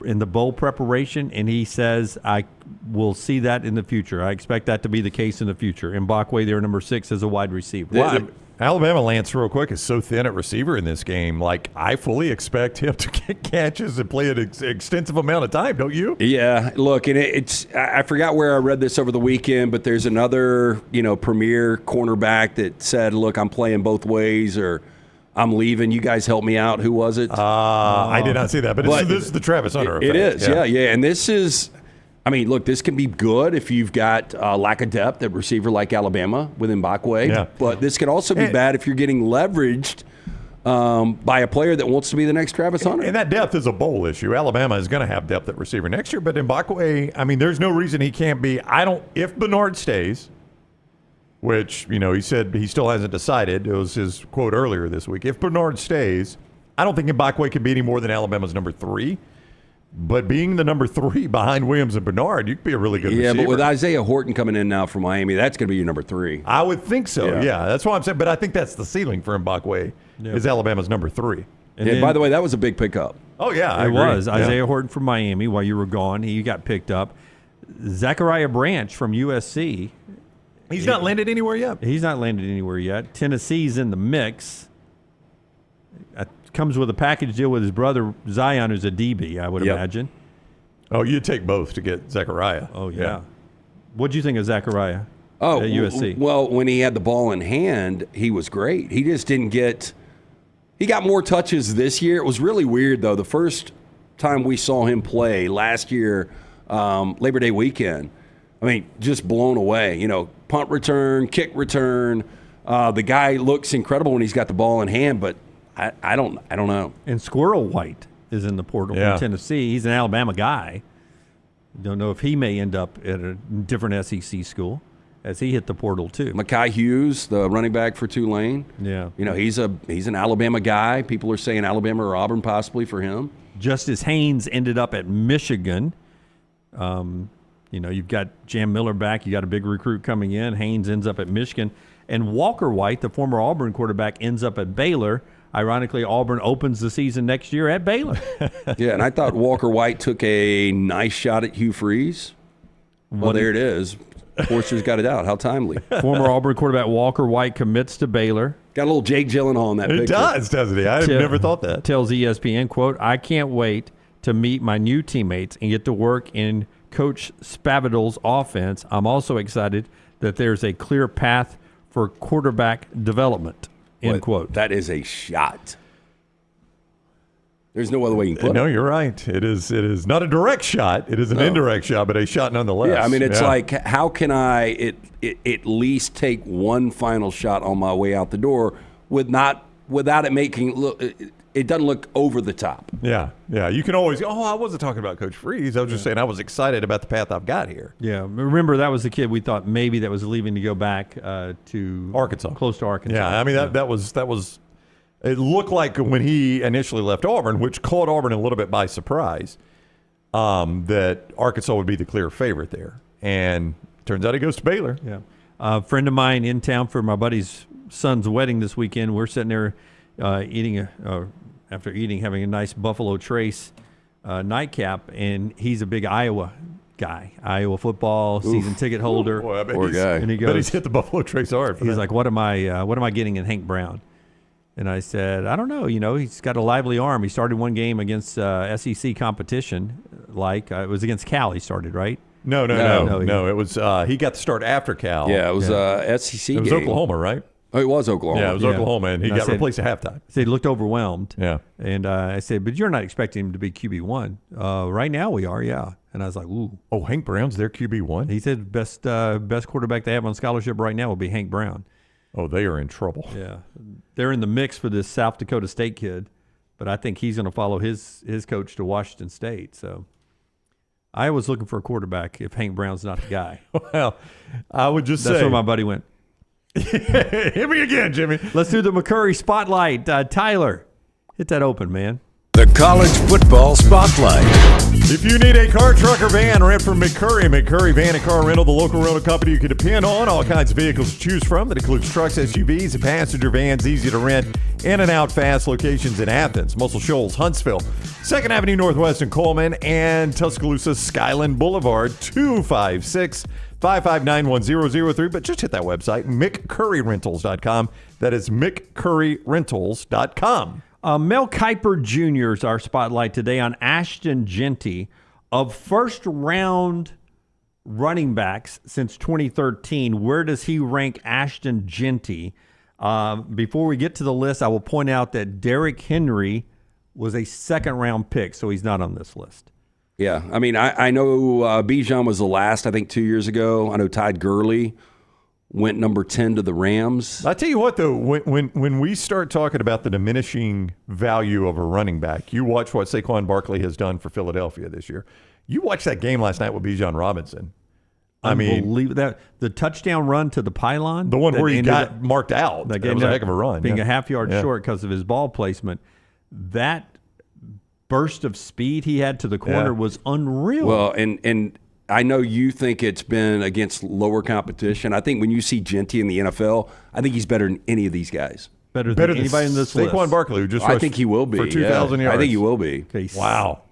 in the bowl preparation, and he says, I will see that in the future. I expect that to be the case in the future. Mbakwe, their number 6 as a wide receiver. Well, Alabama, Lance, real quick, is so thin at receiver in this game. Like, I fully expect him to get catches and play an extensive amount of time, don't you? Yeah, look, and I forgot where I read this over the weekend, but there's another, premier cornerback that said, look, I'm playing both ways, or I'm leaving. You guys help me out. Who was it? I did not see that, but this is the Travis Hunter effect. It is, yeah. And this is, look, this can be good if you've got lack of depth at receiver like Alabama with Mbakwe. Yeah. But this could also be bad if you're getting leveraged by a player that wants to be the next Travis Hunter. And that depth is a bowl issue. Alabama is going to have depth at receiver next year, but Mbakwe, there's no reason he can't be. If Bernard stays, which, he said he still hasn't decided. It was his quote earlier this week. If Bernard stays, I don't think Mbakwe can be any more than Alabama's number 3. But being the number 3 behind Williams and Bernard, you could be a really good receiver. Yeah, but with Isaiah Horton coming in now from Miami, that's going to be your number 3. I would think so, yeah. That's why I'm saying. But I think that's the ceiling for Mbakwe is Alabama's number 3. And by the way, that was a big pickup. Oh, yeah, it was. Isaiah Horton from Miami while you were gone. He got picked up. Zachariah Branch from USC. He's not landed anywhere yet. He's not landed anywhere yet. Tennessee's in the mix. Comes with a package deal with his brother Zion, who's a DB, I would imagine. Oh, you'd take both to get Zachariah. Oh, yeah. What'd you think of Zachariah at USC? Well, when he had the ball in hand, he was great. He just didn't get – he got more touches this year. It was really weird, though. The first time we saw him play last year, Labor Day weekend, I mean, just blown away. Punt return, kick return. The guy looks incredible when he's got the ball in hand, but I don't know. And Squirrel White is in the portal from Tennessee. He's an Alabama guy. Don't know if he may end up at a different SEC school as he hit the portal too. Mekhi Hughes, the running back for Tulane. Yeah. He's an Alabama guy. People are saying Alabama or Auburn possibly for him. Justice Haynes ended up at Michigan. You've got Jam Miller back. You got a big recruit coming in. Haynes ends up at Michigan. And Walker White, the former Auburn quarterback, ends up at Baylor. Ironically, Auburn opens the season next year at Baylor. Yeah, and I thought Walker White took a nice shot at Hugh Freeze. Well, there it is. Forster's got it out. How timely. Former Auburn quarterback Walker White commits to Baylor. Got a little Jake Gyllenhaal in that picture. It does, doesn't he? I never thought that. Tells ESPN, quote, "I can't wait to meet my new teammates and get to work in Coach Spavital's offense. I'm also excited that there's a clear path for quarterback development." End quote. That is a shot. There's no other way you can put it. No, you're right. It is not a direct shot. It is an indirect shot, but a shot nonetheless. Yeah, I mean, it's like, how can I at least take one final shot on my way out the door without it making look? It doesn't look over the top. Yeah. You can always. Oh, I wasn't talking about Coach Freeze. I was just saying I was excited about the path I've got here. Yeah. Remember, that was the kid we thought maybe that was leaving to go back to Arkansas, close to Arkansas. Yeah. I mean that was. It looked like when he initially left Auburn, which caught Auburn a little bit by surprise, that Arkansas would be the clear favorite there, and turns out he goes to Baylor. Yeah. A friend of mine in town for my buddy's son's wedding this weekend. We're sitting there having a nice Buffalo Trace nightcap, and he's a big Iowa guy, Iowa football season ticket holder. Boy, Poor guy. And he goes, he's hit the Buffalo Trace hard. He's like, what am I getting in Hank Brown? And I said, I don't know. He's got a lively arm. He started one game against SEC competition, it was against Cal. He started, right? No. It was he got to start after Cal. Yeah, it was SEC. It was game. Oklahoma, right? Oh, it was Oklahoma. Yeah, it was Oklahoma, and he got replaced at halftime. So he looked overwhelmed. Yeah. And I said, but you're not expecting him to be QB1. Right now we are, yeah. And I was like, ooh. Oh, Hank Brown's their QB1? He said best quarterback they have on scholarship right now will be Hank Brown. Oh, they are in trouble. Yeah. They're in the mix for this South Dakota State kid, but I think he's going to follow his coach to Washington State. So I was looking for a quarterback if Hank Brown's not the guy. Well, I would just say. That's where my buddy went. Hit me again, Jimmy. Let's do the McCurry Spotlight. Tyler, hit that open, man. The College Football Spotlight. If you need a car, truck, or van, rent from McCurry Van and Car Rental, the local rental company you can depend on. All kinds of vehicles to choose from. That includes trucks, SUVs, and passenger vans. Easy to rent. In and out fast. Locations in Athens, Muscle Shoals, Huntsville, 2nd Avenue Northwest in Coleman, and Tuscaloosa Skyland Boulevard, 256-559-1003. But just hit that website, McCurryRentals.com. That is McCurryRentals.com. Mel Kiper Jr. is our spotlight today on Ashton Jeanty. Of first-round running backs since 2013, where does he rank Ashton Jeanty? Before we get to the list, I will point out that Derrick Henry was a second-round pick, so he's not on this list. Yeah, I mean, I know Bijan was the last, I think, 2 years ago. I know Todd Gurley went number 10 to the Rams. I tell you what, though, when we start talking about the diminishing value of a running back, you watch what Saquon Barkley has done for Philadelphia this year. You watched that game last night with Bijan Robinson. I mean, Unbelievable. The touchdown run to the pylon. the one that where he ended got up- marked out. that That was a heck of a run. Being yeah. a half yard Yeah. short because of his ball placement. That burst of speed he had to the corner was unreal. Well, and I know you think it's been against lower competition. I think when you see Jeanty in the NFL, I think he's better than any of these guys. Better than anybody in this list. Saquon Barkley, who just I rushed think he will be for 2,000 yards. I think he will be. Okay, Wow.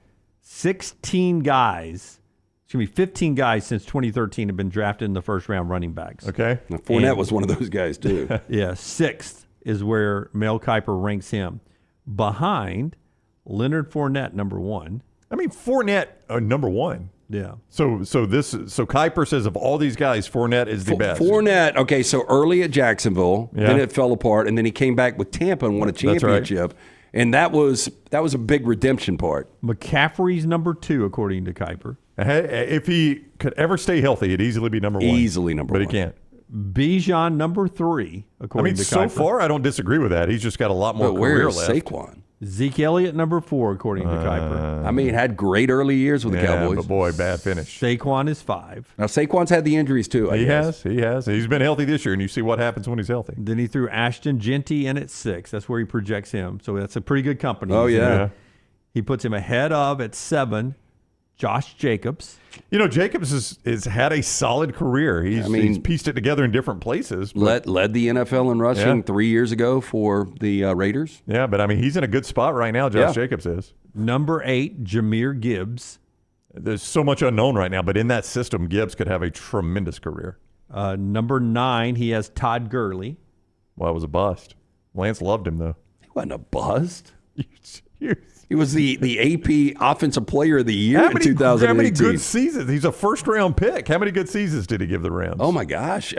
16 guys. Excuse me, 15 guys since 2013 have been drafted in the first round running backs. Okay. Now, Fournette was one of those guys, too. Yeah, sixth is where Mel Kiper ranks him. Behind Leonard Fournette, number one. I mean, Fournette, number one. Yeah. So Kiper says of all these guys, Fournette is the best. Fournette, okay, so early at Jacksonville, Yeah. then it fell apart, and then he came back with Tampa and won a That's right. championship. And that was a big redemption part. McCaffrey's number two, according to Kiper. If he could ever stay healthy, it'd easily be number one. Easily number but one. But he can't. Bijan, number three, according to Kiper. so far, I don't disagree with that. He's just got a lot more But career where's left. Saquon? Zeke Elliott, number four, according to Kiper. I mean, had great early years with the Cowboys. But boy, bad finish. Saquon is five. Now, Saquon's had the injuries, too, I guess. He has. He's been healthy this year, and you see what happens when he's healthy. Then he threw Ashton Jeanty in at six. That's where he projects him. So that's a pretty good company. Oh, yeah. He puts him ahead of, at seven, Josh Jacobs. You know, Jacobs has had a solid career. He's pieced it together in different places. Led the NFL in rushing Yeah. 3 years ago for the Raiders. Yeah, but I mean, he's in a good spot right now, Josh Jacobs is. Number eight, Jahmyr Gibbs. There's so much unknown right now, but in that system, Gibbs could have a tremendous career. Number nine, he has Todd Gurley. Well, it was a bust. Lance loved him, though. He wasn't a bust. He was the AP Offensive Player of the Year in 2018. How many good seasons? He's a first-round pick. How many good seasons did he give the Rams? Oh, my gosh.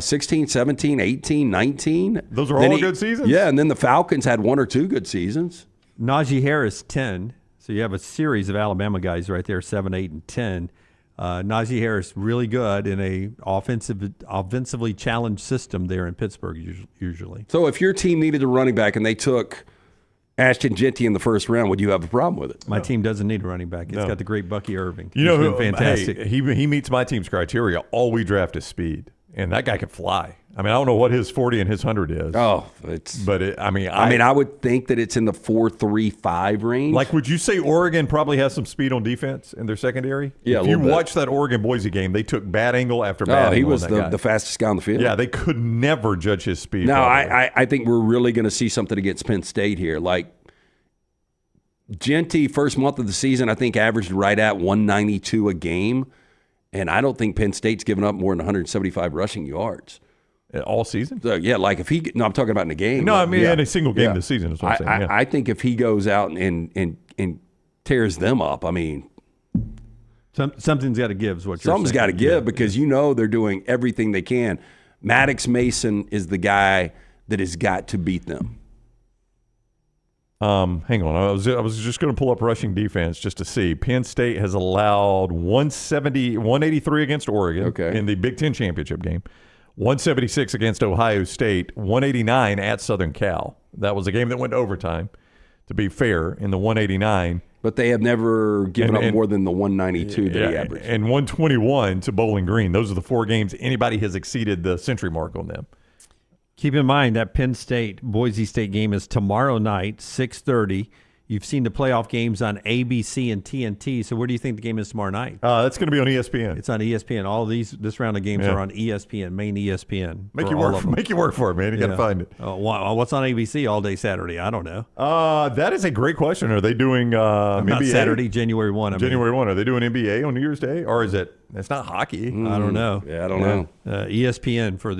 16, 17, 18, 19. Those are all good seasons? Yeah, and then the Falcons had one or two good seasons. Najee Harris, 10. So you have a series of Alabama guys right there, 7, 8, and 10. Najee Harris, really good in a offensively challenged system there in Pittsburgh usually. So if your team needed a running back and they took Ashton Jeanty in the first round, would you have a problem with it? My team doesn't need a running back. It's got the great Bucky Irving. You know He's who? been fantastic. Hey, he meets my team's criteria. All we draft is speed, and that guy can fly. I mean, I don't know what his 40 and his 100 is. Oh, I would think that it's in the 4.35 range. Like, would you say Oregon probably has some speed on defense in their secondary? Yeah, If a you little bit. watch that Oregon Boise game, they took bad angle after bad angle. He was on that guy. the fastest guy on the field. Yeah, they could never judge his speed. No, probably. I think we're really going to see something against Penn State here. Like, Jeanty, first month of the season, I think averaged right at 192 a game. And I don't think Penn State's given up more than 175 rushing yards. All season? So, yeah, like if he – no, I'm talking about in a game. No, I mean yeah. in a single game Yeah. this season is what I'm saying. Yeah. I think if he goes out and tears them up, I mean – Something's got to give is what you're something's saying. got to give because you know they're doing everything they can. Maddox Mason is the guy that has got to beat them. Hang on. I was just going to pull up rushing defense just to see. Penn State has allowed 183 against Oregon in the Big Ten championship game, 176 against Ohio State, 189 at Southern Cal. That was a game that went to overtime, to be fair, in the 189. But they have never given up more than the 192 that he averaged. And 121 to Bowling Green. Those are the four games anybody has exceeded the century mark on them. Keep in mind that Penn State Boise State game is tomorrow night, 6:30. You've seen the playoff games on ABC and TNT. So where do you think the game is tomorrow night? That's going to be on ESPN. It's on ESPN. All this round of games are on ESPN, main ESPN. Make you work for it, man. You got to find it. What's on ABC all day Saturday? I don't know. That is a great question. Are they doing not NBA? Saturday, January 1? January 1. Are they doing NBA on New Year's Day, or is it? It's not hockey. I don't know. Yeah, I don't know. ESPN for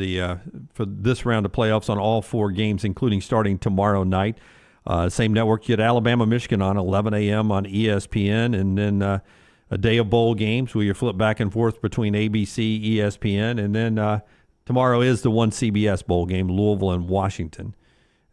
this round of playoffs on all four games, including starting tomorrow night. Same network you get Alabama, Michigan on 11 a.m. on ESPN, and then a day of bowl games where you flip back and forth between ABC, ESPN, and then tomorrow is the one CBS bowl game, Louisville and Washington,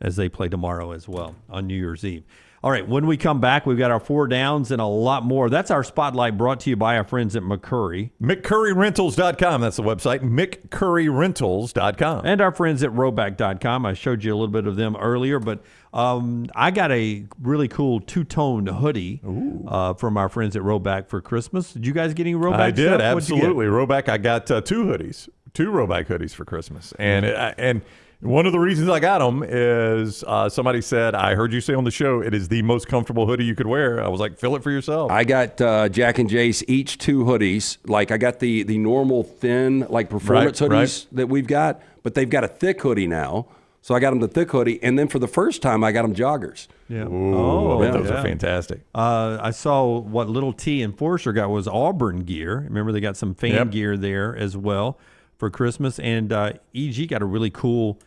as they play tomorrow as well on New Year's Eve. All right, when we come back, we've got our 4 downs and a lot more. That's our spotlight brought to you by our friends at McCurry. McCurryRentals.com. That's the website. McCurryRentals.com. And our friends at Rhoback.com. I showed you a little bit of them earlier, but I got a really cool two-tone hoodie from our friends at Rhoback for Christmas. Did you guys get any Rhoback I did, stuff? absolutely. Rhoback, I got 2 hoodies, 2 Rhoback hoodies for Christmas. And one of the reasons I got them is somebody said, I heard you say on the show, it is the most comfortable hoodie you could wear. I was like, fill it for yourself. I got Jack and Jace each 2 hoodies. Like I got the normal thin like performance hoodies that we've got, but they've got a thick hoodie now. So I got them the thick hoodie, and then for the first time, I got them joggers. Yeah. Those are fantastic. I saw what little T and Forrester got was Auburn gear. Remember, they got some fan gear there as well for Christmas. And EG got a really cool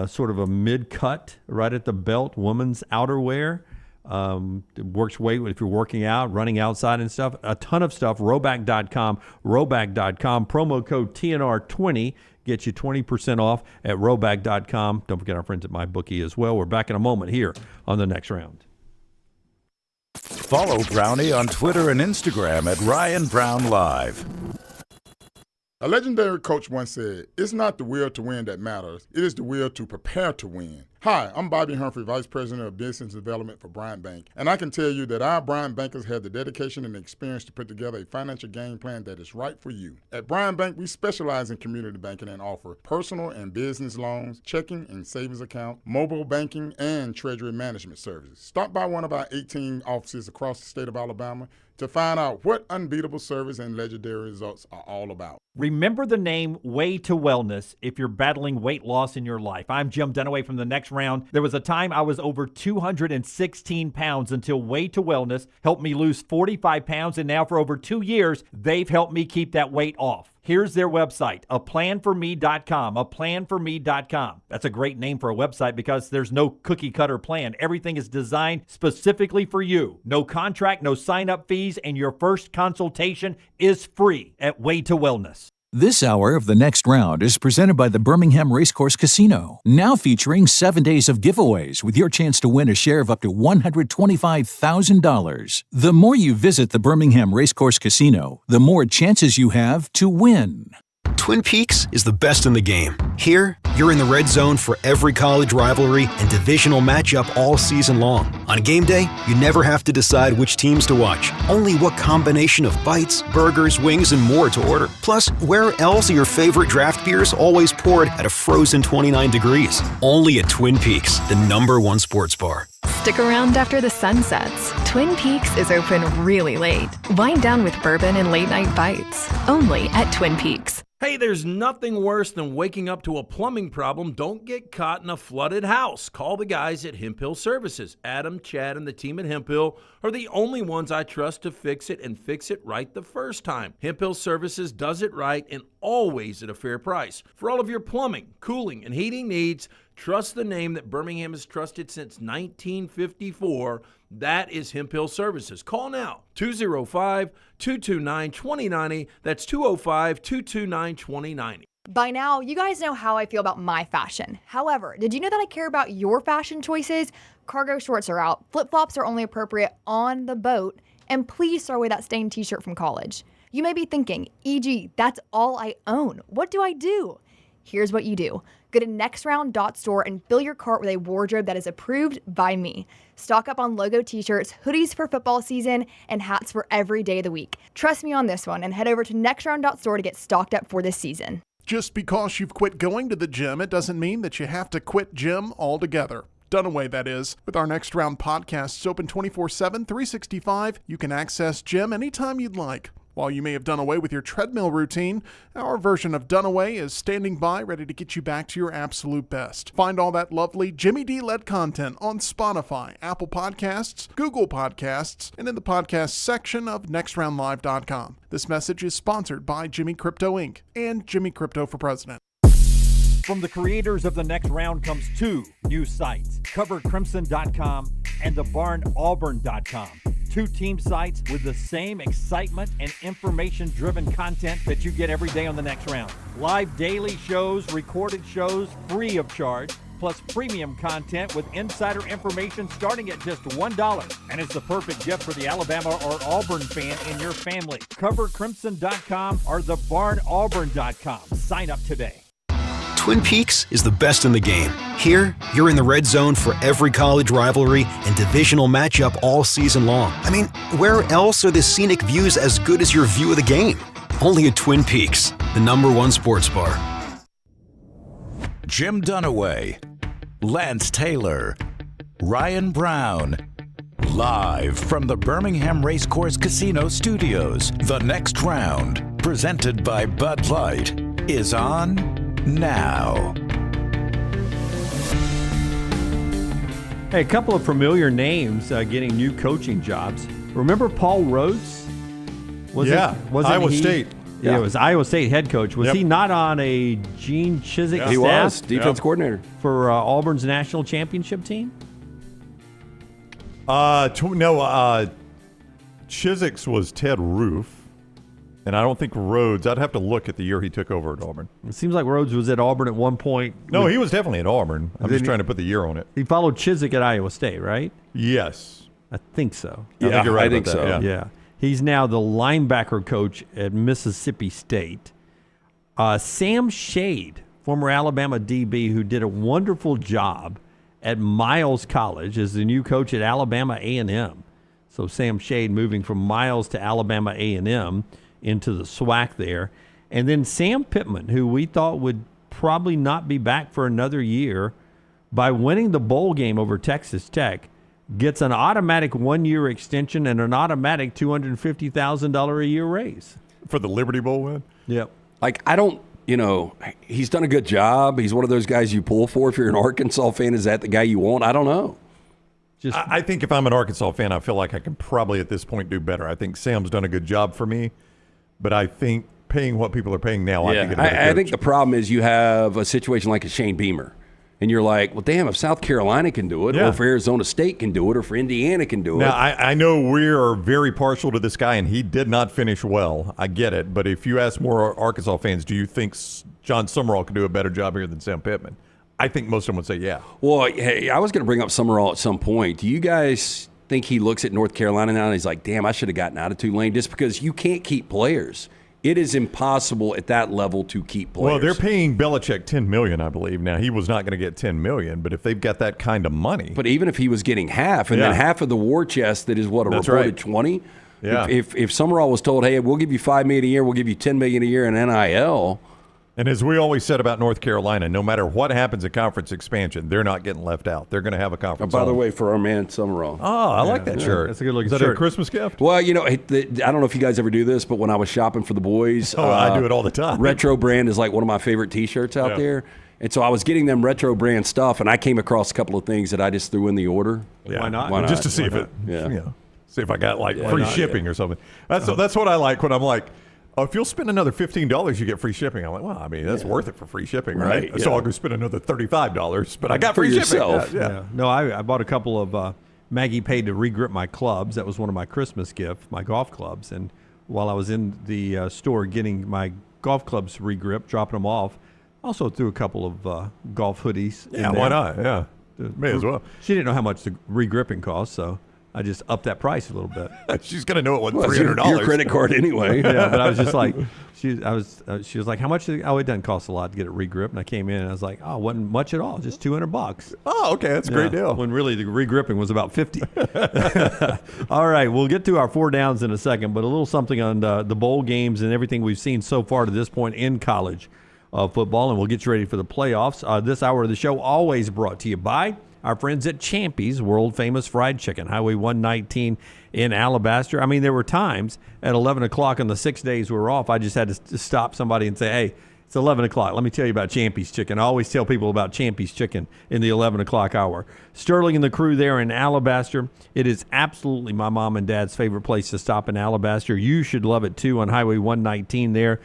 sort of a mid-cut right at the belt women's outerwear. It works great if you're working out, running outside and stuff. A ton of stuff. Rhoback.com. Promo code TNR20 gets you 20% off at Rhoback.com. Don't forget our friends at MyBookie as well. We're back in a moment here on the next round. Follow Brownie on Twitter and Instagram at Ryan Brown Live. A legendary coach once said, "It's not the will to win that matters. It is the will to prepare to win." Hi, I'm Bobby Humphrey, Vice President of Business Development for Bryant Bank, and I can tell you that our Bryant bankers have the dedication and experience to put together a financial game plan that is right for you. At Bryant Bank, we specialize in community banking and offer personal and business loans, checking and savings account, mobile banking, and treasury management services. Stop by one of our 18 offices across the state of Alabama to find out what unbeatable service and legendary results are all about. Remember the name Way to Wellness if you're battling weight loss in your life. I'm Jim Dunaway from the Next Round. There was a time I was over 216 pounds until Way to Wellness helped me lose 45 pounds, and now for over 2 years, they've helped me keep that weight off. Here's their website, aplanforme.com, aplanforme.com. That's a great name for a website because there's no cookie cutter plan. Everything is designed specifically for you. No contract, no sign-up fees, and your first consultation is free at Way to Wellness. This hour of the next round is presented by the Birmingham Racecourse Casino, now featuring 7 days of giveaways with your chance to win a share of up to $125,000. The more you visit the Birmingham Racecourse Casino, the more chances you have to win. Twin Peaks is the best in the game. Here, you're in the red zone for every college rivalry and divisional matchup all season long. On game day, you never have to decide which teams to watch, only what combination of bites, burgers, wings, and more to order. Plus, where else are your favorite draft beers always poured at a frozen 29 degrees? Only at Twin Peaks, the #1 sports bar. Stick around after the sun sets. Twin Peaks is open really late. Wind down with bourbon and late-night bites. Only at Twin Peaks. Hey, there's nothing worse than waking up to a plumbing problem. Don't get caught in a flooded house. Call the guys at Hemp Hill Services. Adam, Chad, and the team at Hemp Hill are the only ones I trust to fix it and fix it right the first time. Hemp Hill Services does it right and always at a fair price. For all of your plumbing, cooling, and heating needs, trust the name that Birmingham has trusted since 1954. That is Hemp Hill Services. Call now, 205-229-2090. That's 205-229-2090. By now, you guys know how I feel about my fashion. However, did you know that I care about your fashion choices? Cargo shorts are out, flip-flops are only appropriate on the boat, and please throw away that stained t-shirt from college. You may be thinking, EG, that's all I own. What do I do? Here's what you do. Go to nextround.store and fill your cart with a wardrobe that is approved by me. Stock up on logo t-shirts, hoodies for football season, and hats for every day of the week. Trust me on this one and head over to nextround.store to get stocked up for this season. Just because you've quit going to the gym, it doesn't mean that you have to quit gym altogether. Dunaway, that is. With our Next Round podcasts open 24/7, 365, you can access gym anytime you'd like. While you may have done away with your treadmill routine, our version of Dunaway is standing by ready to get you back to your absolute best. Find all that lovely Jimmy D-led content on Spotify, Apple Podcasts, Google Podcasts, and in the podcast section of nextroundlive.com. This message is sponsored by Jimmy Crypto Inc. and Jimmy Crypto for President. From the creators of The Next Round comes 2 new sites, CoverCrimson.com and TheBarnAuburn.com. 2 team sites with the same excitement and information-driven content that you get every day on The Next Round. Live daily shows, recorded shows, free of charge. plus premium content with insider information starting at just $1. And it's the perfect gift for the Alabama or Auburn fan in your family. CoverCrimson.com or thebarnauburn.com. Sign up today. Twin Peaks is the best in the game. Here, you're in the red zone for every college rivalry and divisional matchup all season long. I mean, where else are the scenic views as good as your view of the game? Only at Twin Peaks, the #1 sports bar. Jim Dunaway, Lance Taylor, Ryan Brown. Live from the Birmingham Racecourse Casino Studios, the next round, presented by Bud Light, is on now. Hey, a couple of familiar names getting new coaching jobs. Remember Paul Rhodes? Iowa State. Yeah, it was Iowa State head coach. Was he not on a Gene Chizik staff? He was, defense coordinator. For Auburn's national championship team? Chizik's was Ted Roof. And I don't think Rhodes, I'd have to look at the year he took over at Auburn. It seems like Rhodes was at Auburn at one point. No, he was definitely at Auburn. I'm just trying to put the year on it. He followed Chizik at Iowa State, right? Yes. I think so. I think you're right about that, so. Yeah. He's now the linebacker coach at Mississippi State. Sam Shade, former Alabama DB, who did a wonderful job at Miles College, is the new coach at Alabama A&M. So Sam Shade moving from Miles to Alabama A&M into the SWAC there. And then Sam Pittman, who we thought would probably not be back for another year, by winning the bowl game over Texas Tech, gets an automatic 1-year extension and an automatic $250,000 a year raise. For the Liberty Bowl win? Yep. Like, I don't, he's done a good job. He's one of those guys you pull for. If you're an Arkansas fan, is that the guy you want? I don't know. I think if I'm an Arkansas fan, I feel like I can probably at this point do better. I think Sam's done a good job for me, but I think paying what people are paying now, I think the problem is you have a situation like a Shane Beamer. And you're like, well, damn, if South Carolina can do it, or if Arizona State can do it, or if Indiana can do it. Now, I know we are very partial to this guy, and he did not finish well. I get it. But if you ask more Arkansas fans, do you think John Summerall can do a better job here than Sam Pittman? I think most of them would say yeah. Well, hey, I was going to bring up Summerall at some point. Do you guys think he looks at North Carolina now and he's like, damn, I should have gotten out of Tulane, just because you can't keep players? It is impossible at that level to keep players. Well, they're paying Belichick $10 million, I believe. Now, he was not going to get $10 million, but if they've got that kind of money. But even if he was getting half, and then half of the war chest that is what, That's reported right. 20? Yeah. If Summerall was told, hey, we'll give you $5 million a year, we'll give you $10 million a year in NIL. And as we always said about North Carolina, no matter what happens in conference expansion, they're not getting left out. They're going to have a conference. By the way, for our man Summerall. Oh, I like that shirt. That's a good looking shirt. Is that shirt. a Christmas gift? Well, I don't know if you guys ever do this, but when I was shopping for the boys. I do it all the time. Retro Brand is like one of my favorite T-shirts out there. And so I was getting them Retro Brand stuff, and I came across a couple of things that I just threw in the order. Yeah. Why not? Just to see if it, see if I got free shipping or something. That's what I like when I'm like, oh, if you'll spend another $15, you get free shipping. I'm like, well, I mean, that's worth it for free shipping, right? So I'll go spend another $35, but I got free yourself. shipping. Yeah. No, I bought a couple of Maggie paid to regrip my clubs. That was one of my Christmas gifts, my golf clubs. And while I was in the store getting my golf clubs regripped, dropping them off, I also threw a couple of golf hoodies. Yeah, in there. why not? Yeah, may as well. She didn't know how much the regripping cost, so I just upped that price a little bit. She's gonna know it wasn't $300. Your credit card anyway. Yeah, but I was just like, she was like, how much? It doesn't cost a lot to get it regripped. And I came in and I was like, oh, it wasn't much at all, just $200. Oh, okay, that's a great deal. When really the regripping was about $50. All right, we'll get to our 4 downs in a second, but a little something on the bowl games and everything we've seen so far to this point in college football, and we'll get you ready for the playoffs. This hour of the show always brought to you by our friends at Champy's, world-famous fried chicken, Highway 119 in Alabaster. I mean, there were times at 11 o'clock on the 6 days we were off, I just had to stop somebody and say, hey, it's 11 o'clock. Let me tell you about Champy's chicken. I always tell people about Champy's chicken in the 11 o'clock hour. Sterling and the crew there in Alabaster. It is absolutely my mom and dad's favorite place to stop in Alabaster. You should love it, too, on Highway 119 there.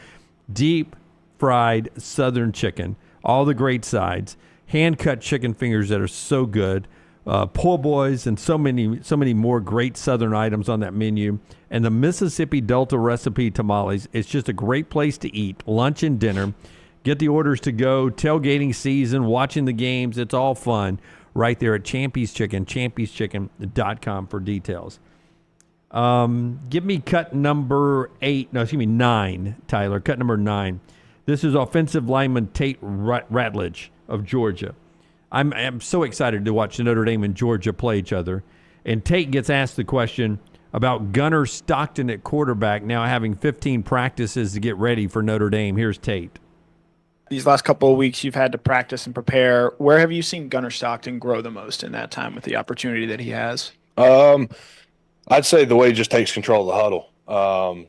Deep fried Southern chicken, all the great sides. Hand-cut chicken fingers that are so good, po' boys, and so many more great Southern items on that menu. And the Mississippi Delta recipe tamales, it's just a great place to eat lunch and dinner. Get the orders to go. Tailgating season, watching the games. It's all fun right there at Champy's Chicken, champyschicken.com for details. Give me cut number 9, Tyler. Cut number 9. This is offensive lineman Tate Ratledge of Georgia. I'm so excited to watch Notre Dame and Georgia play each other. And Tate gets asked the question about Gunner Stockton at quarterback now having 15 practices to get ready for Notre Dame. Here's Tate. These last couple of weeks you've had to practice and prepare. Where have you seen Gunner Stockton grow the most in that time with the opportunity that he has? I'd say the way he just takes control of the huddle.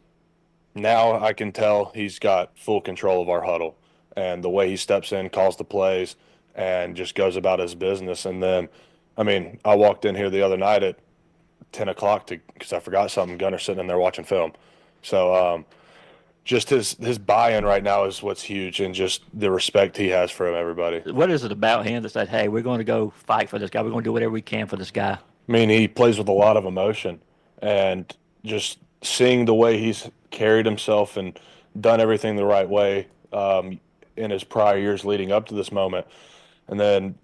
Now I can tell he's got full control of our huddle, and the way he steps in, calls the plays, and just goes about his business. And then, I mean, I walked in here the other night at 10 o'clock because I forgot something. Gunner's sitting in there watching film. So just his buy-in right now is what's huge, and just the respect he has for everybody. What is it about him that said, hey, we're going to go fight for this guy. We're going to do whatever we can for this guy? I mean, he plays with a lot of emotion, and just seeing the way he's carried himself and done everything the right way in his prior years leading up to this moment. And then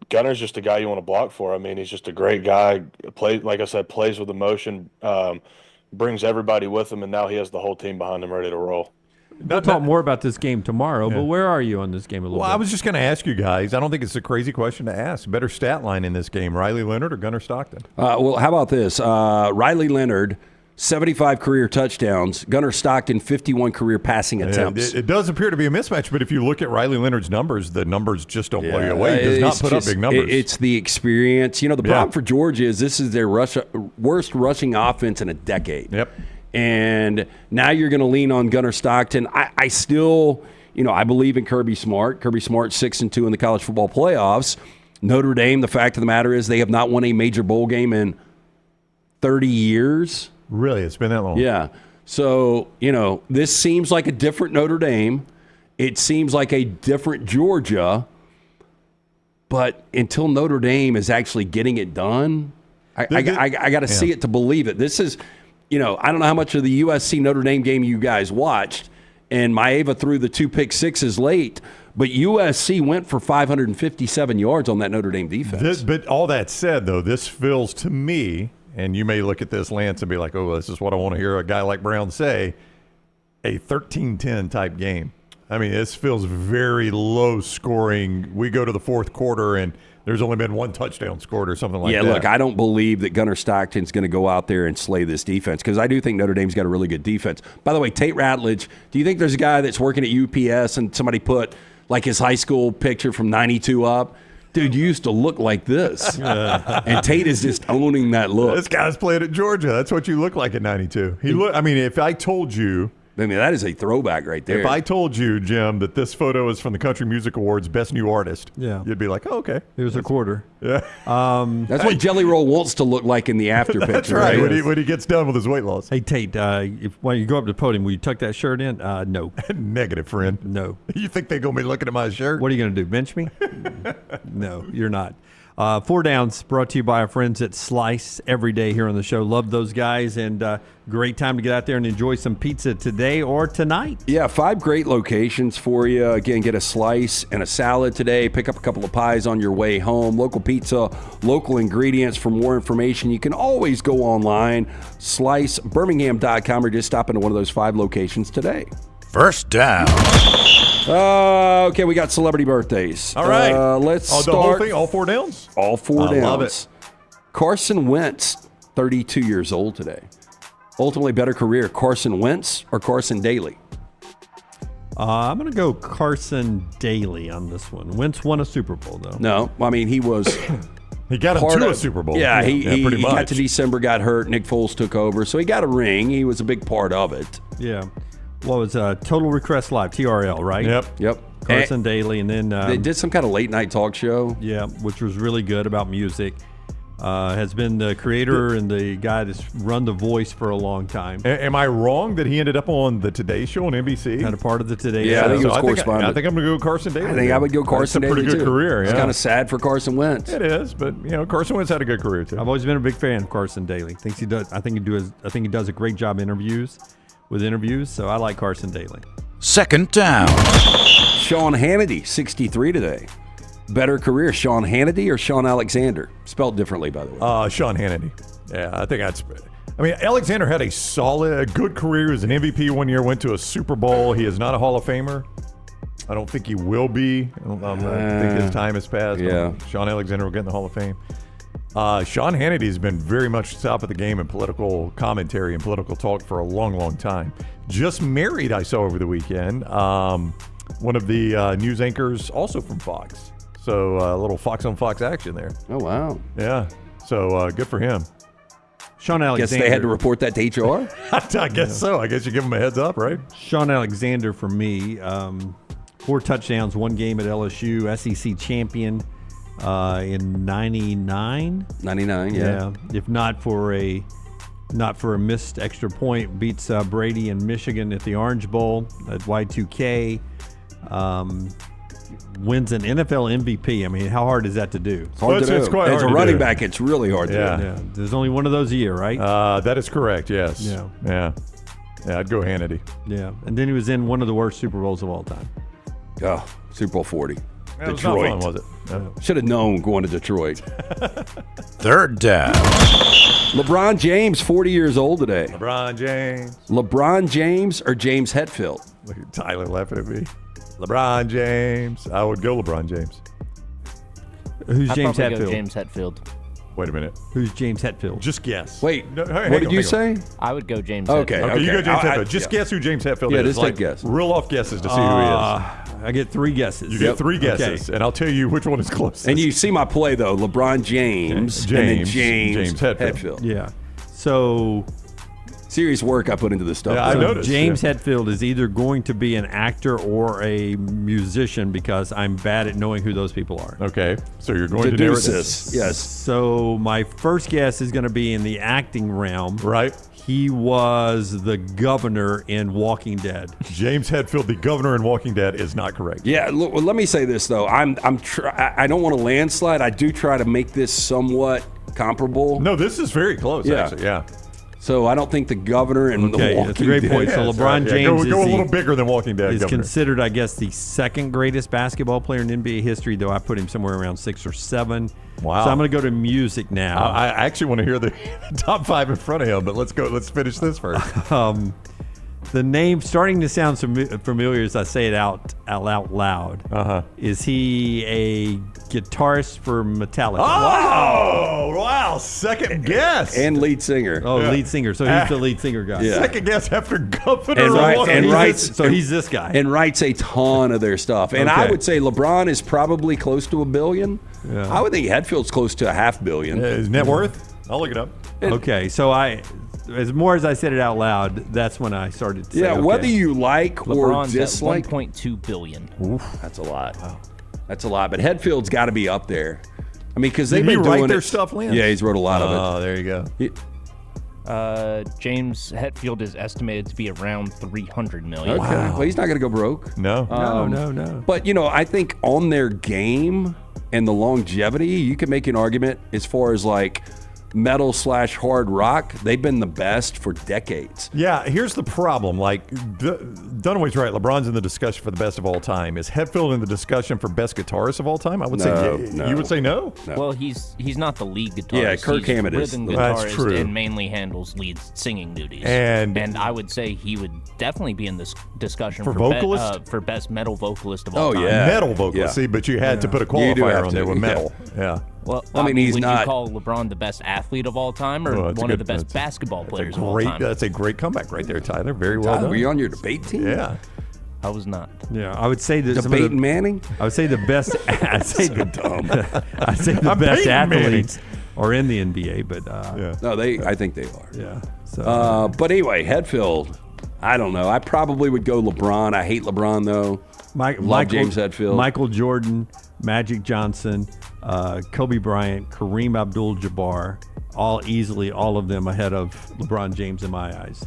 Gunner's just a guy you want to block for. I mean, he's just a great guy. Like I said, plays with emotion, brings everybody with him, and now he has the whole team behind him ready to roll. We'll talk more about this game tomorrow, but where are you on this game a little bit? I was just going to ask you guys. I don't think it's a crazy question to ask. Better stat line in this game, Riley Leonard or Gunner Stockton? Well, how about this? Riley Leonard, 75 career touchdowns. Gunner Stockton, 51 career passing attempts. It does appear to be a mismatch, but if you look at Riley Leonard's numbers, the numbers just don't blow you away. He does not put up big numbers. It's the experience. The problem for Georgia is this is their worst rushing offense in a decade. Yep. And now you're going to lean on Gunner Stockton. I still, I believe in Kirby Smart. Kirby Smart 6-2 in the college football playoffs. Notre Dame, the fact of the matter is they have not won a major bowl game in 30 years. Really? It's been that long? Yeah. So, this seems like a different Notre Dame. It seems like a different Georgia. But until Notre Dame is actually getting it done, I got to see it to believe it. This is, I don't know how much of the USC Notre Dame game you guys watched, and Maeva threw the 2 pick sixes late, but USC went for 557 yards on that Notre Dame defense. But all that said, though, this feels to me, and you may look at this, Lance, and be like, oh, this is what I want to hear a guy like Brown say, a 13-10 type game. I mean, this feels very low scoring. We go to the fourth quarter, and there's only been one touchdown scored or something like that. Yeah, look, I don't believe that Gunner Stockton's going to go out there and slay this defense because I do think Notre Dame's got a really good defense. By the way, Tate Ratledge, do you think there's a guy that's working at UPS and somebody put like his high school picture from 92 up? Dude, you used to look like this. And Tate is just owning that look. This guy's playing at Georgia. That's what you look like at 92. If I told you. I mean, that is a throwback right there. If I told you, Jim, that this photo is from the Country Music Awards Best New Artist, you'd be like, oh, okay. Here's a quarter. Yeah. That's what Jelly Roll wants to look like in the after picture. That's right, when he gets done with his weight loss. Hey, Tate, when you go up to the podium, will you tuck that shirt in? No. Negative, friend. No. You think they're going to be looking at my shirt? What are you going to do, bench me? No, you're not. 4 Downs brought to you by our friends at Slice every day here on the show. Love those guys, and great time to get out there and enjoy some pizza today or tonight. Yeah, 5 great locations for you. Again, get a slice and a salad today. Pick up a couple of pies on your way home. Local pizza, local ingredients. For more information, you can always go online, slicebirmingham.com, or just stop into one of those 5 locations today. First down. Okay, we got celebrity birthdays. All right. Let's start. The whole thing, all 4 downs? All 4 downs. Love it. Carson Wentz, 32 years old today. Ultimately better career, Carson Wentz or Carson Daly? I'm going to go Carson Daly on this one. Wentz won a Super Bowl, though. No, I mean, he was... He got him to a Super Bowl. Yeah, he pretty much. got to December, got hurt. Nick Foles took over, so he got a ring. He was a big part of it. Yeah. What was Total Request Live, TRL, right? Yep. Carson Daly, and then... they did some kind of late-night talk show. Yeah, which was really good about music. Has been the creator and the guy that's run The Voice for a long time. Am I wrong that he ended up on the Today Show on NBC? Kind of part of the Today Show. Yeah, I think it was correspondent. I think I'm going to go Carson Daly. I think I would go Carson Daly, too. It's a pretty good career, It's kind of sad for Carson Wentz. It is, but, Carson Wentz had a good career, too. I've always been a big fan of Carson Daly. I think he does a great job with interviews, so I like Carson Daly. Second down. Sean Hannity, 63 today. Better career, Sean Hannity or Sean Alexander? Spelled differently, by the way. Sean Hannity. Yeah, I think that's. I mean, Alexander had a good career. He was an MVP one year, went to a Super Bowl. He is not a Hall of Famer. I don't think he will be. I don't think his time has passed. Yeah. Sean Alexander will get in the Hall of Fame. Sean Hannity has been very much top of the game in political commentary and political talk for a long, long time. Just married, I saw over the weekend. One of the news anchors, also from Fox. So a little Fox on Fox action there. Oh, wow. Yeah. So good for him. Sean Alexander. Guess they had to report that to HR? I guess so. I guess you give him a heads up, right? Sean Alexander for me. 4 touchdowns, 1 game at LSU, SEC champion in 99. 99, yeah. If not for a missed extra point, beats Brady and Michigan at the Orange Bowl at Y2K. Wins an NFL MVP. I mean, how hard is that to do? It's hard to do. quite As hard a to running do. back, it's really hard to do. Yeah. There's only one of those a year, right? That is correct, yes. Yeah, I'd go Hannity. Yeah. And then he was in one of the worst Super Bowls of all time. Oh, Super Bowl 40. That was not Detroit. fun, was it? No. Should have known going to Detroit. Third down. LeBron James, 40 years old today. LeBron James. LeBron James or James Hetfield? Look at Tyler laughing at me. LeBron James. I would go LeBron James. Who's I'd James probably go Hetfield? James Hetfield. Wait a minute. Who's James Hetfield? Just guess. Wait, No, what did you say? I would go James Okay, Hetfield. Okay, you go James I- Hetfield. Just guess who James Hetfield Yeah, is. just take guess. Reel off guesses to see who he is. I get 3 guesses. You get 3 guesses, and I'll tell you which one is closest. And you see my play, though. LeBron James, and then James Hetfield. Yeah. So serious work I put into this stuff. Yeah, I noticed. James Hetfield is either going to be an actor or a musician because I'm bad at knowing who those people are. Okay, so you're going to narrow it. Yes. So my first guess is going to be in the acting realm. Right. He was the governor in Walking Dead. James Hetfield, the governor in Walking Dead, is not correct. Yeah, look, well, let me say this though. I don't want to landslide. I do try to make this somewhat comparable. No, this is very close. Actually, yeah. So I don't think the governor and the Walking that's a great Dead. point. So LeBron James go a little bigger than Walking Dead. is governor. considered, I guess, the second greatest basketball player in NBA history, though I put him somewhere around 6 or 7. Wow. So I'm going to go to music now. I actually want to hear the top 5 in front of him, but let's go. Let's finish this first. The name starting to sound familiar as I say it out loud. Is he a guitarist for Metallica? Oh, wow. Second guess. And lead singer. Oh, lead singer. So he's the lead singer guy. Yeah. Second guess after governor. So he's this guy. And writes a ton of their stuff. And I would say LeBron is probably close to $1 billion. Yeah. I would think Hetfield's close to $500 million. His net worth? I'll look it up. Okay, so as more as I said it out loud, that's when I started to say, okay. Whether you like or LeBron's dislike. at 1.2 billion. Oof, that's a lot. Wow. That's a lot. But Hetfield's got to be up there. I mean, because they've Did he been write doing their it. stuff, Lance? Yeah, he's wrote a lot of it. Oh, there you go. James Hetfield is estimated to be around 300 million. Okay. Well, he's not going to go broke. No. No. But, I think on their game and the longevity, you can make an argument as far as like metal/hard rock. They've been the best for decades. Yeah, here's the problem. Like, Dunaway's right. LeBron's in the discussion for the best of all time. Is Hetfield in the discussion for best guitarist of all time? I would say no. You would say no? Well, he's not the lead guitarist. Yeah, Kirk he's Hammett is rhythm the- guitarist That's true. and mainly handles lead singing duties. And I would say he would definitely be in this discussion For for vocalist? for best metal vocalist of all time. Metal vocalist. Yeah. See, but you had to put a You do qualifier have on to, there with yeah. metal. Yeah. Well, I mean, he's would not- you call LeBron the best athlete of all time, or Oh, that's one a of the good- best basketball players of all Great. time? That's a great comeback right there, Tyler. Very well Tyler, done. were you on your debate team? Yeah. I was not. Yeah, I would say that some of Debating the, Manning? I would say the best. I'd say the dumb. I'd say the I'm best Peyton athletes are in the NBA, but No, I think they are. yeah. So But anyway, Hetfield, I don't know. I probably would go LeBron. I hate LeBron, though. Love James Hetfield. Michael Jordan, Magic Johnson, Kobe Bryant, Kareem Abdul-Jabbar, all of them ahead of LeBron James in my eyes.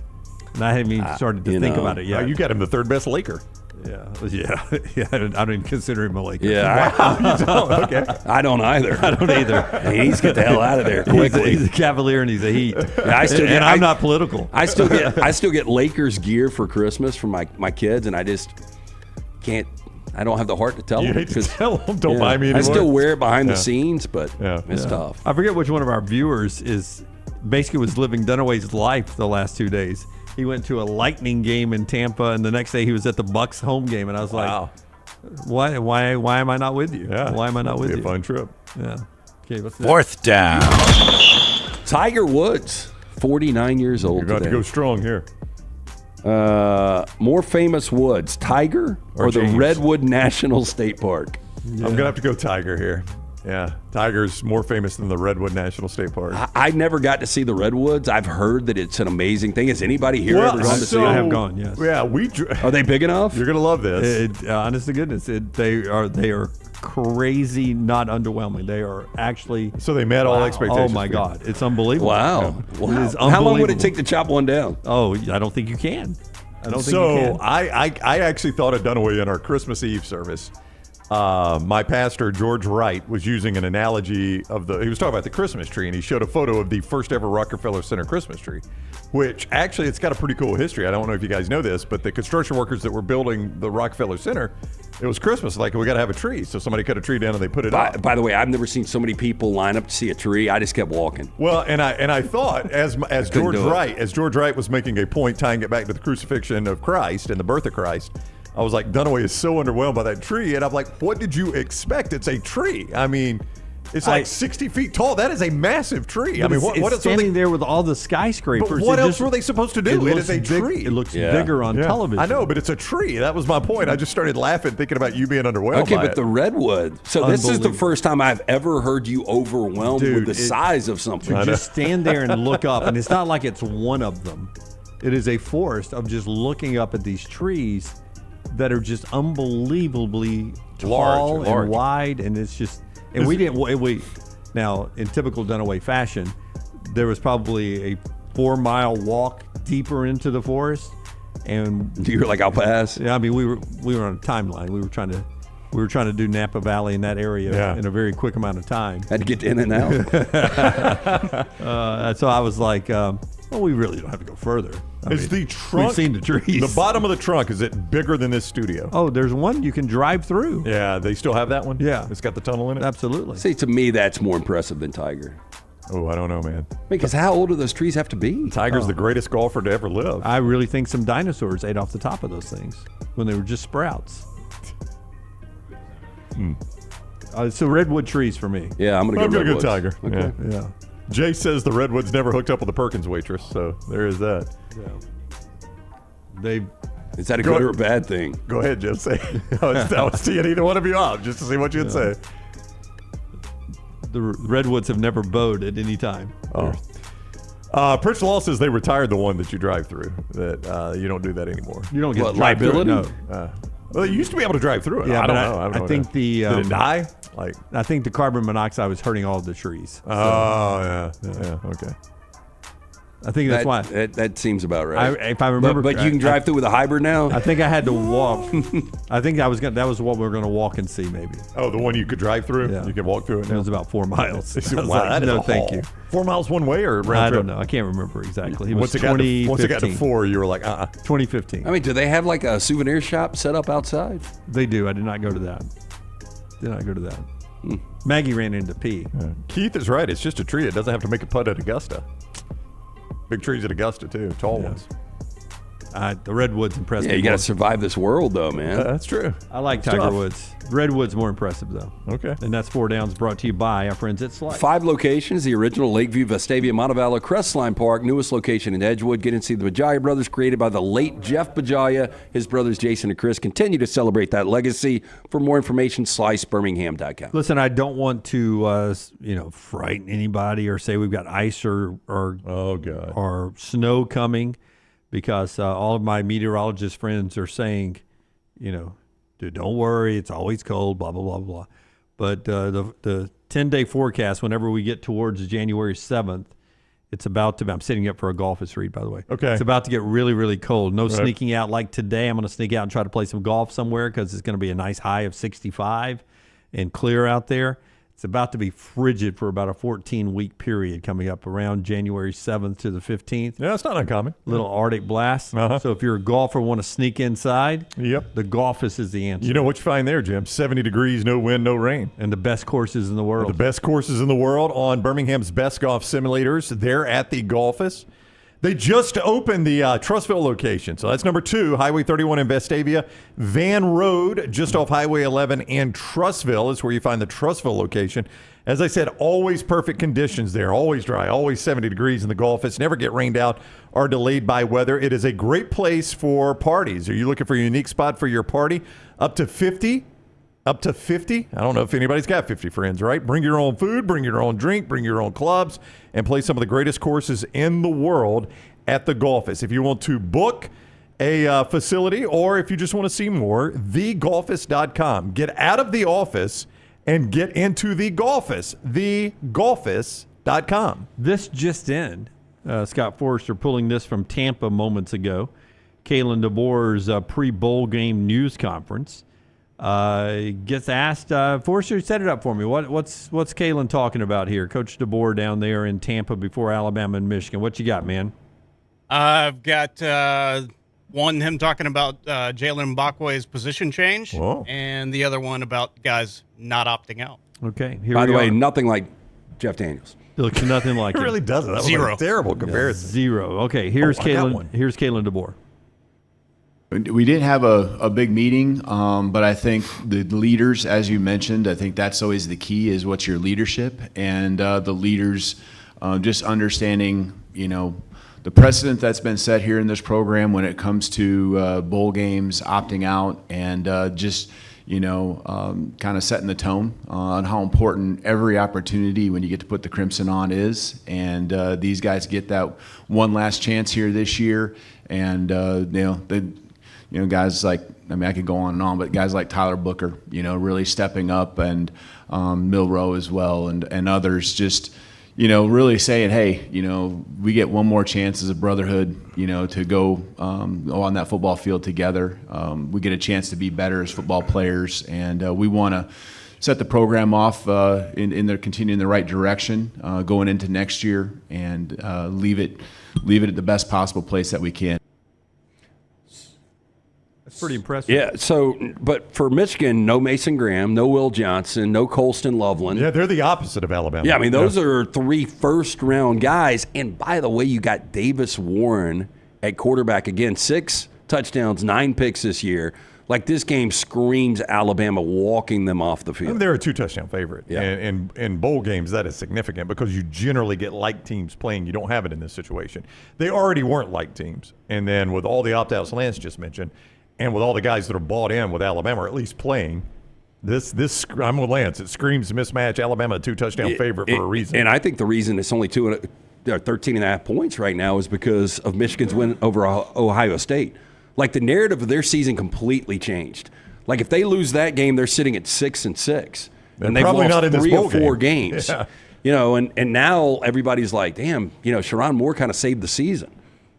And I haven't even started to think about it yet. You got him the third best Laker. Yeah. I don't even consider him a Laker. Yeah. You don't? Okay. I don't either. I don't either. He needs to get the hell out of there quickly. He's a Cavalier and he's a Heat. Yeah, I'm not political. I still get Lakers gear for Christmas from my kids, and I just can't. I don't have the heart to tell You them. hate to tell them, don't buy me anymore. I still wear it behind the scenes, but it's tough. I forget which one of our viewers basically was living Dunaway's life the last 2 days. He went to a Lightning game in Tampa, and the next day he was at the Bucks home game, and I was like, why am I not with you? Yeah. Why am I not with you? A fun trip. Yeah. Okay, what's that? 4th down. Tiger Woods, 49 years old. You're about today. to go strong here. More famous woods, Tiger or the James? Redwood National State Park? I'm going to have to go Tiger here. Yeah, Tiger's more famous than the Redwood National State Park. I never got to see the Redwoods. I've heard that it's an amazing thing. Has anybody here ever gone to see I it? have gone, yes. Yeah, Are they big enough? You're going to love this. Honest to goodness, they are crazy, not underwhelming. They are actually. So they met all expectations. Oh my God, it's unbelievable. Wow. It is How unbelievable. long would it take to chop one down? Oh, I don't think you can. I don't think So you can. I actually thought of Dunaway in our Christmas Eve service. My pastor, George Wright, was using an analogy of he was talking about the Christmas tree, and he showed a photo of the first ever Rockefeller Center Christmas tree, which actually it's got a pretty cool history. I don't know if you guys know this, but the construction workers that were building the Rockefeller Center, it was Christmas. Like, we got to have a tree. So somebody cut a tree down and they put it up. By the way, I've never seen so many people line up to see a tree. I just kept walking. Well, and I thought as George Wright was making a point tying it back to the crucifixion of Christ and the birth of Christ, I was like, Dunaway is so underwhelmed by that tree. And I'm like, what did you expect? It's a tree. I mean, it's like 60 feet tall. That is a massive tree. I mean, what it's else standing there with all the skyscrapers? But what else were they supposed to do? It is a tree. It looks bigger on television. I know, but it's a tree. That was my point. I just started laughing thinking about you being underwhelmed Okay, by but it. the redwood. So this is the first time I've ever heard you overwhelmed with the size of something. You just stand there and look up, and it's not like it's one of them. It is a forest of just looking up at these trees that are just unbelievably tall and wide, and it's just. And we now in typical Dunaway fashion, there was probably a 4-mile walk deeper into the forest, and you were like, I'll pass. Yeah, I mean we were on a timeline. We were trying to do Napa Valley in that area in a very quick amount of time. Had to get in and out. So I was like, well, we really don't have to go further. The trunk? We've seen the trees. The bottom of the trunk, is it bigger than this studio? Oh, there's one you can drive through. Yeah, they still have that one? Yeah. It's got the tunnel in it? Absolutely. See, to me, that's more impressive than Tiger. Oh, I don't know, man. Because how old do those trees have to be? Tiger's the greatest golfer to ever live. I really think some dinosaurs ate off the top of those things when they were just sprouts. So redwood trees for me. Yeah, I'm going to go Tiger. Okay. Yeah. Jay says the Redwoods never hooked up with the Perkins waitress, so there is that. Yeah. Is that a good or a bad thing? Go ahead, Jim. Say. I was teeing either one of you up just to see what you'd say. The Redwoods have never bowed at any time. Oh. Prince Law says they retired the one that you drive through. That you don't do that anymore. You don't get to drive through it? No. Well, you used to be able to drive through it. Yeah, I don't know. I think did it die? I think the carbon monoxide was hurting all the trees. Oh, yeah. Okay. I think that's why. That seems about right. If I remember, but you can drive through with a hybrid now. I think I had to walk. I think that was what we were going to walk and see, maybe. Oh, the one you could drive through. Yeah. You could walk through it. It was about 4 miles. Wow, that is a thank haul. you. 4 miles one way or round trip? I don't know. I can't remember exactly. It was once it got to 4, you were like, 2015. I mean, do they have like a souvenir shop set up outside? They do. I did not go to that. Maggie ran into P. Keith is right. It's just a tree. It doesn't have to make a putt at Augusta. Big trees at Augusta, too. Tall ones. The Redwoods impressive. Yeah, you got to survive this world, though, man. That's true. I like It's Tiger tough. Woods. Redwood's more impressive, though. Okay. And that's 4 Downs brought to you by our friends at Slice. 5 locations: the original Lakeview, Vestavia, Montevallo, Crestline Park, newest location in Edgewood. Get and see the Bajaya brothers, created by the late Jeff Bajaya. His brothers Jason and Chris continue to celebrate that legacy. For more information, slicebirmingham.com. Listen, I don't want to, frighten anybody or say we've got ice or snow coming, because all of my meteorologist friends are saying, dude, don't worry, it's always cold, blah, blah, blah, blah. But the 10-day forecast, whenever we get towards January 7th, It's about to. I'm setting up for a golfist read, by the way. Okay. It's about to get really, really cold. No Right. sneaking out like today. I'm going to sneak out and try to play some golf somewhere because it's going to be a nice high of 65 and clear out there. It's about to be frigid for about a 14-week period coming up around January 7th to the 15th. Yeah, it's not uncommon. Little Arctic blast. So if you're a golfer want to sneak inside, the golfist is the answer. You know what you find there, Jim? 70 degrees, no wind, no rain. And the best courses in the world. The best courses in the world on Birmingham's best golf simulators. They're at the Golfist. They just opened the Trussville location. So that's number 2, Highway 31 in Vestavia. Van Road, just off Highway 11, and Trussville is where you find the Trussville location. As I said, always perfect conditions there. Always dry, always 70 degrees in the Golfist. Never get rained out or delayed by weather. It is a great place for parties. Are you looking for a unique spot for your party? Up to 50? Up to 50? I don't know if anybody's got 50 friends, right? Bring your own food, bring your own drink, bring your own clubs, and play some of the greatest courses in the world at the Golfist. If you want to book a facility or if you just want to see more, thegolfist.com. Get out of the office and get into the Golfist, thegolfist.com. This just in, Scott Forrester pulling this from Tampa moments ago. Kalen DeBoer's pre-bowl game news conference. Gets asked, Forrester, set it up for me. What's Kalen talking about here? Coach DeBoer down there in Tampa before Alabama and Michigan. What you got, man? I've got him talking about Jaylen Mbakwe's position change, and the other one about guys not opting out. Okay. By the way, nothing like Jeff Daniels. Looks nothing like it. Really doesn't. That was Zero. like a terrible comparison. Zero. Okay, here's Kalen. Here's Kalen DeBoer. We didn't have a big meeting, but I think the leaders, as you mentioned, I think that's always the key is what's your leadership, and the leaders just understanding, the precedent that's been set here in this program when it comes to bowl games, opting out, and just kind of setting the tone on how important every opportunity when you get to put the crimson on is, and these guys get that one last chance here this year, and guys like, I could go on and on, but guys like Tyler Booker, really stepping up, and Milroe as well, and others just, really saying, hey, we get one more chance as a brotherhood, to go on that football field together. We get a chance to be better as football players, and we want to set the program off continue in the right direction going into next year, and leave it at the best possible place that we can. That's pretty impressive. Yeah, but for Michigan, no Mason Graham, no Will Johnson, no Colston Loveland. Yeah, they're the opposite of Alabama. Yeah, those are 3 first-round guys. And by the way, you got Davis Warren at quarterback again, 6 touchdowns, 9 picks this year. Like, this game screams Alabama walking them off the field. They're a 2-touchdown favorite. Yeah. And in bowl games, that is significant because you generally get like teams playing. You don't have it in this situation. They already weren't like teams. And then with all the opt-outs Lance just mentioned, and with all the guys that are bought in with Alabama, or at least playing, this I'm with Lance. It screams mismatch. Alabama a 2-touchdown favorite for a reason. And I think the reason it's only 13.5 points right now is because of Michigan's win over Ohio State. Like, the narrative of their season completely changed. Like, if they lose that game, they're sitting at 6-6, and they've probably lost not in this 3 bowl or 4 game. games. Yeah. And now everybody's like, damn, Sherrone Moore kind of saved the season.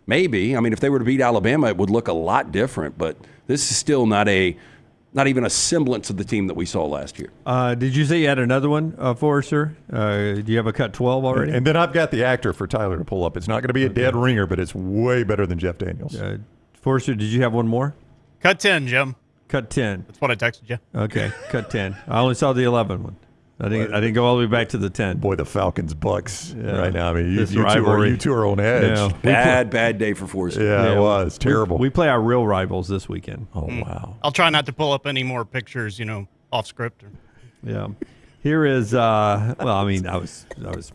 Maybe. If they were to beat Alabama, it would look a lot different. But this is still not even a semblance of the team that we saw last year. Did you say you had another one, Forrester? Do you have a cut 12 already? And then I've got the actor for Tyler to pull up. It's not going to be a dead ringer, but it's way better than Jeff Daniels. Forrester, did you have one more? Cut 10, Jim. Cut 10. That's what I texted you. Okay, cut 10. I only saw the 11 one. I didn't go all the way back to the 10. Boy, the Falcons Bucks right now. You two are on edge. Yeah. Bad day for Forrester. Yeah, it was terrible. We play our real rivals this weekend. Oh wow! I'll try not to pull up any more pictures, off script. Yeah. Here is I was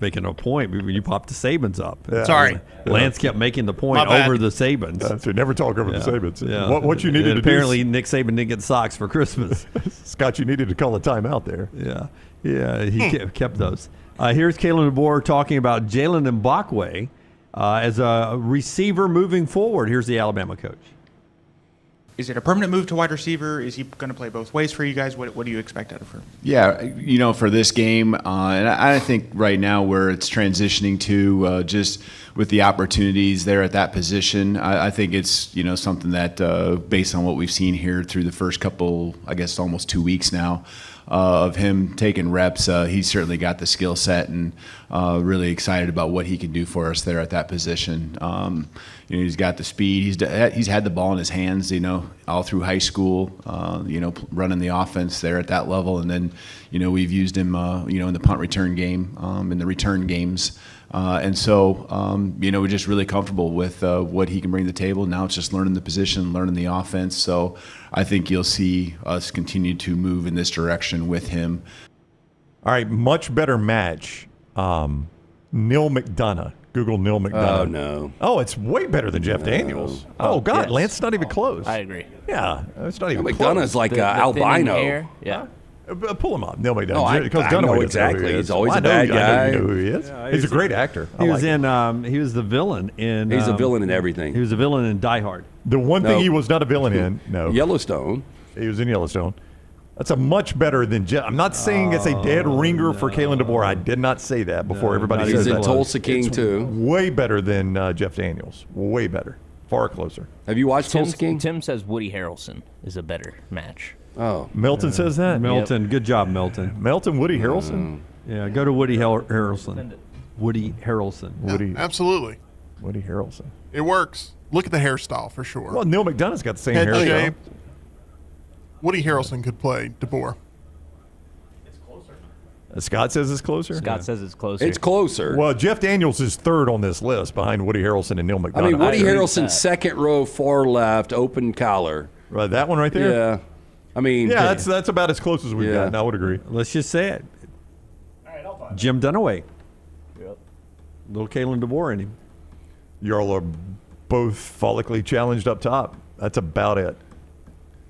making a point when you popped the Sabans up. Yeah. Sorry. Lance kept making the point over the Sabans. So never talk over the Sabans. Yeah. What you needed to apparently Nick Saban didn't get socks for Christmas. Scott, you needed to call a timeout there. Yeah, he kept those. Here's Kalen DeBoer talking about Jaylen Mbakwe as a receiver moving forward. Here's the Alabama coach. Is it a permanent move to wide receiver? Is he going to play both ways for you guys? What do you expect out of him? Yeah, for this game, and I think right now where it's transitioning to just with the opportunities there at that position, I think it's, something that based on what we've seen here through the first couple, I guess almost 2 weeks now, of him taking reps, he's certainly got the skill set and really excited about what he can do for us there at that position. He's got the speed. He's had the ball in his hands, all through high school, running the offense there at that level. And then, we've used him, in the punt return game, in the return games. And so, we're just really comfortable with what he can bring to the table. Now it's just learning the position, learning the offense. So I think you'll see us continue to move in this direction with him. All right, much better match. Neil McDonough. Google Neil McDonough. Oh, no. Oh, it's way better than Jeff Daniels. Oh, God, yes. Lance, not even close. I agree. Yeah, it's not even close. McDonough's like albino. Yeah. Pull him up. Neil McDonough. Oh, I know exactly. He's always a bad guy. I know who he is. Yeah, he's a great actor. He was he was the villain in. He's a villain in everything. He was a villain in Die Hard. The one thing he was not a villain in, no. Yellowstone. He was in Yellowstone. That's a much better than Jeff. I'm not saying it's a dead ringer for Kalen DeBoer. I did not say that before everybody says that. He's in Tulsa King, too. Way better than Jeff Daniels. Way better. Far closer. Have you watched Tulsa King? Tim says Woody Harrelson is a better match. Oh. Milton says that? Milton. Good job, Milton. Milton, Woody Harrelson? Yeah, go to Woody Harrelson. Woody Harrelson. Yeah, absolutely. Woody Harrelson. It works. Look at the hairstyle for sure. Well, Neil McDonough's got the same Head hairstyle. shape. Woody Harrelson could play DeBoer. Scott says it's closer? Scott says it's closer. It's closer. Well, Jeff Daniels is third on this list behind Woody Harrelson and Neil McDonough. I mean, Woody Harrelson, second row, far left, open collar. Right, that one right there? Yeah. I mean, yeah, that's about as close as we've gotten. I would agree. Let's just say it. All right, I'll find Jim Dunaway. Yep. Little Kalen DeBoer in him. Y'all are both follically challenged up top. That's about it.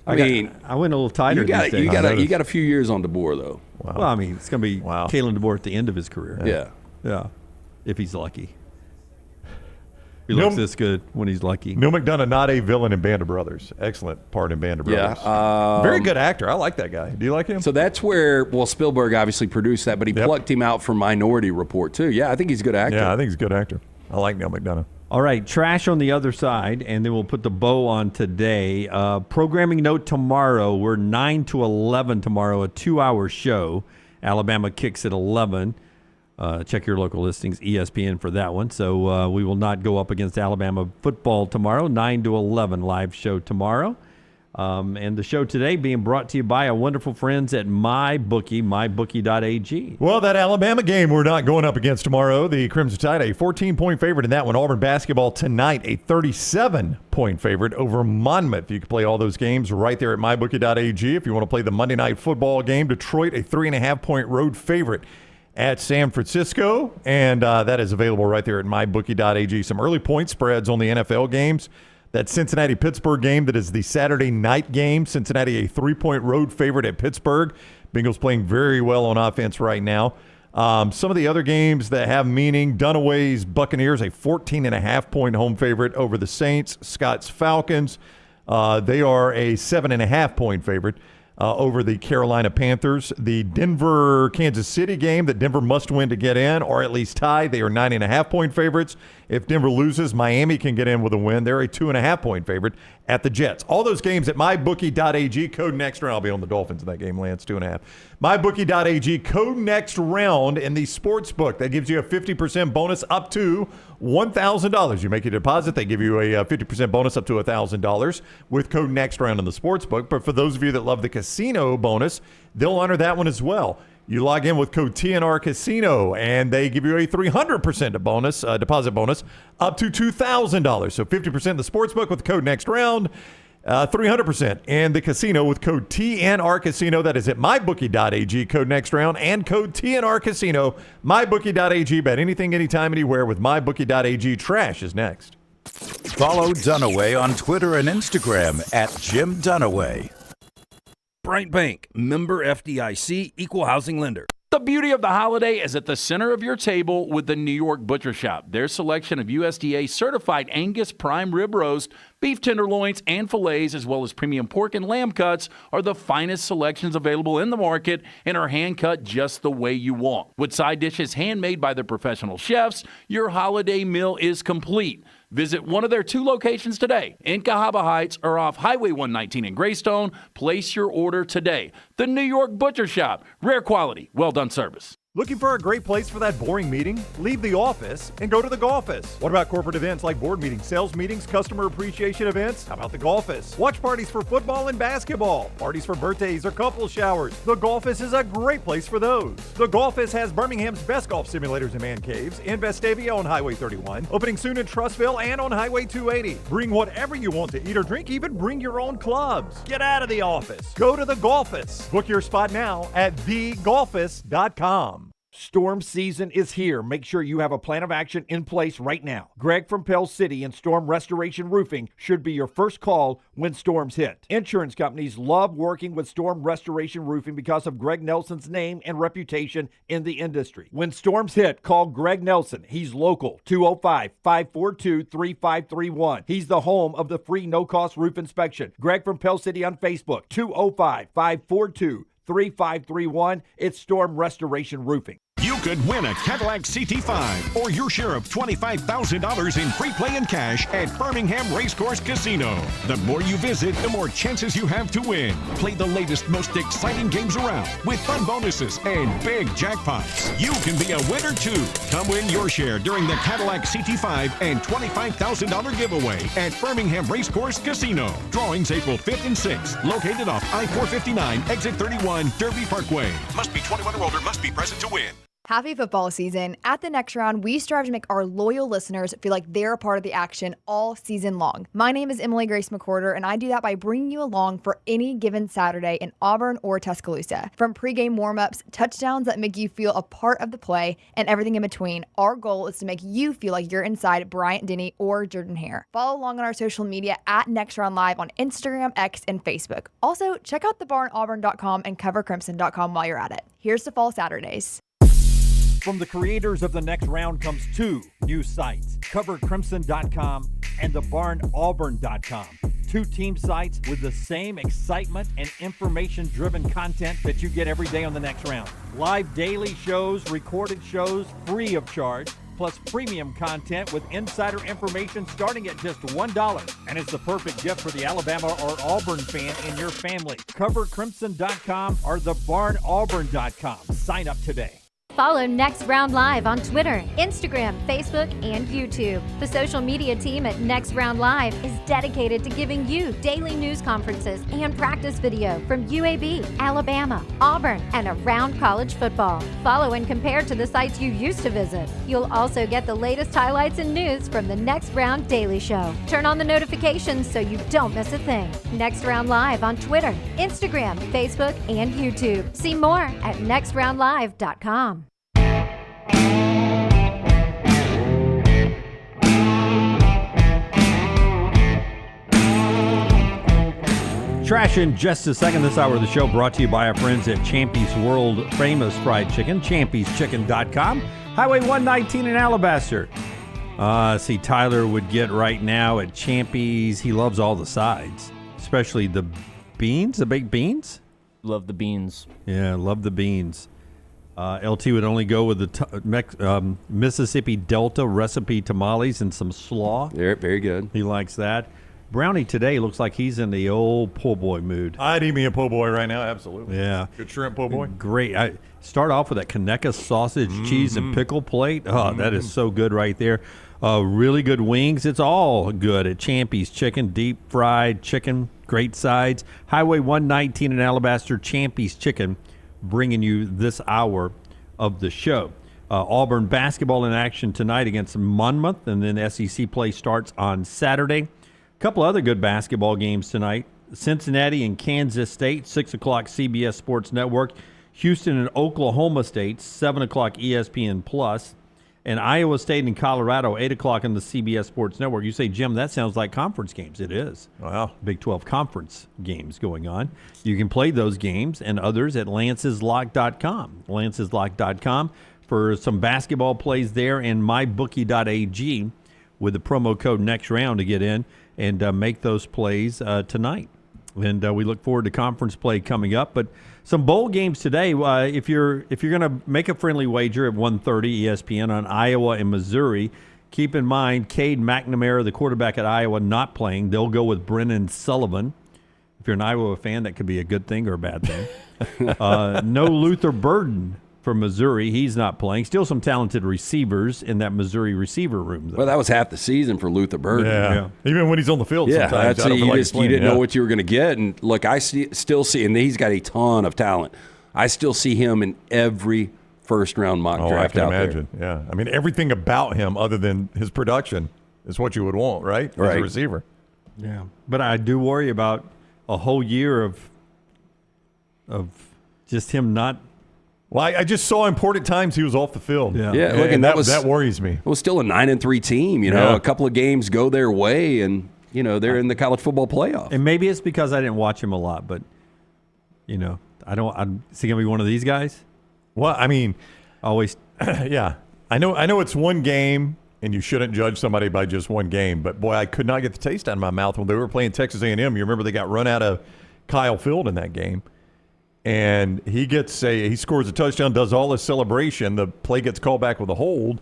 I went a little tighter. You got a few years on DeBoer though. Wow. Well, I mean, it's going to be Kalen DeBoer at the end of his career. Yeah. If he's lucky. He looks this good when he's lucky. Neil McDonough, not a villain in Band of Brothers. Excellent part in Band of Brothers. Yeah. Very good actor. I like that guy. Do you like him? So that's where, Spielberg obviously produced that, but he plucked him out for Minority Report too. Yeah, I think he's a good actor. Yeah, I think he's a good actor. I like Neil McDonough. All right, trash on the other side, and then we'll put the bow on today. Programming note tomorrow, we're 9 to 11 tomorrow, a 2-hour show. Alabama kicks at 11. Check your local listings, ESPN for that one. So we will not go up against Alabama football tomorrow, 9 to 11 live show tomorrow. And the show today being brought to you by our wonderful friends at MyBookie, mybookie.ag. Well, that Alabama game we're not going up against tomorrow. The Crimson Tide, a 14-point favorite in that one. Auburn basketball tonight, a 37-point favorite over Monmouth. You can play all those games right there at mybookie.ag. If you want to play the Monday night football game, Detroit, a 3.5-point road favorite at San Francisco. And that is available right there at mybookie.ag. Some early point spreads on the NFL games. That Cincinnati-Pittsburgh game that is the Saturday night game. Cincinnati, a 3-point road favorite at Pittsburgh. Bengals playing very well on offense right now. Some of the other games that have meaning, Dunaway's Buccaneers, a 14.5-point home favorite over the Saints. Scott's Falcons, they are a 7.5-point favorite over the Carolina Panthers. The Denver-Kansas City game that Denver must win to get in, or at least tie. They are 9.5-point favorites. If Denver loses, Miami can get in with a win. They're a 2.5-point favorite at the Jets. All those games at mybookie.ag. Code next round. I'll be on the Dolphins in that game, Lance, 2.5. Mybookie.ag. Code next round in the sports book. That gives you a 50% bonus up to $1,000. You make a deposit, they give you a 50% bonus up to $1,000 with code next round in the sports book. But for those of you that love the casino bonus, they'll honor that one as well. You log in with code TNR Casino, and they give you a 300% bonus, deposit bonus up to $2,000. So 50% in the sportsbook with code next round, 300% in the casino with code TNR Casino. That is at mybookie.ag, code next round, and code TNR Casino. Mybookie.ag. Bet anything, anytime, anywhere with mybookie.ag. Trash is next. Follow Dunaway on Twitter and Instagram at Jim Dunaway. Bryant Bank, member FDIC, equal housing lender. The beauty of the holiday is at the center of your table with the New York Butcher Shop. Their selection of USDA certified Angus prime rib roast, beef tenderloins, and fillets, as well as premium pork and lamb cuts, are the finest selections available in the market and are hand-cut just the way you want. With side dishes handmade by their professional chefs, your holiday meal is complete. Visit one of their 2 locations today, in Cahaba Heights or off Highway 119 in Greystone. Place your order today. The New York Butcher Shop. Rare quality, well-done service. Looking for a great place for that boring meeting? Leave the office and go to the Golfus. What about corporate events like board meetings, sales meetings, customer appreciation events? How about the Golfus? Watch parties for football and basketball, parties for birthdays or couple showers. The Golfus is a great place for those. The Golfus has Birmingham's best golf simulators and man caves in Vestavia on Highway 31, opening soon in Trussville and on Highway 280. Bring whatever you want to eat or drink, even bring your own clubs. Get out of the office. Go to the Golfus. Book your spot now at thegolfus.com. Storm season is here. Make sure you have a plan of action in place right now. Greg from Pell City and Storm Restoration Roofing should be your first call when storms hit. Insurance companies love working with Storm Restoration Roofing because of Greg Nelson's name and reputation in the industry. When storms hit, call Greg Nelson. He's local, 205-542-3531. He's the home of the free no-cost roof inspection. Greg from Pell City on Facebook, 205-542-3531. It's Storm Restoration Roofing. You could win a Cadillac CT5 or your share of $25,000 in free play and cash at Birmingham Racecourse Casino. The more you visit, the more chances you have to win. Play the latest, most exciting games around with fun bonuses and big jackpots. You can be a winner too. Come win your share during the Cadillac CT5 and $25,000 giveaway at Birmingham Racecourse Casino. Drawings April 5th and 6th. Located off I-459, exit 31, Derby Parkway. Must be 21 or older, must be present to win. Happy football season. At the Next Round, we strive to make our loyal listeners feel like they're a part of the action all season long. My name is Emily Grace McWhorter, and I do that by bringing you along for any given Saturday in Auburn or Tuscaloosa. From pregame warm-ups, touchdowns that make you feel a part of the play, and everything in between, our goal is to make you feel like you're inside Bryant Denny or Jordan Hare. Follow along on our social media at Next Round Live on Instagram, X, and Facebook. Also, check out thebarnauburn.com and covercrimson.com while you're at it. Here's to Fall Saturdays. From the creators of The Next Round comes 2 new sites, covercrimson.com and thebarnauburn.com. 2 team sites with the same excitement and information-driven content that you get every day on The Next Round. Live daily shows, recorded shows, free of charge, plus premium content with insider information starting at just $1. And it's the perfect gift for the Alabama or Auburn fan in your family. Covercrimson.com or thebarnauburn.com. Sign up today. Follow Next Round Live on Twitter, Instagram, Facebook, and YouTube. The social media team at Next Round Live is dedicated to giving you daily news conferences and practice video from UAB, Alabama, Auburn, and around college football. Follow and compare to the sites you used to visit. You'll also get the latest highlights and news from the Next Round Daily Show. Turn on the notifications so you don't miss a thing. Next Round Live on Twitter, Instagram, Facebook, and YouTube. See more at nextroundlive.com. Trash in just a second. This hour of the show brought to you by our friends at Champy's World Famous Fried Chicken, champyschicken.com, Highway 119 in Alabaster. See, Tyler would get right now at Champy's. He loves all the sides, especially the beans, the baked beans. Love the beans. Yeah, love the beans. LT would only go with the Mississippi Delta recipe tamales and some slaw. They're very good. He likes that. Brownie today looks like he's in the old po' boy mood. I'd eat me a po' boy right now, absolutely. Yeah. Good shrimp po' boy. Great. I start off with that Conecuh sausage, cheese, and pickle plate. Oh, that is so good right there. Really good wings. It's all good at Champy's Chicken, deep fried chicken, great sides. Highway 119 in Alabaster, Champy's Chicken, bringing you this hour of the show. Auburn basketball in action tonight against Monmouth, and then SEC play starts on Saturday. Couple other good basketball games tonight. Cincinnati and Kansas State, 6 o'clock CBS Sports Network. Houston and Oklahoma State, 7 o'clock ESPN+. and Iowa State and Colorado, 8 o'clock on the CBS Sports Network. You say, Jim, that sounds like conference games. It is. Wow. Big 12 conference games going on. You can play those games and others at lanceslock.com. Lanceslock.com for some basketball plays there, and mybookie.ag with the promo code next round to get in and make those plays tonight. And we look forward to conference play coming up. But some bowl games today. If you're going to make a friendly wager at 1:30 ESPN on Iowa and Missouri, keep in mind Cade McNamara, the quarterback at Iowa, not playing. They'll go with Brennan Sullivan. If you're an Iowa fan, that could be a good thing or a bad thing. No Luther Burden for Missouri. He's not playing. Still some talented receivers in that Missouri receiver room, though. Well, that was half the season for Luther Burden. Yeah. Even when he's on the field sometimes. That's I don't feel like you didn't know what you were going to get. And look, I still see, and he's got a ton of talent. I still see him in every first-round mock draft out there. I can imagine, yeah. I mean, everything about him other than his production is what you would want, right? As a receiver. Yeah. But I do worry about a whole year of just him not. Well, I just saw important times he was off the field. Yeah. Look, and that worries me. It was still a 9-3 team. A couple of games go their way, and they're in the college football playoff. And maybe it's because I didn't watch him a lot, but is he gonna be one of these guys? Well, I mean, always. Yeah, I know it's one game, and you shouldn't judge somebody by just one game. But boy, I could not get the taste out of my mouth when they were playing Texas A&M. You remember they got run out of Kyle Field in that game. And he scores a touchdown, does all his celebration. The play gets called back with a hold.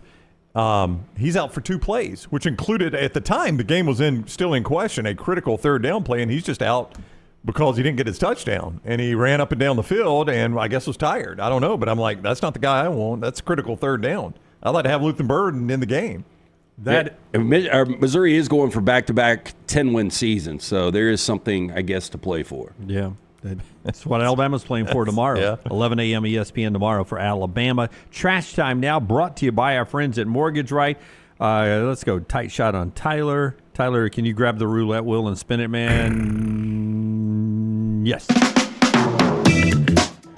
He's out for 2 plays, which included, at the time, the game was still in question, a critical third down play, and he's just out because he didn't get his touchdown. And he ran up and down the field and I guess was tired. I don't know, but I'm like, that's not the guy I want. That's a critical third down. I'd like to have Luther Burden in the game. Missouri is going for back-to-back 10-win seasons, so there is something, I guess, to play for. Yeah. That's what Alabama's playing for tomorrow. Yeah. 11 a.m. ESPN tomorrow for Alabama. Trash time now, brought to you by our friends at Mortgage Right. Let's go. Tight shot on Tyler. Tyler, can you grab the roulette wheel and spin it, man? Yes.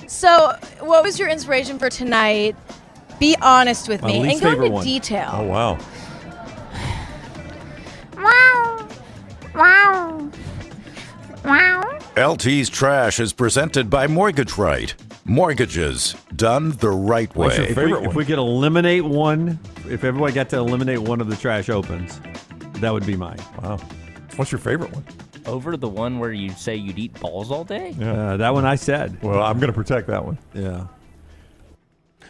So, what was your inspiration for tonight? Be honest with me and go into detail. Oh, wow. Wow. LT's Trash is presented by Mortgage Right. Mortgages done the right way. What's your favorite one? If we could eliminate one, if everybody got to eliminate one of the trash opens, that would be mine. Wow. What's your favorite one? Over the one where you say you'd eat balls all day? Yeah, that one I said. Well, I'm going to protect that one. Yeah.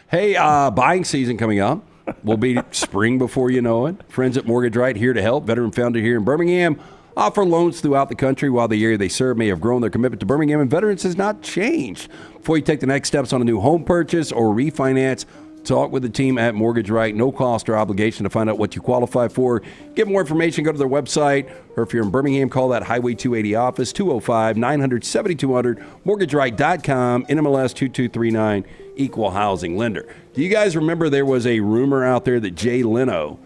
Hey, buying season coming up. We'll be spring before you know it. Friends at Mortgage Right here to help. Veteran founded here in Birmingham. Offer loans throughout the country while the area they serve may have grown. Their commitment to Birmingham and veterans has not changed. Before you take the next steps on a new home purchase or refinance, talk with the team at Mortgage Right. No cost or obligation to find out what you qualify for. Get more information, go to their website, or if you're in Birmingham, call that Highway 280 office, 205-900-7200, mortgageright.com, NMLS 2239, equal housing lender. Do you guys remember there was a rumor out there that Jay Leno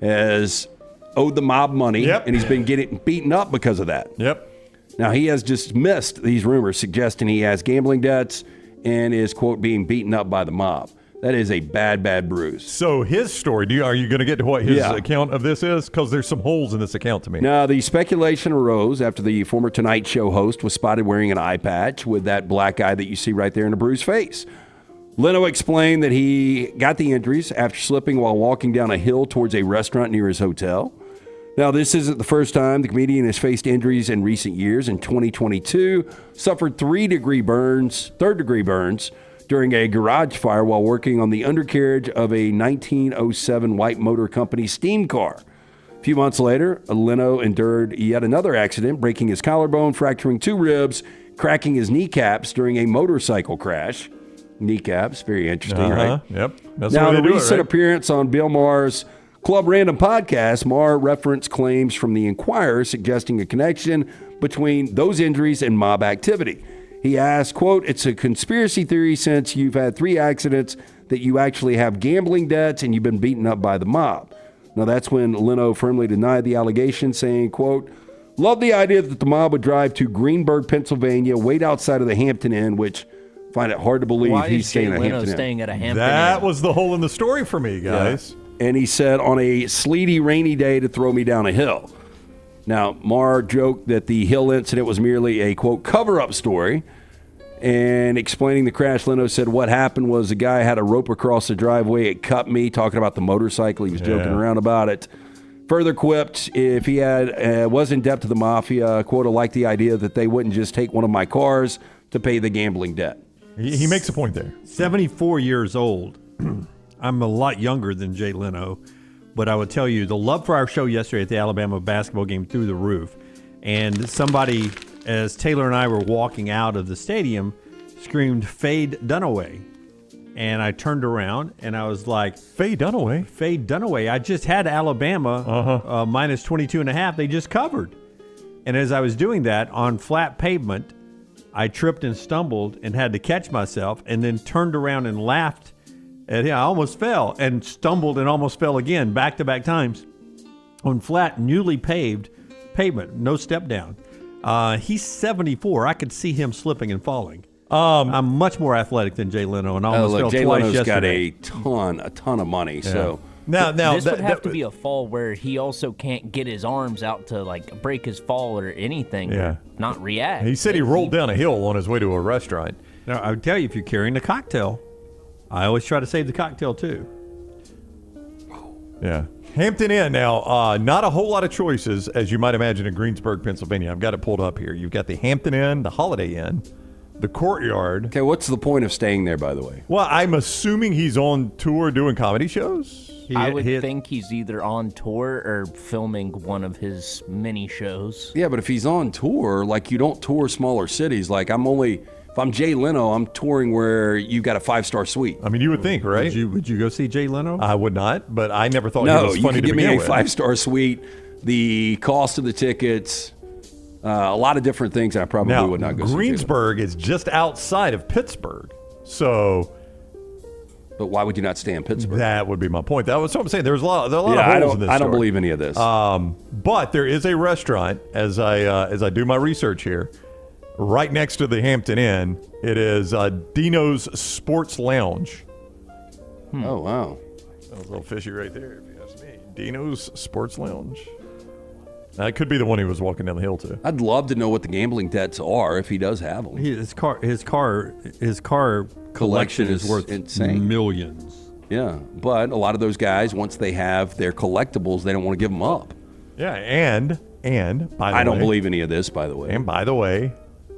has owed the mob money, and he's been getting beaten up because of that? Yep. Now, he has dismissed these rumors, suggesting he has gambling debts and is, quote, being beaten up by the mob. That is a bad, bad bruise. So his story, are you going to get to what his account of this is? Because there's some holes in this account to me. Now, the speculation arose after the former Tonight Show host was spotted wearing an eye patch with that black eye that you see right there in a bruised face. Leno explained that he got the injuries after slipping while walking down a hill towards a restaurant near his hotel. Now, this isn't the first time the comedian has faced injuries in recent years. In 2022, suffered third-degree burns during a garage fire while working on the undercarriage of a 1907 White Motor Company steam car. A few months later, Leno endured yet another accident, breaking his collarbone, fracturing 2 ribs, cracking his kneecaps during a motorcycle crash. Kneecaps, very interesting, right? Yep. That's now, the way in they a do it, recent right? appearance on Bill Maher's Club Random podcast, Maher referenced claims from the Inquirer suggesting a connection between those injuries and mob activity. He asked, quote, "It's a conspiracy theory since you've had 3 accidents that you actually have gambling debts and you've been beaten up by the mob." Now, that's when Leno firmly denied the allegation, saying, quote, "Love the idea that the mob would drive to Greenburgh, Pennsylvania, wait outside of the Hampton Inn," which find it hard to believe Why he's is Jay staying at Leno Hampton Inn. staying at a Hampton That Inn? was the hole in the story for me, guys. and he said, on a sleety, rainy day to throw me down a hill. Now, Mara joked that the hill incident was merely a, quote, cover-up story. And explaining the crash, Leno said what happened was a guy had a rope across the driveway. It cut me, talking about the motorcycle. He was joking around about it. Further quipped, if he was in debt to the mafia, quote, I like the idea that they wouldn't just take one of my cars to pay the gambling debt. He makes a point there. 74 years old. I'm a lot younger than Jay Leno, but I would tell you the love for our show yesterday at the Alabama basketball game through the roof. And somebody, as Taylor and I were walking out of the stadium, screamed, "Fade Dunaway." And I turned around and I was like, Fade Dunaway? Fade Dunaway. I just had Alabama minus 22.5. They just covered. And as I was doing that on flat pavement, I tripped and stumbled and had to catch myself and then turned around and laughed. And I almost fell and stumbled and almost fell again, back-to-back times on flat, newly paved pavement, no step down. He's 74. I could see him slipping and falling. I'm much more athletic than Jay Leno, and I almost fell Jay twice Leno's yesterday. got a ton of money. Yeah. So Now this would have to be a fall where he also can't get his arms out to like break his fall or anything. Yeah. Not react. He said he rolled down a hill on his way to a restaurant. Now, I would tell you, if you're carrying a cocktail, I always try to save the cocktail too. Yeah. Hampton Inn now, not a whole lot of choices, as you might imagine, in Greensburg, Pennsylvania. I've got it pulled up here. You've got the Hampton Inn, the Holiday Inn, the Courtyard. Okay, what's the point of staying there, by the way? Well, I'm assuming he's on tour doing comedy shows. I would think he's either on tour or filming one of his mini shows. Yeah, but if he's on tour, like you don't tour smaller cities. Like if I'm Jay Leno, I'm touring where you got a 5-star suite. I mean, you would think, right? Would you go see Jay Leno? I would not, but I never thought he was you funny could to give me begin a with. 5-star suite, the cost of the tickets, a lot of different things. I probably would not go see. Greensburg is just outside of Pittsburgh, so. But why would you not stay in Pittsburgh? That would be my point. That was what I'm saying. There are a lot of holes in this I don't story. believe any of this. But there is a restaurant, as I do my research here, right next to the Hampton Inn. It is Dino's Sports Lounge. Oh, wow. That was a little fishy right there, if you ask me. Dino's Sports Lounge. That could be the one he was walking down the hill to. I'd love to know what the gambling debts are if he does have them. His car collection is worth insane. Millions. Yeah, but a lot of those guys, once they have their collectibles, they don't want to give them up. Yeah, and by the way, I don't believe any of this, by the way. And by the way,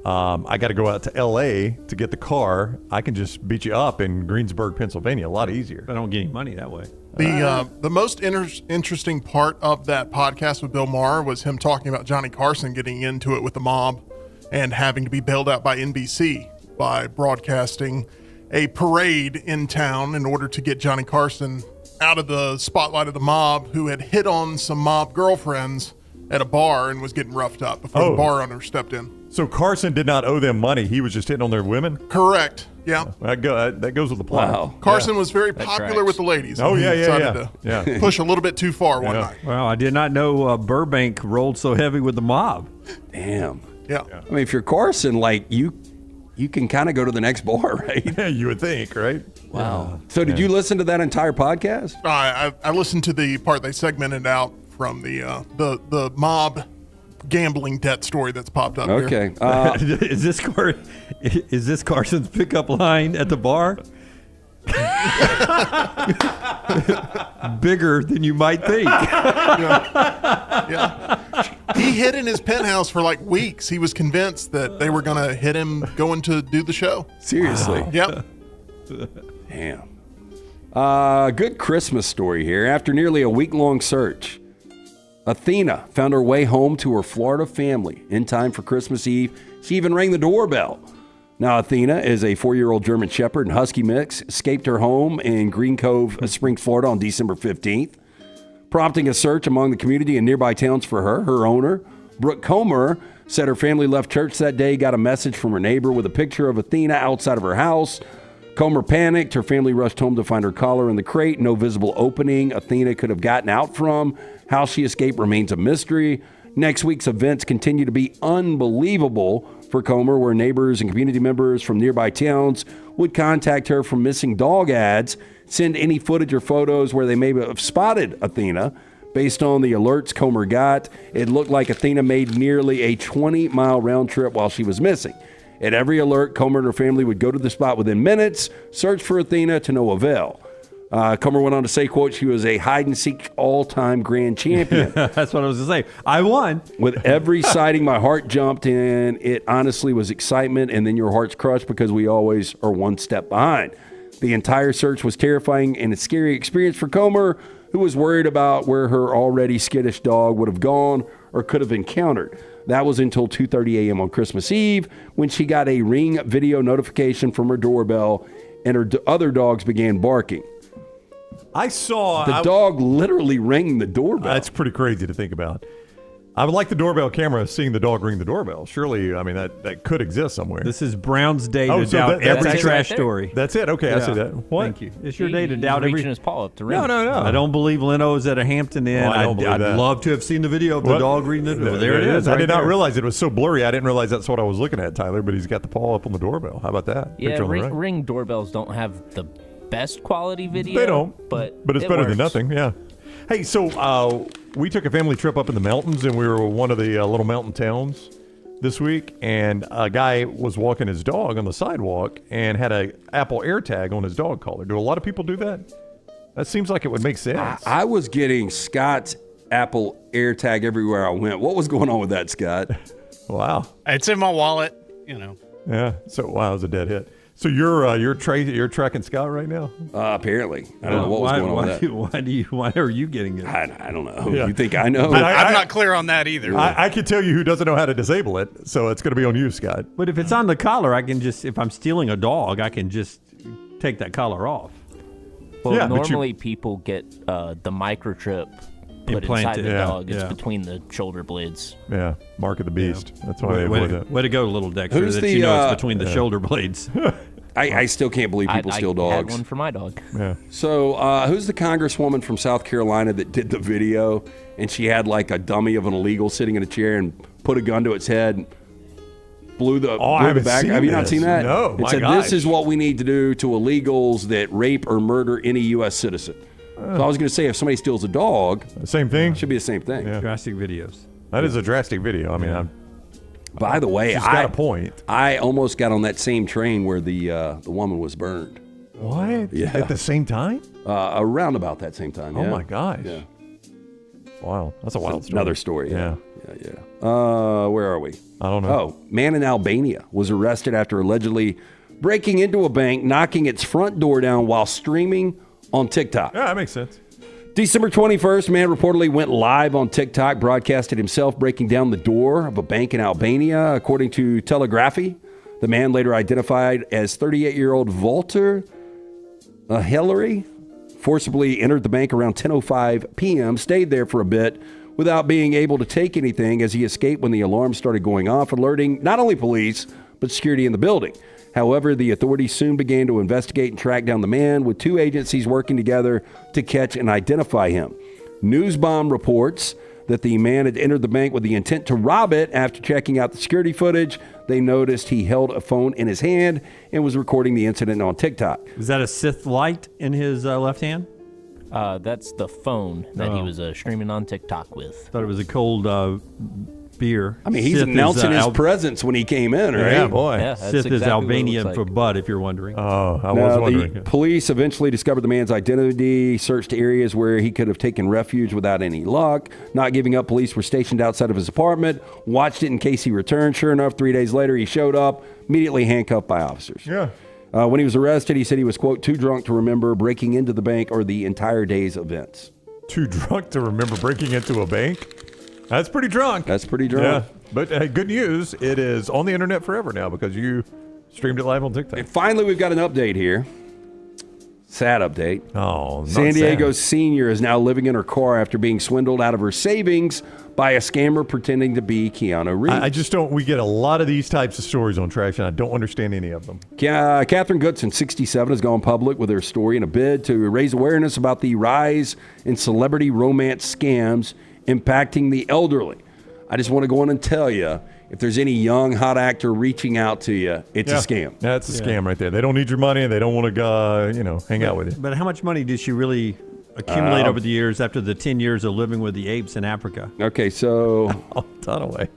I got to go out to L.A. to get the car. I can just beat you up in Greensburg, Pennsylvania. A lot easier. I don't get any money that way. The most interesting part of that podcast with Bill Maher was him talking about Johnny Carson getting into it with the mob and having to be bailed out by NBC by broadcasting a parade in town in order to get Johnny Carson out of the spotlight of the mob, who had hit on some mob girlfriends at a bar and was getting roughed up before the bar owner stepped in. So Carson did not owe them money. He was just hitting on their women? Correct. Yeah. That goes with the plot. Wow. Carson was very popular with the ladies. Oh, and he decided to push a little bit too far one night. Well, I did not know Burbank rolled so heavy with the mob. Damn. Yeah. I mean, if you're Carson, like you can kind of go to the next bar, right? Yeah, you would think, right? Wow. So did you listen to that entire podcast? I listened to the part they segmented out from the mob gambling debt story that's popped up here. Is this Carson's pickup line at the bar? Bigger than you might think. Yeah. He hid in his penthouse for like weeks. He was convinced that they were going to hit him going to do the show. Seriously? Yep. Damn. Good Christmas story here. After nearly a week-long search, Athena found her way home to her Florida family in time for Christmas Eve. She even rang the doorbell. Now, Athena is a 4-year-old German Shepherd and Husky mix, escaped her home in Green Cove, Springs, Florida on December 15th, prompting a search among the community and nearby towns for her. Her owner, Brooke Comer, said her family left church that day, got a message from her neighbor with a picture of Athena outside of her house. Comer panicked. Her family rushed home to find her collar in the crate. No visible opening Athena could have gotten out from. How she escaped remains a mystery. Next week's events continue to be unbelievable for Comer, where neighbors and community members from nearby towns would contact her for missing dog ads, send any footage or photos where they may have spotted Athena. Based on the alerts Comer got, it looked like Athena made nearly a 20-mile round trip while she was missing. At every alert, Comer and her family would go to the spot within minutes, search for Athena to no avail. Comer went on to say, quote, she was a hide-and-seek all-time grand champion. That's what I was going to say. I won. With every sighting, my heart jumped, and it honestly was excitement, and then your heart's crushed because we always are one step behind. The entire search was terrifying and a scary experience for Comer, who was worried about where her already skittish dog would have gone or could have encountered. That was until 2:30 a.m. on Christmas Eve when she got a Ring video notification from her doorbell, and her other dogs began barking. I saw the dog literally rang the doorbell. That's pretty crazy to think about. I would like the doorbell camera seeing the dog ring the doorbell. Surely, I mean, that could exist somewhere. This is Brown's day to doubt every trash story. That's it. Okay, Yeah. I see that. What? Thank you. It's your day to doubt every. Reaching his paw up to ring. No. I don't believe Leno's at a Hampton Inn. Oh, I don't believe I'd that. love to have seen the video of the dog reading it. Well, there it is. I right did not there. realize it was so blurry. I didn't realize that's what I was looking at, Tyler. But he's got the paw up on the doorbell. How about that? Yeah, Picture on the right. ring doorbells don't have the best quality video. They don't. But it's it better works. than nothing. Yeah. Hey, so we took a family trip up in the mountains, and we were one of the little mountain towns this week, and a guy was walking his dog on the sidewalk and had a Apple AirTag on his dog collar. Do a lot of people do that? That seems like it would make sense. I was getting Scott's Apple AirTag everywhere I went. What was going on with that, Scott? Wow. It's in my wallet, Yeah. So wow, it was a dead hit. So you're tracking Scott right now? Apparently, I don't know what was going on with that. Why are you getting it? I don't know. Yeah. You think I know? I'm not clear on that either. I can tell you who doesn't know how to disable it, so it's going to be on you, Scott. But if it's on the collar, I can just, if I'm stealing a dog, I can just take that collar off. Well, Yeah, but normally people get the microchip put inside Implanted. the Yeah, dog. It's yeah. between the shoulder blades. Yeah, mark of the beast. That's why they way, avoid that. way to go, little Dexter. Who's that the, you know it's between the shoulder blades. I still can't believe people steal I dogs. had one for my dog. Yeah. So who's the congresswoman from South Carolina that did the video, and she had like a dummy of an illegal sitting in a chair and put a gun to its head and blew the back? seen Have you not this. seen that? No, It my said, gosh. this is what we need to do to illegals that rape or murder any U.S. citizen. So I was going to say, if somebody steals a dog, same thing. It should be the same thing. Yeah. Drastic videos. That is a drastic video. I mean, By the way, she's got a point. I almost got on that same train where the woman was burned. What? Yeah. At the same time? Around about that same time. Oh yeah. my gosh. Yeah. Wow, that's a wild story. Another story. Yeah. Where are we? I don't know. Oh, man in Albania was arrested after allegedly breaking into a bank, knocking its front door down while streaming on TikTok. Yeah, that makes sense. December 21st, man reportedly went live on TikTok, broadcasted himself breaking down the door of a bank in Albania, according to Telegraphy. The man, later identified as 38-year-old Walter Hillary, forcibly entered the bank around 10:05 p.m., stayed there for a bit without being able to take anything as he escaped when the alarm started going off, alerting not only police, but security in the building. However, the authorities soon began to investigate and track down the man, with two agencies working together to catch and identify him. Newsbomb reports that the man had entered the bank with the intent to rob it. After checking out the security footage, they noticed he held a phone in his hand and was recording the incident on TikTok. Is that a Sith light in his left hand? That's the phone that he was streaming on TikTok with. Thought it was a cold beer. I mean, he's Sith announcing is, his presence when he came in, right? Yeah, boy. Yeah, that's Sith is exactly what it Albanian looks for like. bud, if you're wondering. Oh, I was Now, wondering. the police eventually discovered the man's identity, searched areas where he could have taken refuge without any luck. Not giving up, police were stationed outside of his apartment, watched it in case he returned. Sure enough, 3 days later, he showed up, immediately handcuffed by officers. Yeah. When he was arrested, he said he was, quote, too drunk to remember breaking into the bank or the entire day's events. Too drunk to remember breaking into a bank? That's pretty drunk. That's pretty drunk. Yeah. But good news, it is on the internet forever now because you streamed it live on TikTok. And finally, we've got an update here. Sad update. Oh, not San Diego's sad. senior is now living in her car after being swindled out of her savings by a scammer pretending to be Keanu Reeves. I just don't. We get a lot of these types of stories on Trash, and I don't understand any of them. Catherine Goodson, 67, has gone public with her story in a bid to raise awareness about the rise in celebrity romance scams impacting the elderly. I just want to go in and tell you, if there's any young hot actor reaching out to you, it's a scam. That's a scam right there. They don't need your money, and they don't want to hang out with you. But how much money did she really accumulate over the years after the 10 years of living with the apes in Africa? Okay, so a ton away.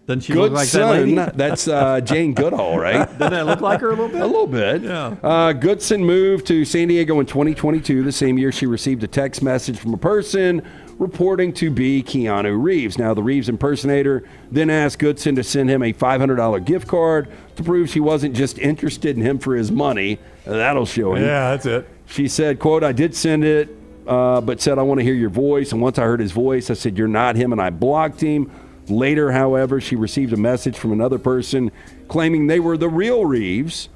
Doesn't she look like that lady? That's Jane Goodall, right? Doesn't that look like her a little bit? A little bit. Yeah. Goodson moved to San Diego in 2022. The same year she received a text message from a person reporting to be Keanu Reeves. Now, the Reeves impersonator then asked Goodson to send him a $500 gift card to prove she wasn't just interested in him for his money. That'll show him. Yeah, that's it. She said, quote, I did send it, but said, I want to hear your voice. And once I heard his voice, I said, you're not him, and I blocked him. Later, however, she received a message from another person claiming they were the real Reeves.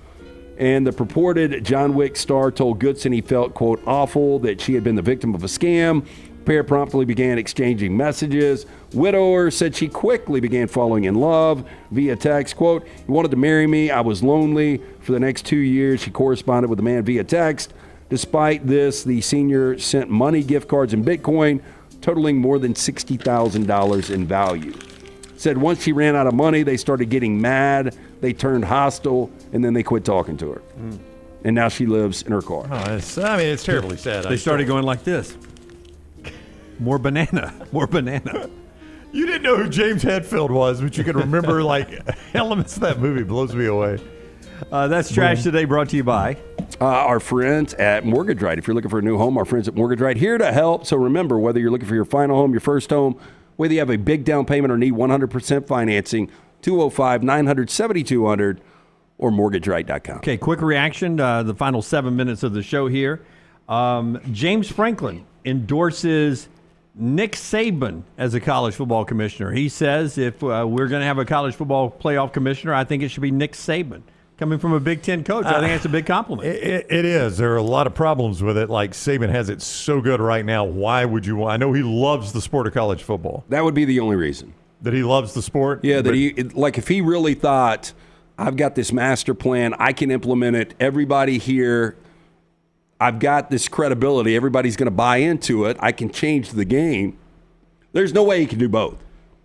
And the purported John Wick star told Goodson he felt, quote, awful that she had been the victim of a scam. The pair promptly began exchanging messages. Widower said she quickly began falling in love via text. Quote, he wanted to marry me. I was lonely. For the next 2 years, she corresponded with the man via text. Despite this, the senior sent money, gift cards, and Bitcoin, totaling more than $60,000 in value. Said once she ran out of money, they started getting mad, they turned hostile, and then they quit talking to her. And now she lives in her car. Oh, it's terribly sad. They started going like this. More banana. More banana. You didn't know who James Hetfield was, but you can remember elements of that movie. Blows me away. That's Trash Today, brought to you by our friends at Mortgage Right. If you're looking for a new home, our friends at Mortgage Right here to help. So remember, whether you're looking for your final home, your first home, whether you have a big down payment or need 100% financing, 205-900-7200 or mortgageright.com. Okay, quick reaction, the final 7 minutes of the show here. James Franklin endorses Nick Saban as a college football commissioner. He says if we're going to have a college football playoff commissioner, I think it should be Nick Saban. Coming from a Big Ten coach, I think that's a big compliment. It is. There are a lot of problems with it. Like, Saban has it so good right now. Why would you want? I know he loves the sport of college football. That would be the only reason. That he loves the sport? Yeah, if he really thought, I've got this master plan, I can implement it, everybody here, I've got this credibility, everybody's going to buy into it, I can change the game. There's no way he can do both.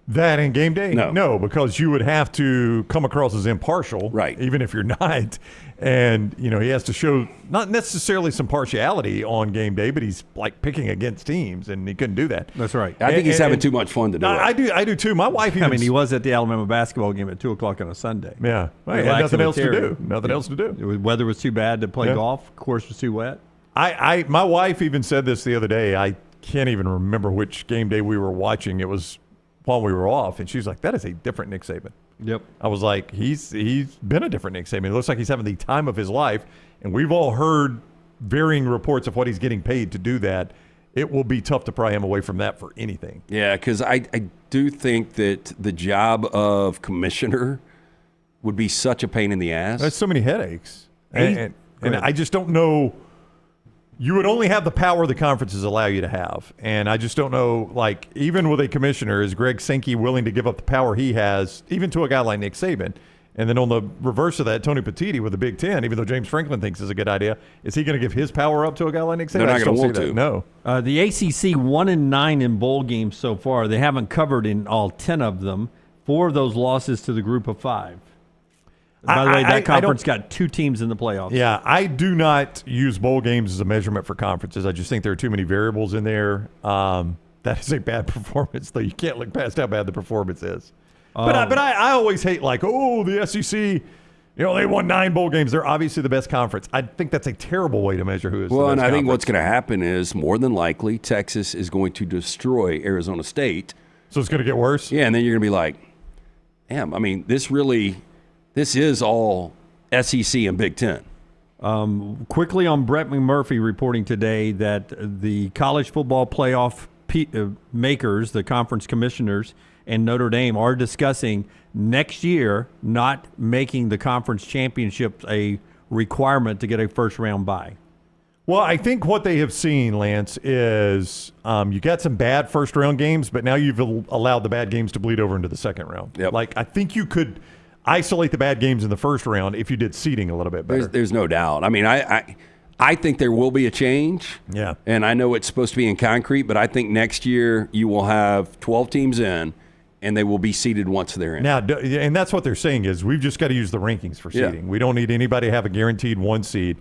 That and game day? No, because you would have to come across as impartial, right? Even if you're not. And, he has to show not necessarily some partiality on game day, but he's picking against teams, and he couldn't do that. That's right. I think he's having too much fun to do it. I do too. My wife even... he was at the Alabama basketball game at 2 o'clock on a Sunday. Yeah. He had nothing else to do. Nothing else to do. Weather was too bad to play golf. Course was too wet. My wife even said this the other day. I can't even remember which game day we were watching. It was while we were off, and she's like, that is a different Nick Saban. Yep. I was like, he's been a different Nick Saban. It looks like he's having the time of his life, and we've all heard varying reports of what he's getting paid to do that. It will be tough to pry him away from that for anything. Yeah, because I do think that the job of commissioner would be such a pain in the ass. There's so many headaches. And I just don't know. You would only have the power the conferences allow you to have. And I just don't know, even with a commissioner, is Greg Sankey willing to give up the power he has, even to a guy like Nick Saban? And then on the reverse of that, Tony Petitti with the Big Ten, even though James Franklin thinks is a good idea, is he going to give his power up to a guy like Nick Saban? They're not going to want to. No. The ACC 1-9 in bowl games so far. They haven't covered in all 10 of them. 4 of those losses to the group of 5. By the way, that conference got 2 teams in the playoffs. Yeah, I do not use bowl games as a measurement for conferences. I just think there are too many variables in there. That is a bad performance, though. You can't look past how bad the performance is. But I always hate, the SEC, they won 9 bowl games. They're obviously the best conference. I think that's a terrible way to measure who is the best conference. Well, and I think what's going to happen is, more than likely, Texas is going to destroy Arizona State. So it's going to get worse? Yeah, and then you're going to be like, damn, this is all SEC and Big Ten. Quickly on Brett McMurphy reporting today that the college football playoff makers, the conference commissioners, and Notre Dame are discussing next year not making the conference championships a requirement to get a first-round bye. Well, I think what they have seen, Lance, is you got some bad first-round games, but now you've allowed the bad games to bleed over into the second round. Yep. I think you could isolate the bad games in the first round if you did seeding a little bit better. There's no doubt. I think there will be a change. Yeah. And I know it's supposed to be in concrete, but I think next year you will have 12 teams in, and they will be seeded once they're in. Now, and that's what they're saying is we've just got to use the rankings for seeding. We don't need anybody to have a guaranteed 1 seed.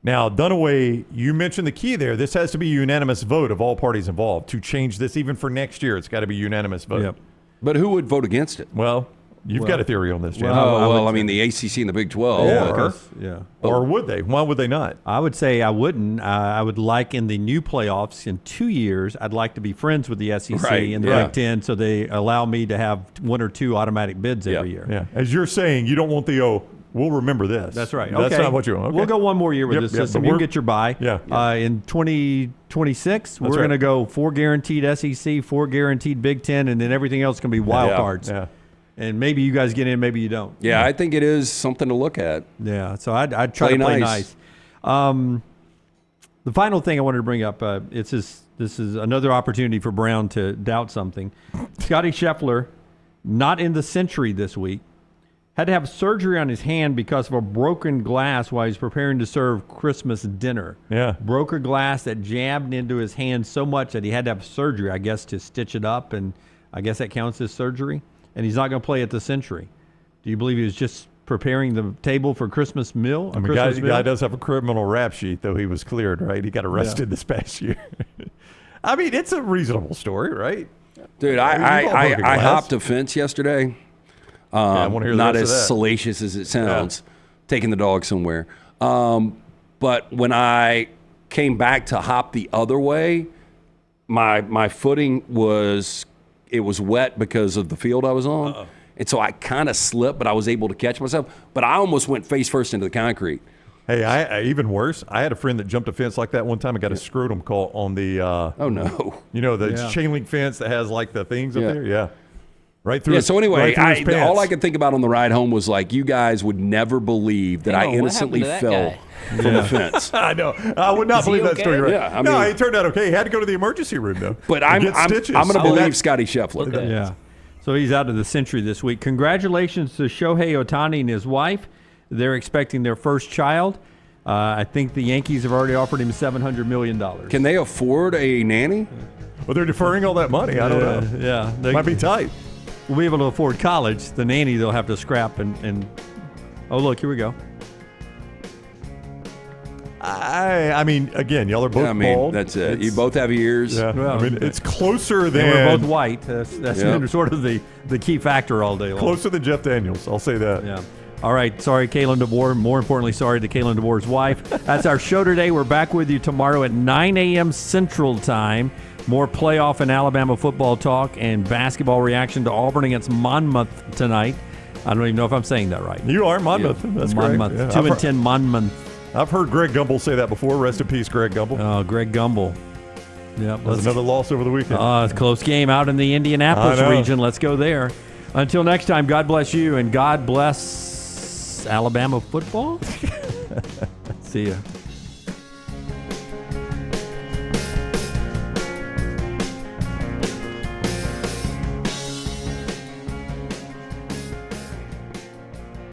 Now, Dunaway, you mentioned the key there. This has to be a unanimous vote of all parties involved to change this. Even for next year, it's got to be unanimous vote. Yep. But who would vote against it? Well, you've got a theory on this, Jan. I mean, the ACC and the Big 12. Or would they? Why would they not? I would say I wouldn't. I would like in the new playoffs in 2 years, I'd like to be friends with the SEC and the Big Ten so they allow me to have 1 or 2 automatic bids every year. Yeah. As you're saying, you don't want the, we'll remember this. That's right. That's not what you want. Okay. We'll go 1 more year with this system. You can get your bye. In 2026, we're going to go 4 guaranteed SEC, 4 guaranteed Big Ten, and then everything else can be wild cards. Yeah. And maybe you guys get in, maybe you don't. Yeah, I think it is something to look at. Yeah, so I'd try to play nice. The final thing I wanted to bring up, this is another opportunity for Brown to doubt something. Scotty Scheffler, not in the Century this week, had to have surgery on his hand because of a broken glass while he's preparing to serve Christmas dinner. Yeah. Broke a glass that jabbed into his hand so much that he had to have surgery, I guess, to stitch it up, and I guess that counts as surgery. And he's not going to play at the Century. Do you believe he was just preparing the table for Christmas meal? I mean, guy does have a criminal rap sheet, though he was cleared, right? He got arrested this past year. I mean, it's a reasonable story, right? Dude, I hopped a fence yesterday. I want to hear not the rest as of that. salacious as it sounds, taking the dog somewhere. But when I came back to hop the other way, my footing was wet because of the field I was on. And so I kind of slipped, but I was able to catch myself. But I almost went face first into the concrete. Hey, I even worse. I had a friend that jumped a fence like that one time. I got a scrotum caught on the. Oh no! You know the chain link fence that has like the things up there. Yeah, right through. Yeah. His, So anyway, right through his all I could think about on the ride home was like, you guys would never believe that I innocently fell from the fence. I know. I would not believe that story. Right? Yeah. No, it turned out okay. He had to go to the emergency room though. But I'm going to believe Scotty Scheffler. Okay. Yeah. So he's out of the Century this week. Congratulations to Shohei Ohtani and his wife. They're expecting their first child. I think the Yankees have already offered him $700 million. Can they afford a nanny? Well, they're deferring all that money. I don't know. Yeah. They might be tight. We'll be able to afford college. The nanny they'll have to scrap and oh, look, here we go. I mean, again, y'all are both bald. That's it. You both have ears. Yeah. Well, I mean, it's closer than. We're both white. That's sort of the key factor all day long. Closer than Jeff Daniels. I'll say that. Yeah. All right. Sorry, Kalen DeBoer. More importantly, sorry to Kalen DeBoer's wife. That's our show today. We're back with you tomorrow at 9 a.m. Central Time. More playoff and Alabama football talk and basketball reaction to Auburn against Monmouth tonight. I don't even know if I'm saying that right. You are Monmouth. Yeah. That's Monmouth. Correct. 2-10 Monmouth. I've heard Greg Gumbel say that before. Rest in peace, Greg Gumbel. Oh, Greg Gumbel. Yep. That's another loss over the weekend. It's a close game out in the Indianapolis region. Let's go there. Until next time, God bless you and God bless Alabama football. See ya.